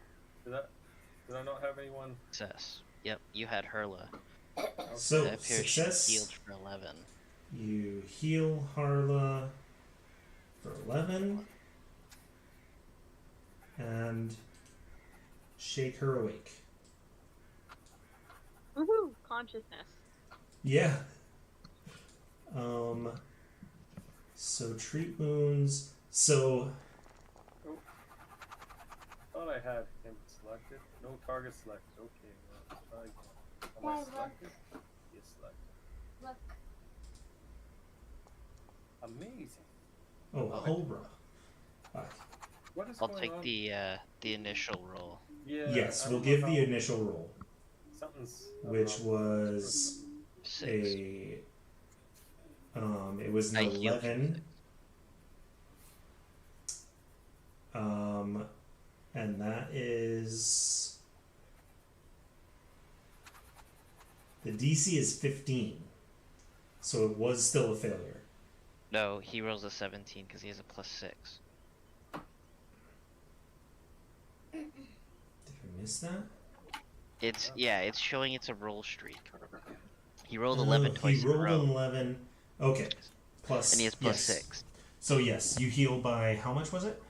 did I not have anyone? Success. Yep, you had Herla. So, It appears she success. healed for 11. You heal Harla for 11 and shake her awake. Woohoo! Consciousness. Yeah. So treat wounds. So Thought I had him selected. No target selected. Okay, well, let's try again. Am I Guys, look. selected? Yes, selected. Look. Amazing. oh, Hobra. What is I'll going take on? the initial roll. Yeah. Yes, I we'll don't know give how- the initial roll, Something's. I don't which know. was 6. a it was an I healed for 11. And that is the DC is 15, so it was still a failure. No, he rolls a 17 because he has a +6. Did I miss that? It's showing it's a roll streak. He rolled 11 Oh, twice he in a rolled row, an 11. Okay, plus and he has yes. +6. So yes, you heal by how much was it?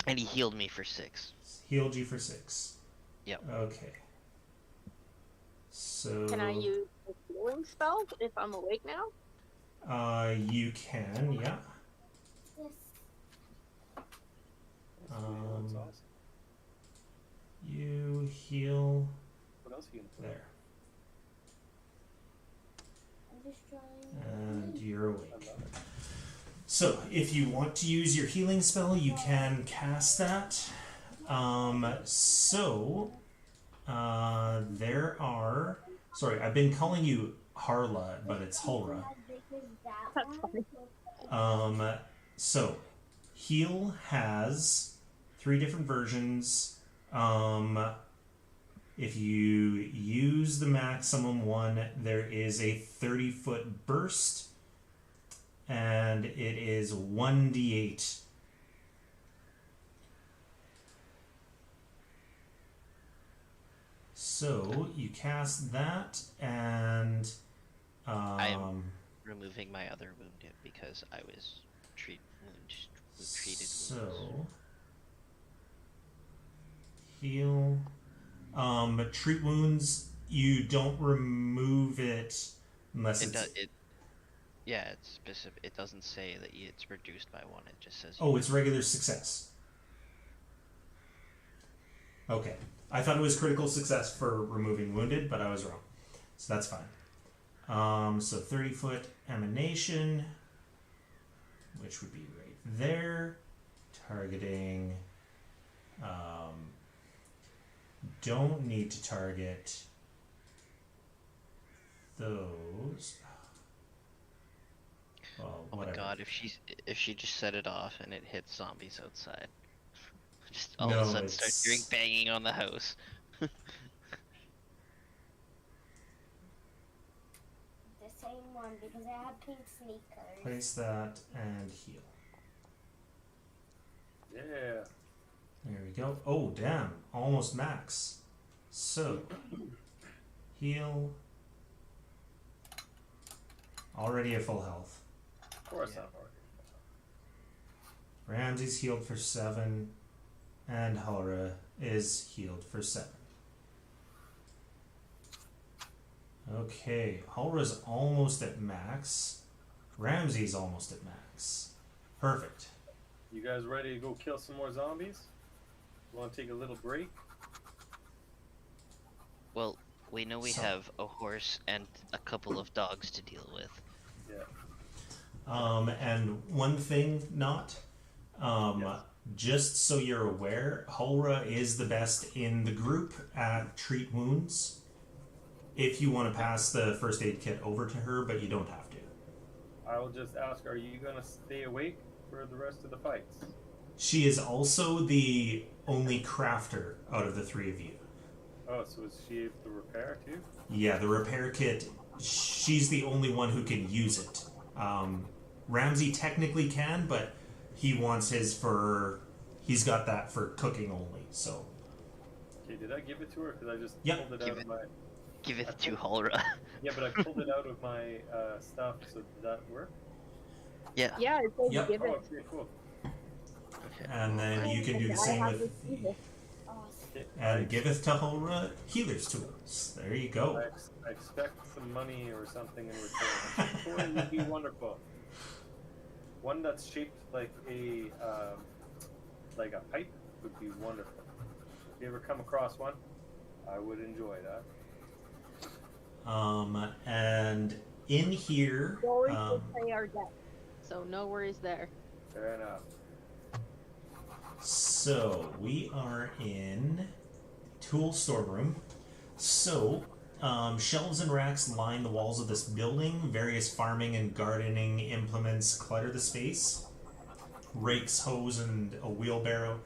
And he healed me for 6. Healed you for 6. Yep. Okay. So Can I use a healing spell if I'm awake now? You can, yeah. Yes. That's Um, awesome. You else you can put? There. I'm just trying. And you're I awake. love it. So, if you want to use your healing spell, you can cast that. There are. Sorry, I've been calling you Harla, but it's Hulra. As big as that That's one. So, heal has 3 different versions. If you use the maximum one, there is a 30-foot burst, and it is 1d8. So you cast that, and I'm removing my other wound because I was treated wounds. so heal. Treat wounds. You don't remove it unless Yeah, it's specific. It doesn't say that it's reduced by 1. It just says. Oh, it's regular success. Okay. I thought it was critical success for removing wounded, but I was wrong. So that's fine. So 30-foot emanation, which would be right there. Targeting. Don't need to target those. Well, Oh whatever. my god! If she just set it off and it hits zombies outside, just all No, of a sudden start hearing it's- banging on the house. The same one because I have pink sneakers. Place that and heal. Yeah. There we go. Oh, damn. Almost max. So, heal. Already at full health. Of course Yeah. I'm already. Ramsey's healed for 7. And Halra is healed for 7. Okay. Halra's almost at max. Ramsey's almost at max. Perfect. You guys ready to go kill some more zombies? Want to take a little break? Well, we know we So- have a horse and a couple of dogs to deal with. Yeah. And one thing, Yes. just so you're aware, Hulra is the best in the group at treat wounds. If you want to pass the first aid kit over to her, but you don't have to. I will just ask, are you gonna stay awake for the rest of the fights? She is also the only crafter out of the 3 of you. Oh, so is she able to repair too? Yeah, the repair kit, she's the only one who can use it. Ramsey technically can, but he wants his for... He's got that for cooking only, so... Okay, did I give it to her? Because I just Yep. pulled it out of my... Give it to Halra. Yeah, but I pulled it out of my stuff, so did that work? Yeah. Yeah, it says Yep. give Oh, it. okay, cool. Okay. And then you can do the I same have with... received it. Awesome. Okay. And giveth to Hulra healer's tools. There you go. I expect some money or something in return. A toy would be wonderful. One that's shaped like a pipe would be wonderful. If you ever come across one, I would enjoy that. And in here, Dory will pay our debt, so no worries there. Fair enough. so we are in tool storeroom. So, shelves and racks line the walls of this building. Various farming and gardening implements clutter the space. Rakes, hose, and a wheelbarrow.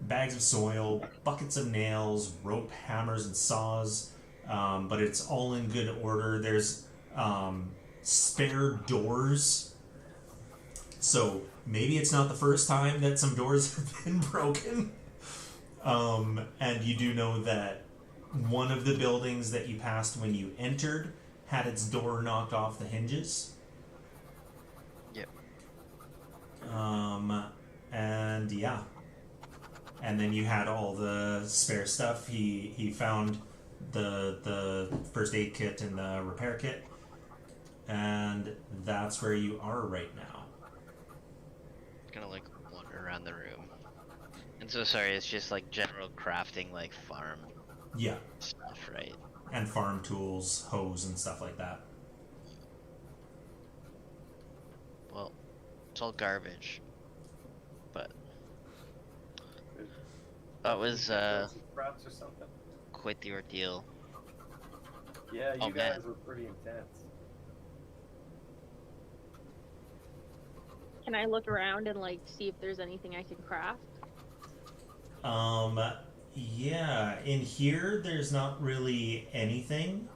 Bags of soil, buckets of nails, rope, hammers, and saws. But it's all in good order. There's spare doors. So maybe it's not the first time that some doors have been broken. And you do know that one of the buildings that you passed when you entered had its door knocked off the hinges. Yep. And yeah. And then you had all the spare stuff. He found the first aid kit and the repair kit. And that's where you are right now. Gonna like wander around the room. And so sorry, it's just like general crafting, like farm Yeah. stuff, right? and farm tools, hose, and stuff like that. Well, it's all garbage. But that was Scraps or something. quite the ordeal. Yeah, you Oh, guys man. were pretty intense. Can I look around and like see if there's anything I can craft? Yeah, in here there's not really anything.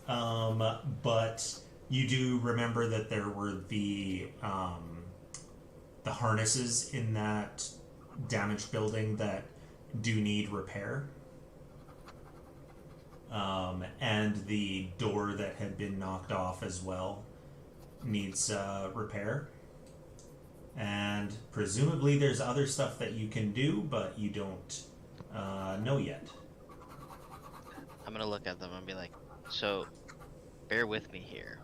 But you do remember that there were the harnesses in that damaged building that do need repair. And the door that had been knocked off as well needs repair. And presumably there's other stuff that you can do, but you don't know yet. I'm gonna look at them and be like, so, bear with me here.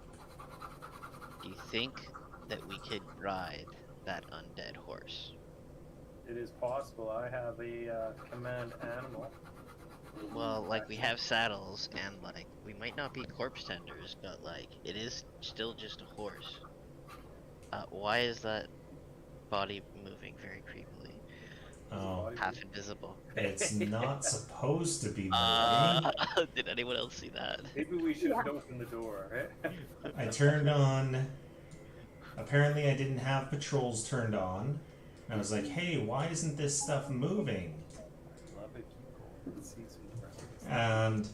Do you think that we could ride that undead horse? It is possible. I have a command animal. Well, like, we have saddles, and, like, we might not be corpse tenders, but, like, it is still just a horse. Why is that body moving very creepily? Oh, Half invisible. it's not supposed to be moving. Did anyone else see that? Maybe we should have opened the door, right? I turned on. Apparently, I didn't have patrols turned on. I was like, hey, why isn't this stuff moving? Love it. Let's see some friends. And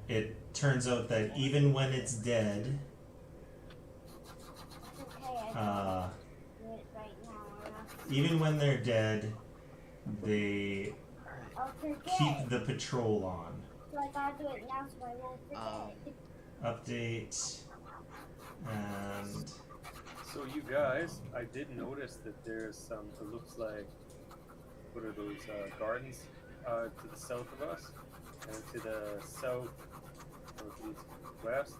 it turns out that even when it's dead, Okay, I can do it right now. Or else even when they're dead, they I'll forget. keep the patrol on. So I gotta do it now so I won't forget. Update. And So you guys, I did notice that there's some, it looks like, what are those, gardens to the south of us, and to the south, northeast, west,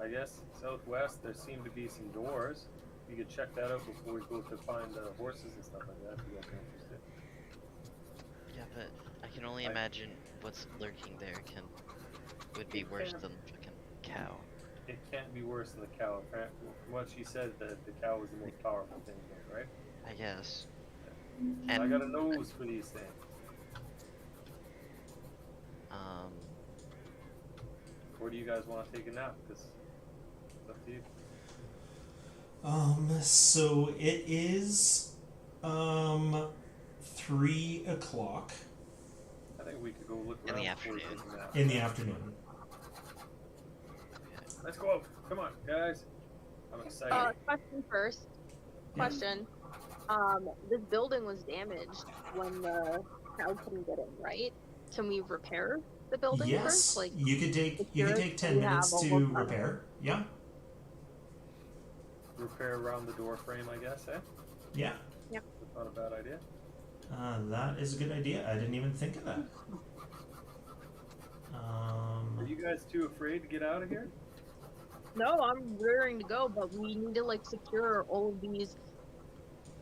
I guess, southwest, there seem to be some doors. You could check that out before we go to find the horses and stuff like that, if you guys are interested. Yeah, but I can only imagine what's lurking there would be worse than fucking cow. It can't be worse than the cow. From what she said, that the cow was the most powerful thing here, right? I guess. I got a nose for these things. Where do you guys want to take a nap? Because it's up to you. so it is 3 o'clock I think we could go look In around the before we afternoon. take a nap. in the afternoon. Let's go out. Come on, guys. I'm excited. Question first. Yeah. Question. This building was damaged when the crowd couldn't get in, right? Can we repair the building Yes, first? Like, you could take 10 we minutes have to almost done. repair. Yeah, Repair around the door frame, I guess, eh? yeah. That's not a bad idea. That is a good idea. I didn't even think of that. Are you guys too afraid to get out of here? no, I'm rearing to go, but we need to like secure all of these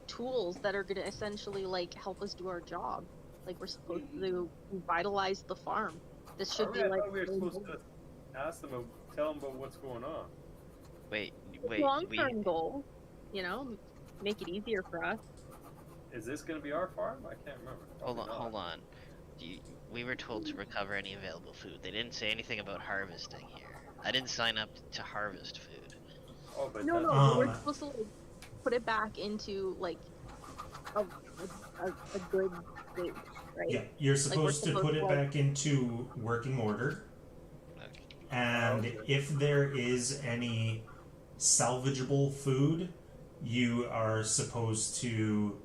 tools that are gonna essentially like help us do our job. Like we're supposed to revitalize the farm. This should be I like thought we were supposed to ask them, tell them about what's going on. Wait, long-term goal. You know, make it easier for us. Is this going to be our farm? I can't remember. hold on. We were told to recover any available food. They didn't say anything about harvesting here. I didn't sign up to harvest food. Oh, but No, that's- no, we're supposed to like put it back into like a good state, right? Yeah, you're we're supposed to supposed put to, it like- back into working order. Okay. And if there is any salvageable food, you are supposed to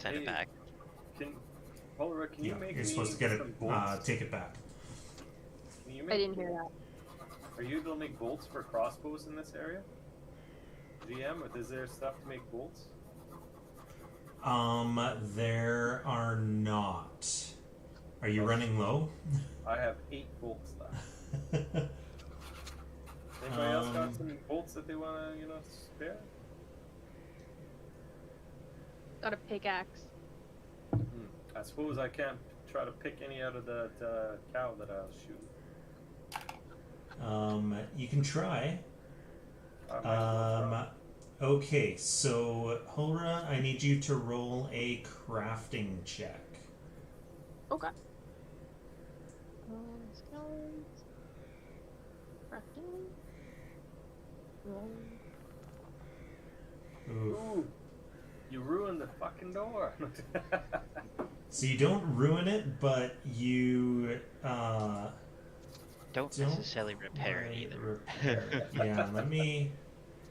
Send Hey, it back. Paula, can you make you're me supposed to get it some bolts? take it back. Can you I make didn't hear that. Are you able to make bolts for crossbows in this area? GM, is there stuff to make bolts? There are not. Are you running low? I have 8 bolts left. Anybody else got some bolts that they want to, spare? Got a pickaxe. I suppose I can't try to pick any out of that cow that I'll shoot. You can try. I might as well try. Okay, so Hora, I need you to roll a crafting check. Okay. Skills. Crafting. Roll. Ooh. Ooh, you ruined the fucking door. So you don't ruin it, but you Don't necessarily repair it either. Repair it. Yeah, let me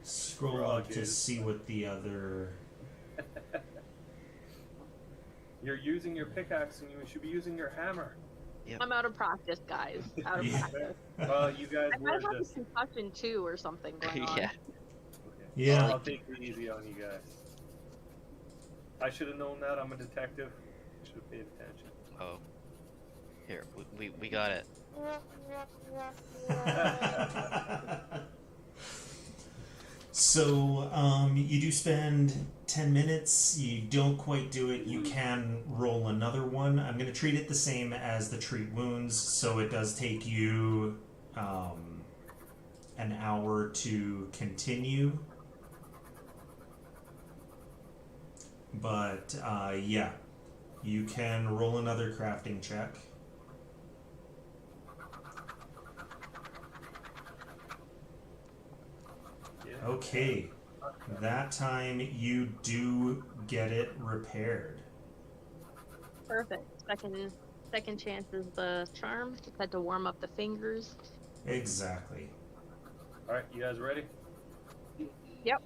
scroll We're all up to good. see what the other. You're using your pickaxe and you should be using your hammer. I'm out of practice, guys. Out of Yeah. practice. Well, you guys I were might have a just... concussion too, or something going on. Yeah. Okay. Yeah. I'll take it easy on you guys. I should have known that. I'm a detective. I should have paid attention. Oh. Here, we got it. So, you do spend 10 minutes. You don't quite do it. You can roll another one. I'm going to treat it the same as the treat wounds, so it does take you an hour to continue. But, yeah. You can roll another crafting check. Yeah. Okay. That time you do get it repaired. Perfect. Second chance is the charm. Just had to warm up the fingers. Exactly. All right, you guys ready? Yep.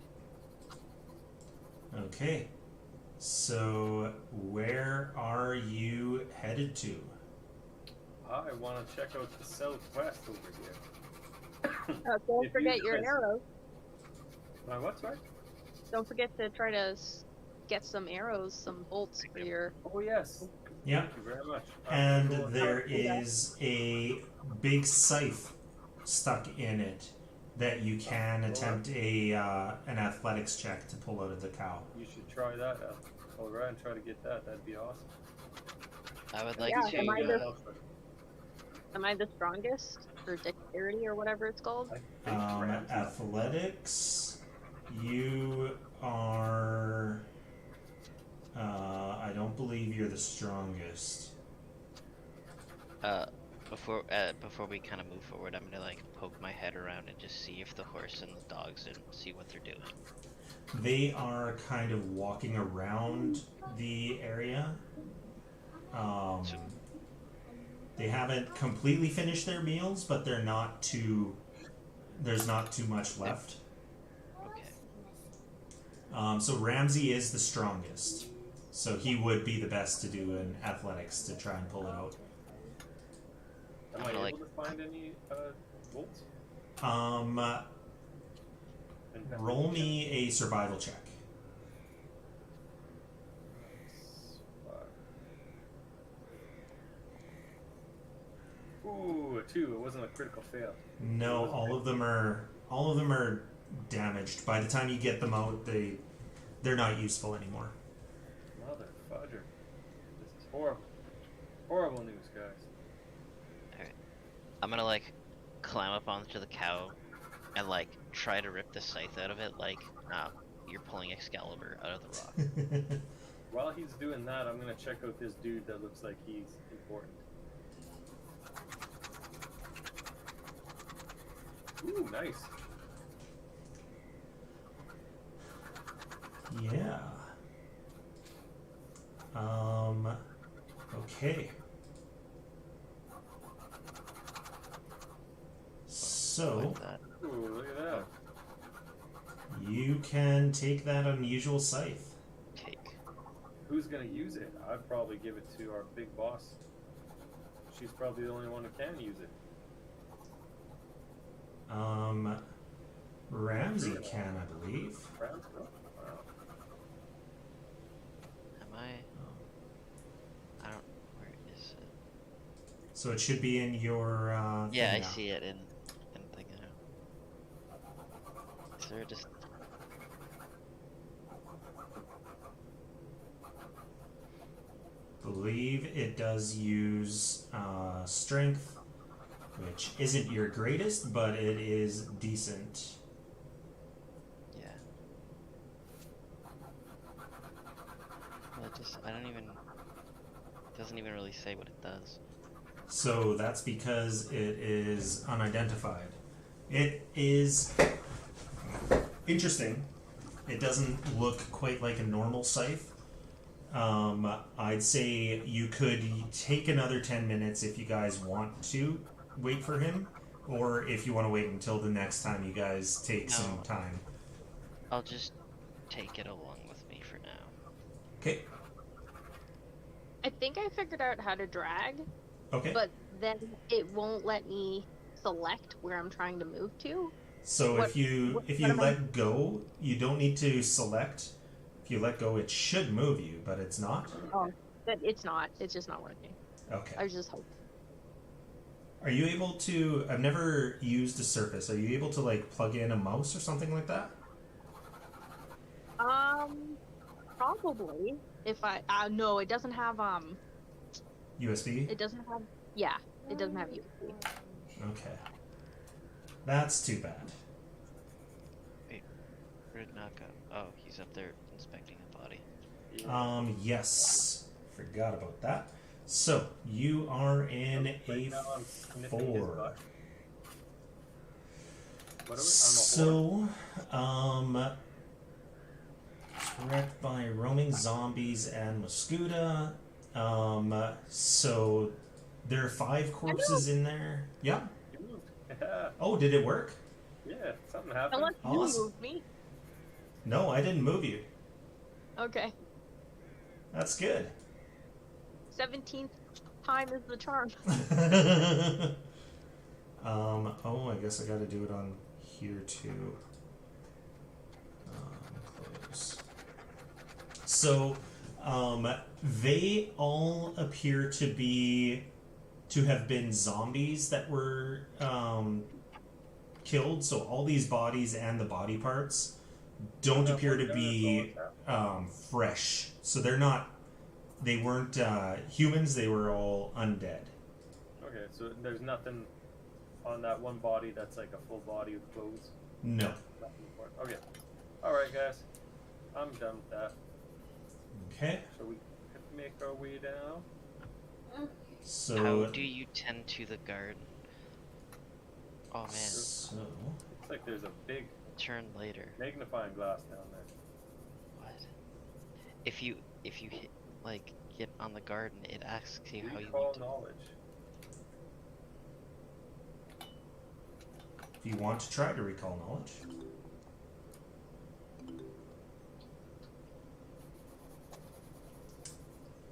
Okay. So, where are you headed to? I want to check out the southwest over here. Don't If forget you your guys- arrows. My what, sorry? Don't forget to try to get some arrows, some bolts for your. Oh, yes. Yeah. Thank you very much. And I'm going- there is a big scythe stuck in it that you can attempt an athletics check to pull out of the cow. You should try that out. All right, and try to get that. That'd be awesome. I would like Yeah, to. am I the strongest for dexterity or whatever it's called? I think Ramsey- Athletics, you are. I don't believe you're the strongest. Before we kind of move forward, I'm gonna like poke my head around and just see if the horse and the dogs and see what they're doing. They are kind of walking around the area. They haven't completely finished their meals, but they're not too. There's not too much left. Okay. So Ramsey is the strongest, so he would be the best to do an athletics to try and pull it out. Am I able to find any bolts? Roll me a survival check. Ooh, a 2. It wasn't a critical fail. No, all of them are damaged. By the time you get them out, they're not useful anymore. Mother fudger. This is horrible. Horrible news, guys. Alright. I'm gonna like climb up onto the cow and like try to rip the scythe out of it like you're pulling Excalibur out of the rock. While he's doing that, I'm gonna check out this dude that looks like he's important. Ooh, nice. Yeah. Okay. So, Like that. Ooh, look at that. you can take that unusual scythe. Take. Who's gonna use it? I'd probably give it to our big boss. She's probably the only one who can use it. Ramsey can, I believe. Ramsey? Wow. Am I? I don't. Where is it? So it should be in your. Yeah, thing I now. see it in thinking. there just... Believe it does use strength, which isn't your greatest, but it is decent. Yeah. Well, I don't even... It doesn't even really say what it does. So that's because it is unidentified. It is interesting. It doesn't look quite like a normal scythe. I'd say you could take another 10 minutes if you guys want to wait for him, or if you want to wait until the next time you guys take some time. I'll just take it along with me for now. Okay. I think I figured out how to drag, Okay. but then it won't let me select where I'm trying to move to. So if you let go, you don't need to select. If you let go, it should move you, but it's not. Oh, but it's not. It's just not working. Okay. I was just hoping. Are you able to? I've never used a Surface. Are you able to like plug in a mouse or something like that? Probably. If I no, it doesn't have USB? It doesn't have. Yeah, it doesn't have USB. Okay. That's too bad. Wait, where did Naka? Oh, he's up there inspecting a body. Yes. Forgot about that. So, you are in a 4. So, wrecked by roaming zombies and Mosghuta. So, there are 5 corpses in there. Yeah? Yeah. Oh, did it work? Yeah, something happened. Unless you Awesome. move me. No, I didn't move you. Okay. That's good. 17th time is the charm. Oh, I guess I gotta do it on here too. Close. So, they all appear to have been zombies that were, killed. So all these bodies and the body parts don't appear to be, fresh. So they weren't, humans, they were all undead. Okay, so there's nothing on that one body that's like a full body with clothes? No. Nothing important. Okay. Alright, guys. I'm done with that. Okay. So we have to make our way down. So How do you tend to the garden? Oh man, So Looks like there's a big turn later. magnifying glass down there. What? If you hit, like, get on the garden, it asks you how you Recall want to. knowledge. if you want to try to recall knowledge.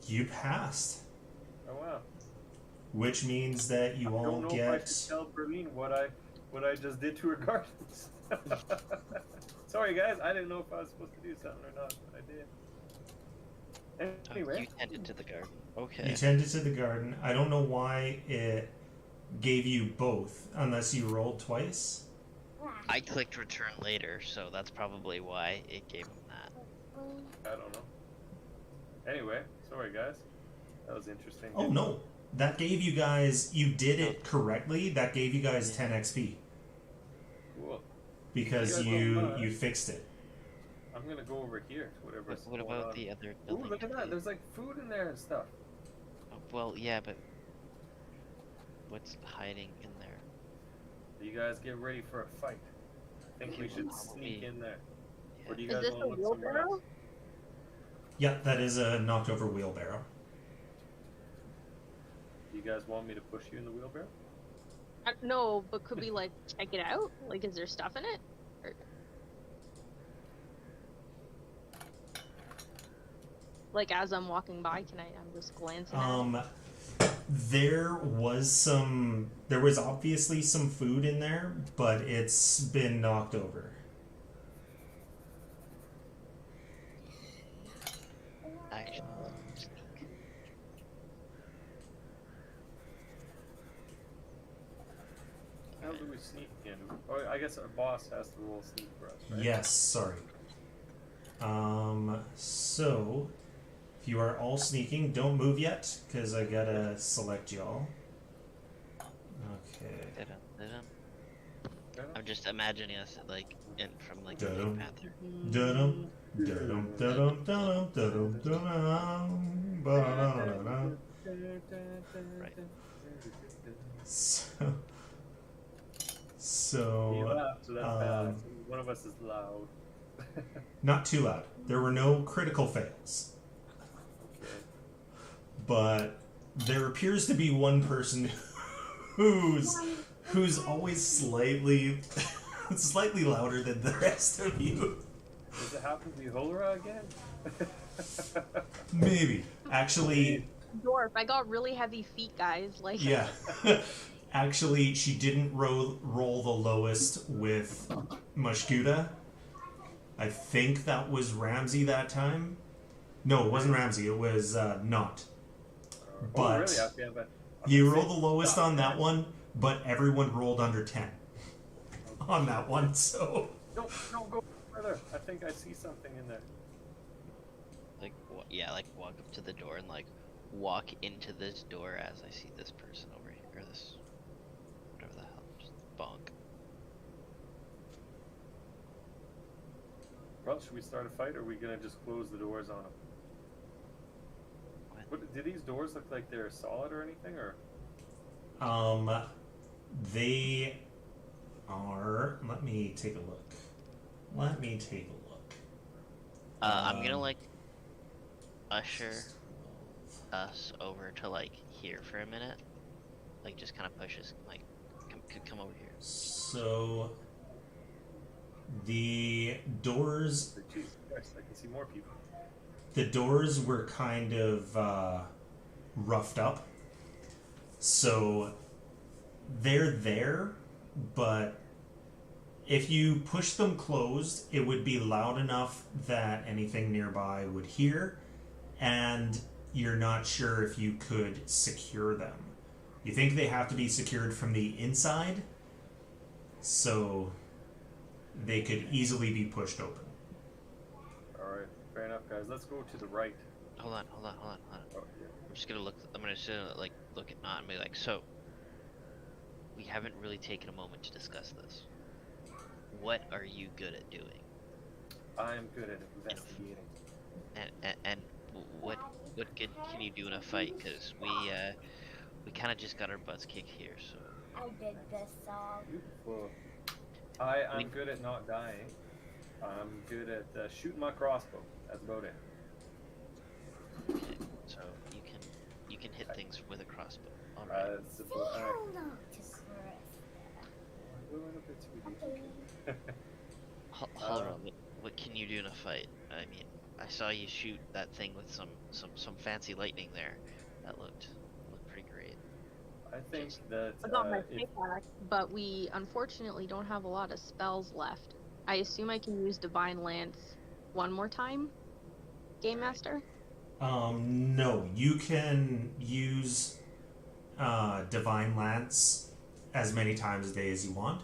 You passed. Oh wow. Which means that you I all don't know if I get should tell Berlin what I just did to her gardens. Sorry guys, I didn't know if I was supposed to do something or not, but I did. Oh, Anyway. you tended to the garden. you Okay. tended to the garden. I don't know why it gave you both, unless you rolled twice. I clicked return later, so that's probably why it gave him that. I don't know. Anyway, sorry guys. That was interesting. Oh no, that gave you guys. You did it correctly. That gave you guys 10 XP Cool. because You guys don't you fixed it. I'm gonna go over here to whatever's What going about on. the other Ooh, building? look at that. There's like food in there and stuff. Oh, well, yeah, but what's hiding in there? You guys get ready for a fight. I think we should sneak in there. Or do you Is guys this want a to look somewhere wheelbarrow? else? Yeah, that is a knocked over wheelbarrow. Do you guys want me to push you in the wheelbarrow? No, but could we like check it out? Like, is there stuff in it? Or... Like as I'm walking by, I'm just glancing at it? There was obviously some food in there, but it's been knocked over. Actually, How do we sneak again? Oh, I guess our boss has to roll sneak for us, right? Yes, sorry. So, if you are all sneaking, don't move yet, because I gotta select y'all. Okay. Da-dum. Yeah. I'm just imagining us like in from like the Da-dum. Black Panther. Dum dum dum dum dum dum dum. Right. He So, laughed, so that's bad. One of us is loud. not too loud. There were no critical fails, Okay. but there appears to be one person who's always slightly slightly louder than the rest of you. Does it happen to be Holra again? Maybe. Actually, Dwarf, I got really heavy feet, guys. Like, yeah. Actually, she didn't roll the lowest with Mosghuta. I think that was Ramsey that time. No, it wasn't Ramsey. It was not. But really? Okay, but you rolled the lowest on that one, but everyone rolled under 10 on that one, so... No, go further. I think I see something in there. Like yeah, like walk up to the door and like walk into this door as I see this person over here, or this whatever the hell, just bonk. Well, should we start a fight, or are we gonna just close the doors on them? What, do these doors look like they're solid or anything, or? They are... Let me take a look. I'm gonna like usher us over to like here for a minute, like just kind of push us, like come over here. So... The doors... Yes, I can see more people. The doors were kind of roughed up. So they're there, but if you push them closed, it would be loud enough that anything nearby would hear, and you're not sure if you could secure them. You think they have to be secured from the inside, so they could easily be pushed open. Alright, fair enough, guys. Let's go to the right. Hold on. Oh, yeah. I'm just gonna look. I'm gonna just like look at Nott and be like, so we haven't really taken a moment to discuss this. What are you good at doing? I'm good at investigating. And what good can you do in a fight? Because we kind of just got our butts kicked here. So I did this song. Beautiful. I'm good at not dying. I'm good at shooting my crossbow. That's about it. okay, so you can hit things with a crossbow. All right. That's about, Say alright. hello to Chris. We're a bit sweetie. Hold on. What can you do in a fight? I mean, I saw you shoot that thing with some fancy lightning there. That looked pretty great. I think that I got my if, pickaxe, but we unfortunately don't have a lot of spells left. I assume I can use Divine Lance one more time, Game Master? No, you can use Divine Lance as many times a day as you want,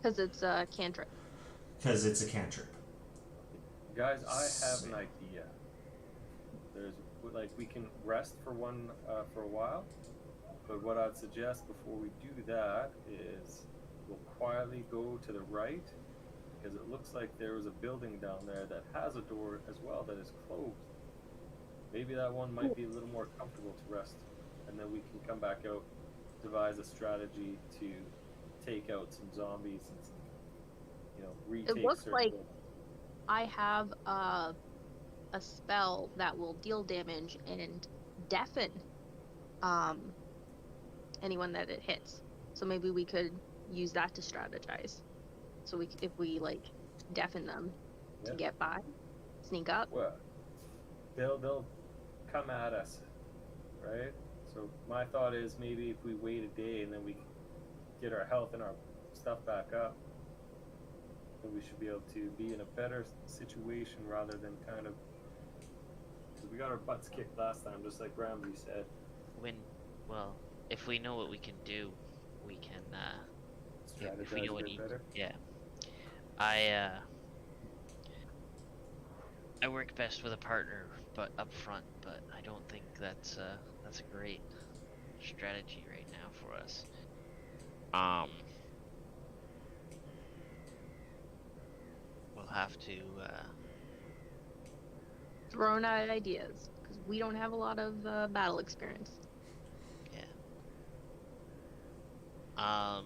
Because it's a cantrip. because it's a cantrip. guys, I have an idea. There's like we can rest for a while, but what I'd suggest before we do that is we'll quietly go to the right, because it looks like there was a building down there that has a door as well that is closed. Maybe that one might be a little more comfortable to rest, and then we can come back out, devise a strategy to take out some zombies and some, retake. It looks certain like buildings. I have a spell that will deal damage and deafen anyone that it hits. So maybe we could use that to strategize. So if we like deafen them to Yeah. get by, sneak up. Well, they'll come at us, right? So my thought is maybe if we wait a day and then we get our health and our stuff back up, then we should be able to be in a better situation rather than kind of, because we got our butts kicked last time, just like Ramsey said. If we know what we can do, we can if we strategize know a what bit better. yeah. I I work best with a partner, but up front. But I don't think that's a great strategy right now for us. We'll have to. Throwing out ideas because we don't have a lot of battle experience. Yeah. Um.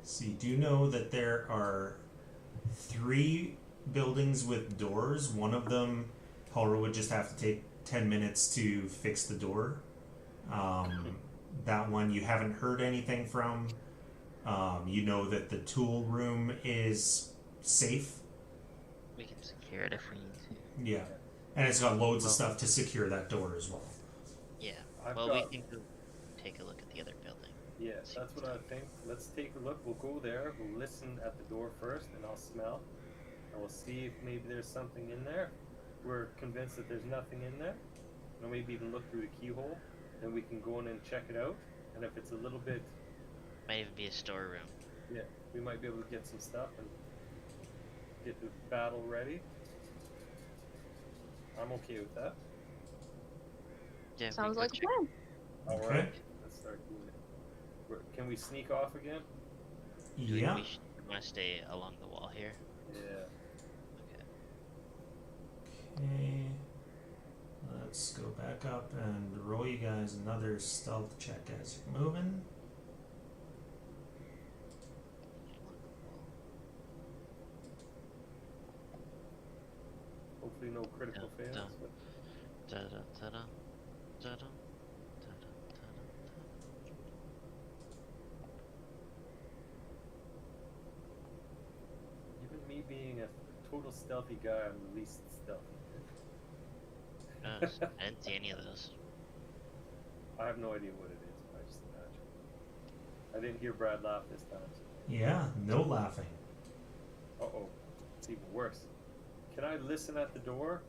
So you do know that there are 3 buildings with doors. One of them, Halra would just have to take 10 minutes to fix the door. That one you haven't heard anything from. You know that the tool room is safe. We can secure it if we need to. Yeah. And it's got loads of stuff to secure that door as well. Yeah. I've Well, got- we can go take a look at the other building. Yeah, that's what I think. Let's take a look. We'll go there. We'll listen at the door first, and I'll smell. And we'll see if maybe there's something in there. We're convinced that there's nothing in there. And maybe even look through the keyhole. Then we can go in and check it out. And if it's a little bit, Might even be a storeroom. yeah, we might be able to get some stuff and get the battle ready. I'm okay with that. Yeah. Sounds we like could a plan. All Okay. right, let's start doing it. Can we sneak off again? Yeah. We want to stay along the wall here. Yeah. Okay. Okay. Let's go back up and roll you guys another stealth check as you're moving. Hopefully no critical Yeah, fails. no. But Da-da, da-da, da-da, da-da, even me being a total stealthy guy, I'm the least stealthy. da-da. I didn't see any of those. I have no idea what it is. I just imagine. I didn't hear Brad laugh this time. So. Yeah, no laughing. Uh-oh. It's even worse. Can I listen at the door?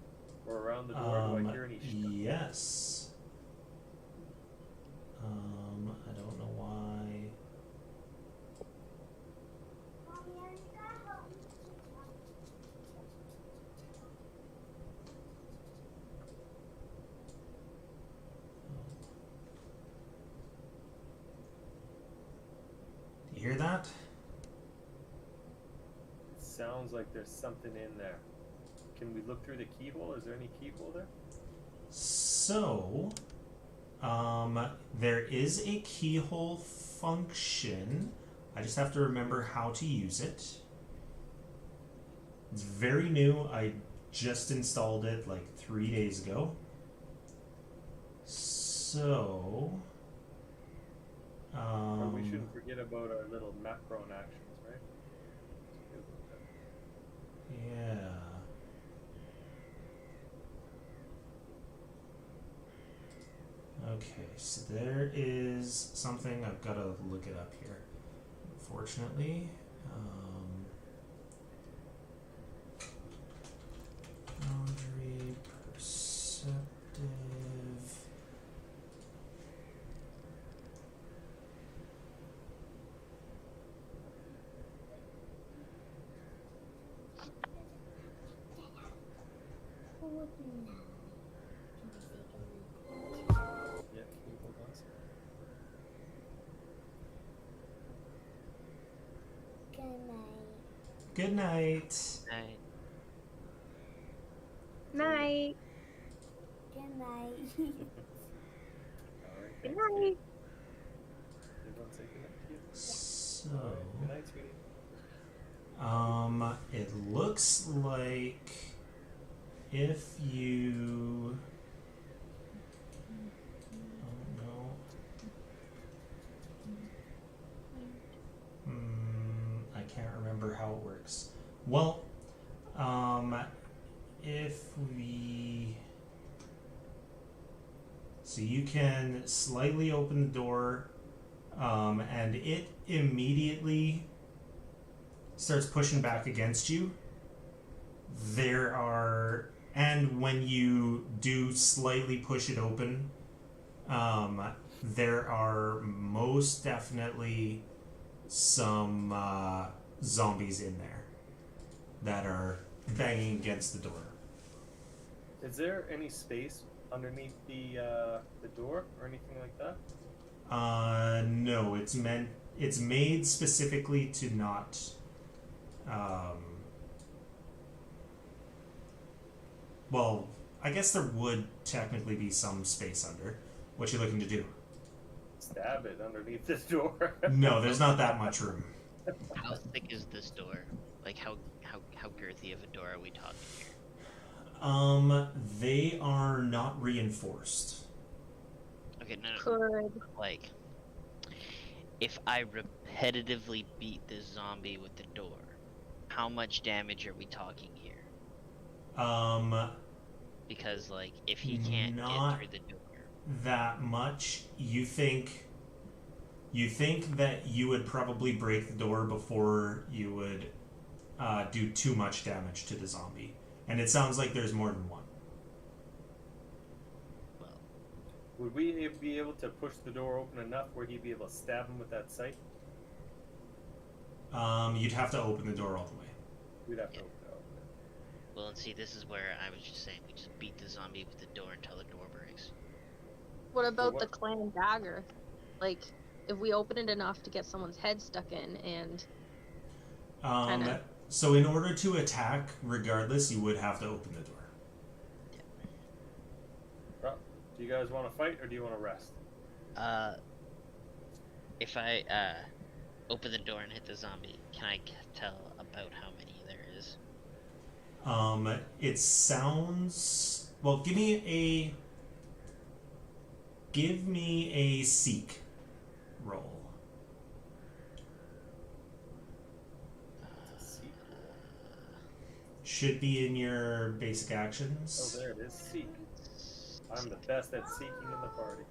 Or around the door? Do I hear any stuff? Yes. I don't know why. Mommy, are you gonna help me? Do you hear that? It sounds like there's something in there. Can we look through the keyhole? Is there any keyhole there? So, there is a keyhole function. I just have to remember how to use it. It's very new. I just installed it like 3 days ago. So, Or we shouldn't forget about our little macron actions, right? yeah. Okay, so there is something, I've got to look it up here, unfortunately. Boundary perceptive. Who would know? Yeah, can you hold on a second? Good night. Good night. Hey, Night. Good night. Alright. Good thanks, night. Dave. Everyone say good night to you. So, Alright, good night, sweetie. it looks like if you, oh no, I can't remember how it works. Well, if we, so you can slightly open the door, and it immediately starts pushing back against you. There are, and when you do slightly push it open, there are most definitely some zombies in there that are banging against the door. Is there any space underneath the door or anything like that? No, it's made specifically to not well, I guess there would technically be some space under. What you looking to do? Stab it underneath this door. No, there's not that much room. How thick is this door? Like how girthy of a door are we talking here? They are not reinforced. Okay, no. Could Like, if I repetitively beat this zombie with the door, how much damage are we talking here? Because, like, if he can't not get through the door... that much. You think that you would probably break the door before you would do too much damage to the zombie. And it sounds like there's more than one. Well, Would we be able to push the door open enough where he'd be able to stab him with that sight? You'd have to open the door all the way. We'd have to Yeah. open it up. well, and see, this is where I was just saying we just beat the zombie with the door until the door breaks. what about what- the clan dagger? Like, if we open it enough to get someone's head stuck in, and Kinda. So in order to attack, regardless, you would have to open the door. Well, do you guys want to fight or do you want to rest? If I open the door and hit the zombie, can I tell about how many there is? It sounds well. Give me a seek roll. Seek. Should be in your basic actions. Oh, there it is. Seek. I'm the best at seeking in the party.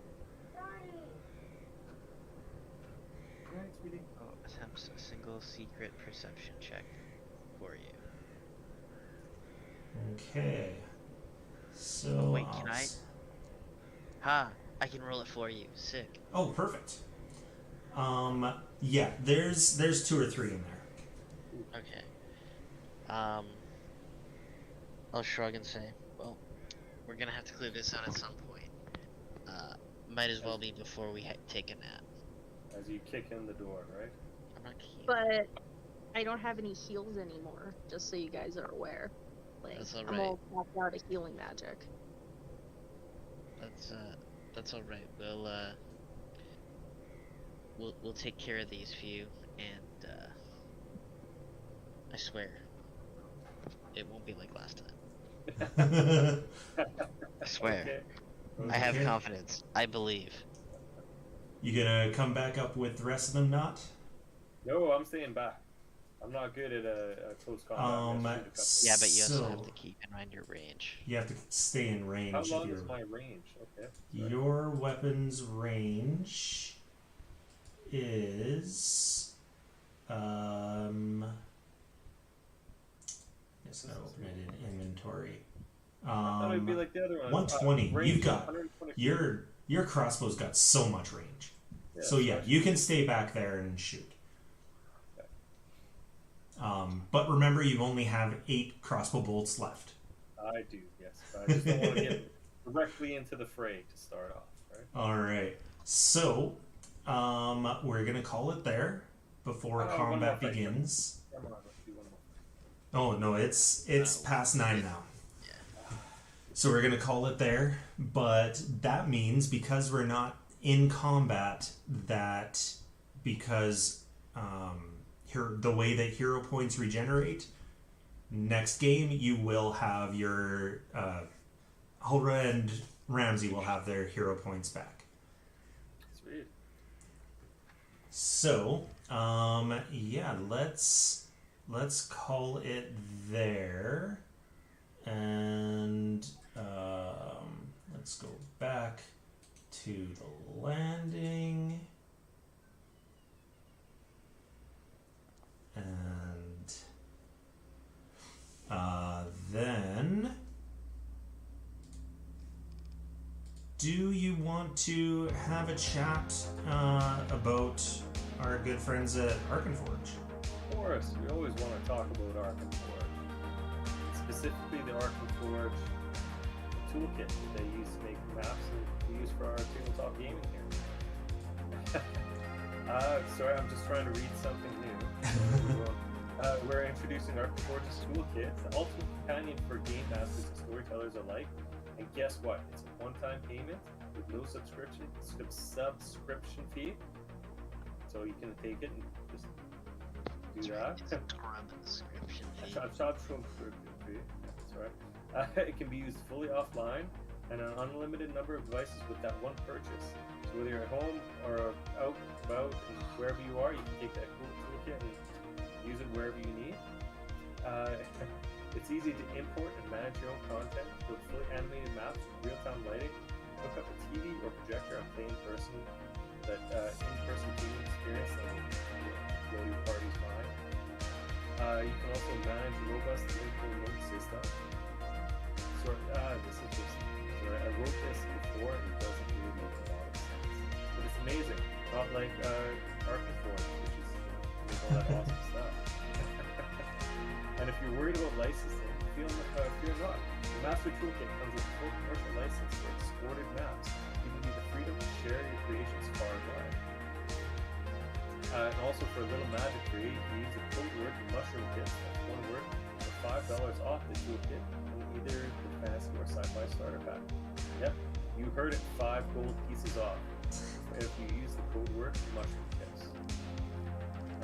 Right, sweetie. Oh, attempts a single secret perception check for you. Okay. So Wait, can I? Ha! I can roll it for you. Sick. Oh, perfect. Yeah. There's 2 or 3 in there. Okay. I'll shrug and say, well, we're gonna have to clear this out at some point. Might as well be before we take a nap. As you kick in the door, right? I'm not keen. but I don't have any heals anymore. Just so you guys are aware. Like, That's I'm alright. all tapped out of healing magic. That's all right. We'll take care of these few, and I swear, it won't be like last time. I swear. Okay. I have Okay. confidence. I believe. You gonna come back up with the rest of them? Not. No, I'm staying back. I'm not good at a close combat. I'm gonna shoot a couple. Yeah, but you also So- have to keep in mind your range. You have to stay in range. How of long your is my range? Okay. Your weapon's range is Yes, I open it in inventory. I thought it'd be like the other one. 120. Range You've got 120. your crossbow's got so much range. Yeah, So yeah, you can stay back there and shoot. Okay. But remember, you only have 8 crossbow bolts left. I do, yes. But I just don't want to get directly into the fray to start off, right? All right. So, we're gonna call it there before one combat more fight. begins. Come on, let's do one more. Oh no, it's past 9 now. Yeah. So we're gonna call it there. But that means because we're not in combat, that because the way that hero points regenerate, next game you will have your Hora and Ramsey will have their hero points back. Sweet. So, yeah, let's call it there, and let's go back to the landing, and then do you want to have a chat about our good friends at Arkenforge? Of course, we always want to talk about Arkenforge. Specifically the Arkenforge toolkit that they use to make maps and we use for our tabletop gaming here. Sorry, I'm just trying to read something new. We're introducing Arkenforge's toolkit, the ultimate companion for game masters and storytellers alike. And guess what? It's a one-time payment with no subscription fee. So you can take it and just do that. Subscription fee. Subscription fee. That's right. It can be used fully offline and an unlimited number of devices with that one purchase. So whether you're at home or out about and wherever you are, you can take that cool toolkit and use it wherever you need. It's easy to import and manage your own content with fully animated maps with real-time lighting. Hook up a TV or projector and play in person. That in-person gaming experience that will blow your party's mind. You can also manage a robust linkable note system. This is just. Sorry, I wrote this before and it doesn't really make a lot of sense. But it's amazing. Not like Arkenforge, which is all that awesome stuff. And if you're worried about licensing, fear not. The Master Toolkit comes with a full commercial license for exported maps, giving you the freedom to share your creations far and wide. And also for a little magic free, you use the code word mushroom kit, that's one word, for $5 off the toolkit in either the fantasy or sci-fi starter pack. Yep, you heard it, 5 gold pieces off if you use the code word mushroom kits.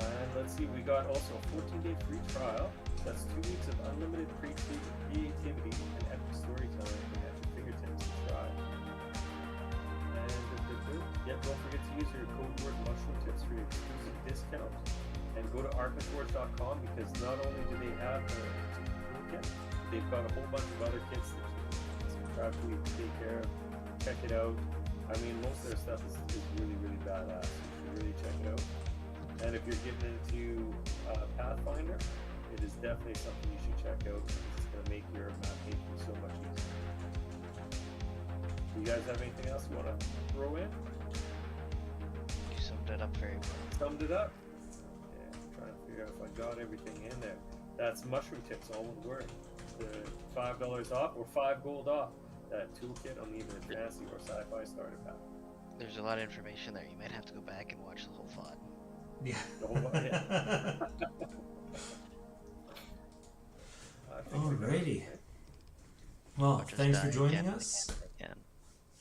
And let's see, we got also a 14-day free trial. That's 2 weeks of unlimited creativity and epic storytelling at your fingertips to try. And don't forget to use your code word mushroom tips for your exclusive discount. And go to arkenforge.com because not only do they have the toolkit, they've got a whole bunch of other kits that you can subscribe to, you can take care of, check it out. I mean, most of their stuff is really, really badass. You should really check it out. And if you're getting into Pathfinder, it is definitely something you should check out. It's going to make your map making so much easier. Do you guys have anything else you want to throw in? You summed it up very well. Summed it up? Yeah, I'm trying to figure out if I got everything in there. That's mushroom tips, all one word. The $5 off or 5 gold off. That toolkit on either fantasy or sci-fi starter pack. There's a lot of information there. You might have to go back and watch the whole VOD. Yeah. The whole lot, yeah. Alrighty. Well, Or just thanks for die joining again us.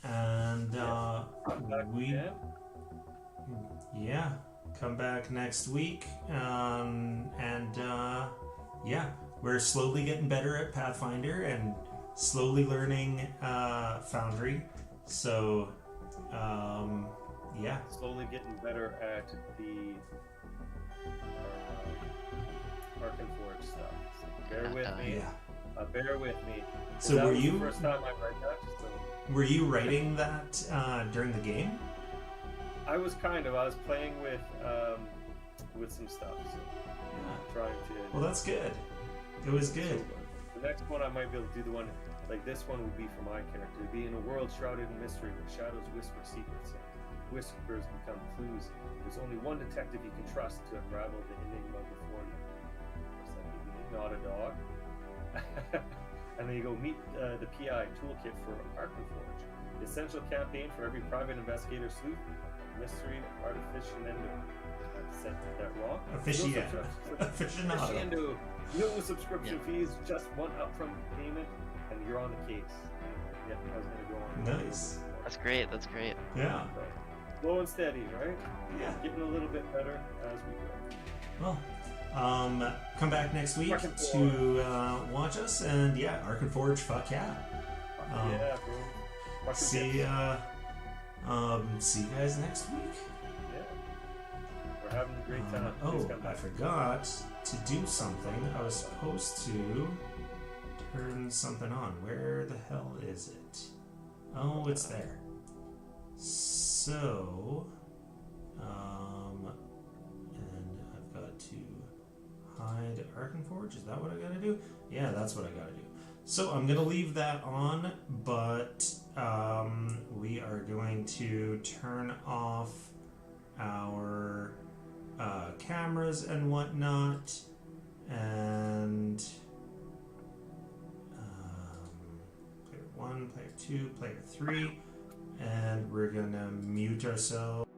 and And we, Yeah. yeah, come back next week. Yeah, we're slowly getting better at Pathfinder and slowly learning Foundry. So, yeah. Slowly getting better at the Arkenforge stuff. So bear with me. Yeah. Bear with me. So That were was you the first time I read that? So were you writing that during the game? I was playing with some stuff. So trying to. Well, that's good. It was good. So, the next one I might be able to do the one like this one would be for my character. It'd be in a world shrouded in mystery where shadows whisper secrets and whispers become clues. There's only one detective you can trust to unravel the enigma before you. What's that mean? Not a dog. And then you go meet the PI toolkit for Arkenforge. The essential campaign for every private investigator, sleuth, mystery, artificiando. I said that wrong. Aficionado. No subscription fees, just one upfront payment, and you're on the case. Yeah, I was gonna go on. Nice. That's great. That's great. Yeah. So, slow and steady, right? Yeah. Getting a little bit better as we go. Well, come back next week to watch us, and yeah, Arkenforge, fuck yeah. Yeah, bro. See you guys next week. Yeah. We're having a great time. Please come I back. forgot to do something. I was supposed to turn something on. Where the hell is it? Oh, it's there. So, and I've got to hide Arkenforge. Is that what I gotta do? Yeah, that's what I gotta do. So I'm gonna leave that on, but we are going to turn off our cameras and whatnot, and player 1, player 2, player 3, and we're gonna mute ourselves.